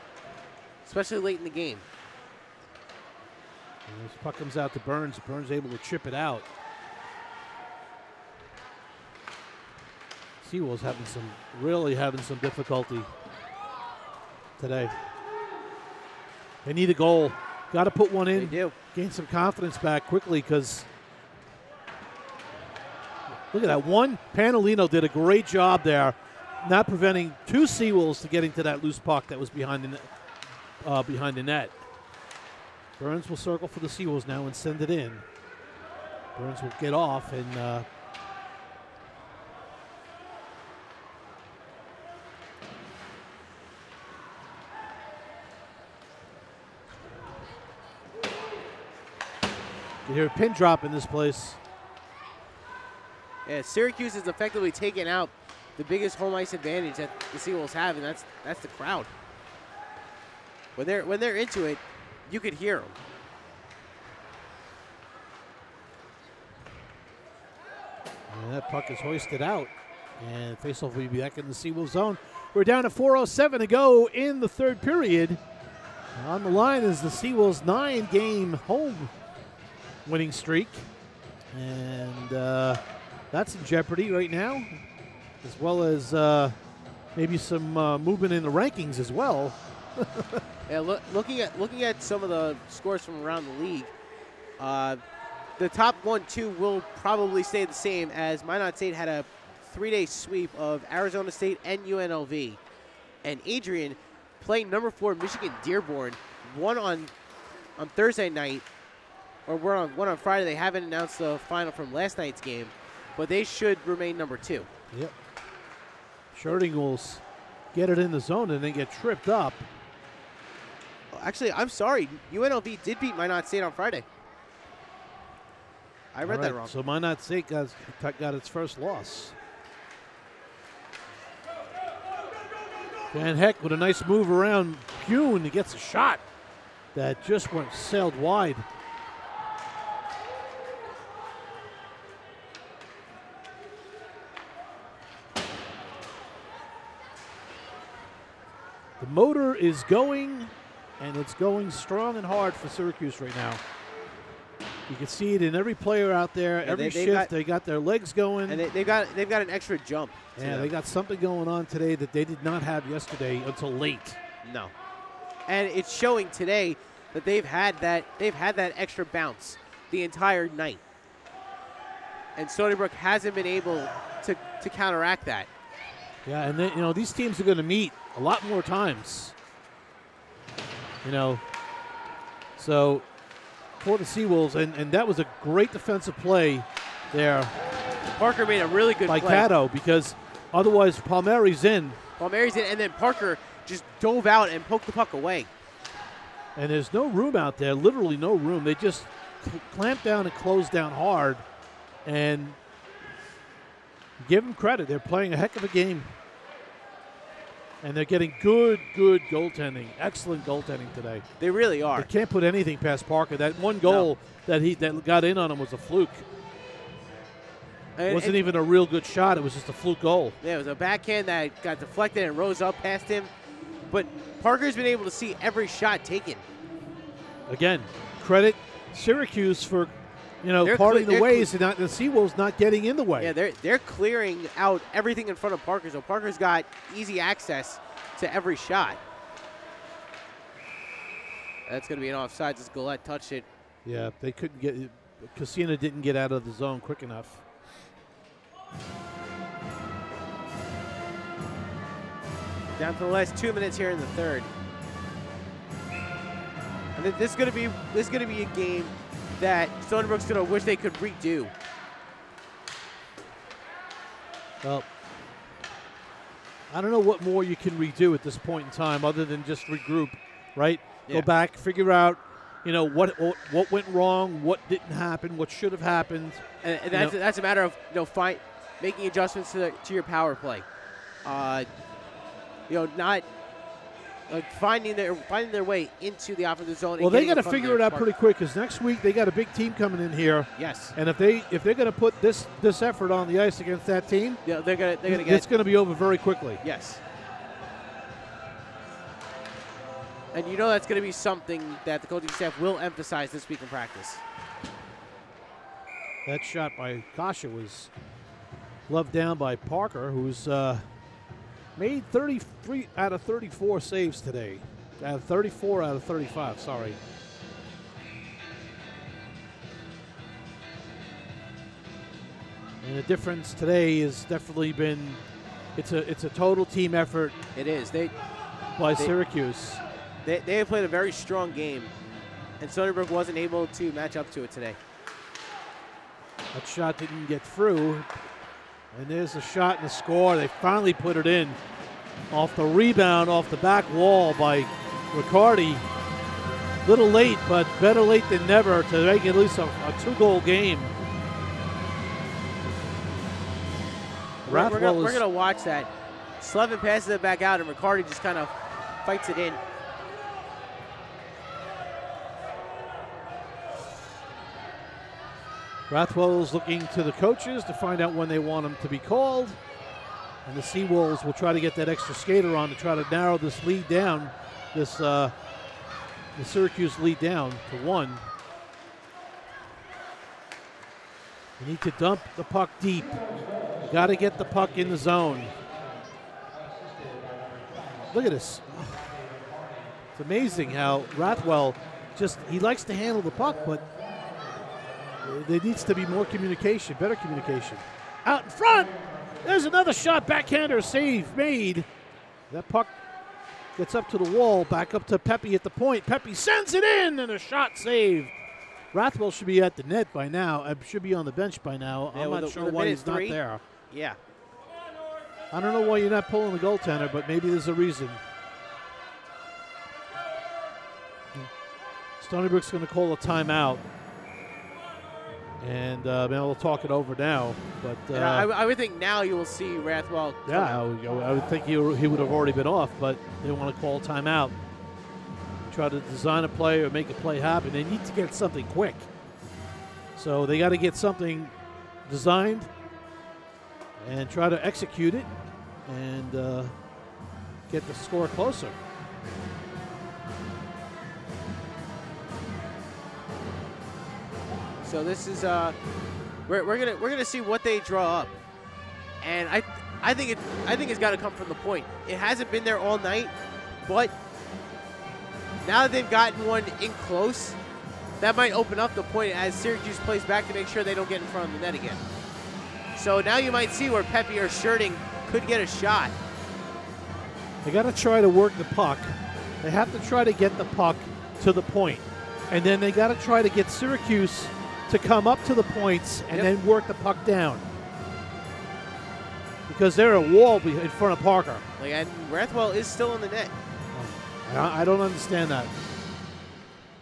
especially late in the game. And this puck comes out to Burns. Burns able to chip it out. Seawolves really having some difficulty today. They need a goal. Got to put one in. They do. Gain some confidence back quickly because look at that. One, Panalino did a great job there, not preventing two Seawolves to getting to that loose puck that was behind the net. Burns will circle for the Seawolves now and send it in. Burns will get off and you hear a pin drop in this place. Yeah, Syracuse is effectively taking out the biggest home ice advantage that the Seawolves have, and that's the crowd. When they're into it, you could hear them. And that puck is hoisted out, and faceoff will be back in the Seawolves zone. We're down to 4:07 to go in the third period. On the line is the Seawolves' 9-game home winning streak, and that's in jeopardy right now, as well as maybe some movement in the rankings as well. Yeah, looking at some of the scores from around the league, the top 1-2 will probably stay the same, as Minot State had a 3-day sweep of Arizona State and UNLV, and Adrian playing number 4 Michigan Dearborn, won on Thursday night, or one on Friday. They haven't announced the final from last night's game, but they should remain number 2. Yep. Sherding will get it in the zone and then get tripped up. Actually, I'm sorry. UNLV did beat Minot State on Friday. I read that wrong. So Minot State got its first loss. Van Heck with a nice move around Kuhn. He gets a shot that just sailed wide. The motor is going, and it's going strong and hard for Syracuse right now. You can see it in every player out there. Yeah, every shift, they got their legs going. And they've got an extra jump. Yeah, they got something going on today that they did not have yesterday until late. No. And it's showing today that they've had that extra bounce the entire night. And Stony Brook hasn't been able to counteract that. Yeah, and then, these teams are going to meet a lot more times. So for the Seawolves, and that was a great defensive play there. Parker made a really good by play. Cato, because otherwise Palmieri's in. And then Parker just dove out and poked the puck away. And there's no room out there, literally no room. They just clamped down and closed down hard. And give them credit. They're playing a heck of a game. And they're getting good goaltending. Excellent goaltending today. They really are. They can't put anything past Parker. That one goal that got in on him was a fluke. It wasn't even a real good shot. It was just a fluke goal. Yeah, it was a backhand that got deflected and rose up past him. But Parker's been able to see every shot taken. Again, credit Syracuse for parting the ways, and the Seawolves not getting in the way. Yeah, they're clearing out everything in front of Parker, so Parker's got easy access to every shot. That's going to be an offside. As Gillette touched it. Yeah, they couldn't get it. Casina didn't get out of the zone quick enough. Down to the last 2 minutes here in the third. And this is going to be a game that Stony Brook's going to wish they could redo. Well, I don't know what more you can redo at this point in time other than just regroup, right? Yeah. Go back, figure out, what went wrong, what didn't happen, what should have happened. And that's a matter of making adjustments to your power play. Not finding their way into the offensive zone. Well, they got to figure it out pretty quick, because next week they got a big team coming in here. Yes. And if they're going to put this effort on the ice against that team, they're going to get it's going to be over very quickly. Yes. And that's going to be something that the coaching staff will emphasize this week in practice. That shot by Kasha was gloved down by Parker, who's made 33 out of 34 saves today. 34 out of 35, sorry. And the difference today has definitely been, it's a total team effort. It is. By Syracuse. They have played a very strong game, and Stony Brook wasn't able to match up to it today. That shot didn't get through. And there's a shot and a score. They finally put it in off the rebound, off the back wall by Riccardi. Little late, but better late than never to make at least a 2-goal game. We're going to watch that. Slevin passes it back out, and Riccardi just kind of fights it in. Rathwell's looking to the coaches to find out when they want him to be called. And the Seawolves will try to get that extra skater on to try to narrow this lead down, the Syracuse lead down to 1. You need to dump the puck deep. You got to get the puck in the zone. Look at this. It's amazing how Rathwell he likes to handle the puck, but there needs to be more communication, better communication. Out in front, there's another shot, backhander save made. That puck gets up to the wall, back up to Pepe at the point. Pepe sends it in, and a shot saved. Rathwell should be at the net by now. Should be on the bench by now. Yeah, I'm not sure why he's not there. Yeah. I don't know why you're not pulling the goaltender, but maybe there's a reason. Stony Brook's going to call a timeout. And we'll talk it over now. But I would think now you will see Rathwell. Yeah, I would think he would have already been off, but they want to call a timeout. Try to design a play or make a play happen. They need to get something quick. So they got to get something designed and try to execute it and get the score closer. So this is we're gonna see what they draw up, and I think it's got to come from the point. It hasn't been there all night, but now that they've gotten one in close, that might open up the point as Syracuse plays back to make sure they don't get in front of the net again. So now you might see where Pepe or Shirting could get a shot. They got to try to work the puck. They have to try to get the puck to the point, and then they got to try to get Syracuse to come up to the points and then work the puck down. Because they're a wall in front of Parker. And Rathwell is still in the net. I don't understand that.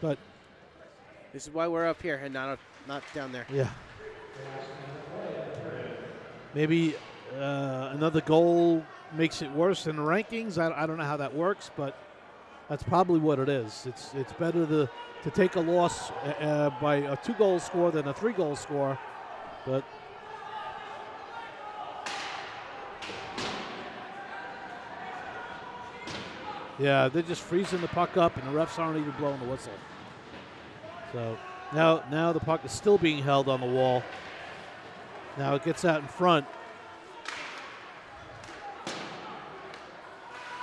But this is why we're up here and not down there. Yeah. Maybe another goal makes it worse in the rankings. I don't know how that works, but that's probably what it is. It's better to take a loss by a 2-goal score than a 3-goal score. But yeah, they're just freezing the puck up, and the refs aren't even blowing the whistle. So now the puck is still being held on the wall. Now it gets out in front.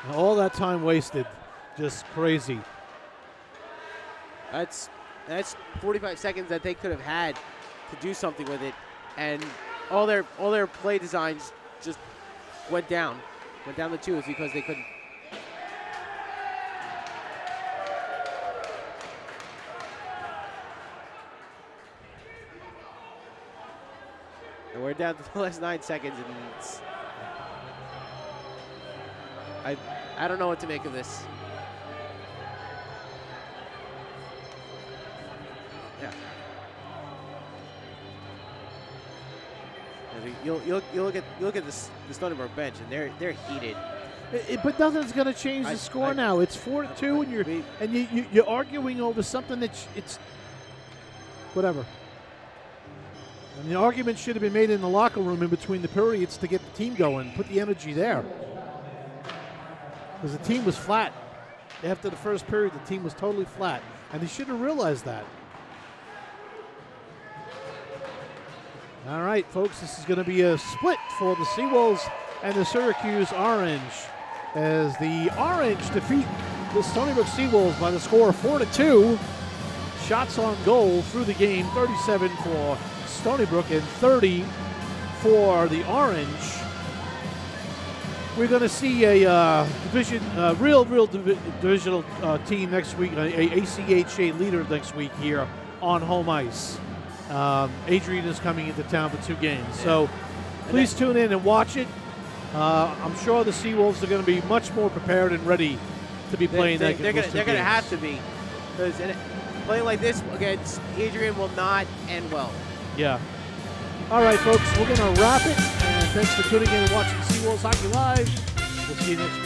And all that time wasted, just crazy. That's 45 seconds that they could have had to do something with it, and all their play designs just went down the tubes because they couldn't. And we're down to the last 9 seconds, and I don't know what to make of this. Yeah. You look at the Stony Brook bench, and they're heated. But nothing's going to change the score now. It's 4-2, and you're arguing over something that's it's whatever. And the argument should have been made in the locker room in between the periods to get the team going, put the energy there. Because the team was flat. After the first period, the team was totally flat, and they should have realized that. All right, folks, this is going to be a split for the Seawolves and the Syracuse Orange as the Orange defeat the Stony Brook Seawolves by the score of 4-2. Shots on goal through the game, 37 for Stony Brook and 30 for the Orange, we're going to see a divisional team next week, a ACHA leader next week here on home ice. Adrian is coming into town for 2 games, so please tune in and watch it. I'm sure the Seawolves are going to be much more prepared and ready to be playing that. They're going to have to be, because playing like this against Adrian will not end well. Yeah. All right, folks, we're going to wrap it. And thanks for tuning in and watching Seawolves Hockey Live. We'll see you next week.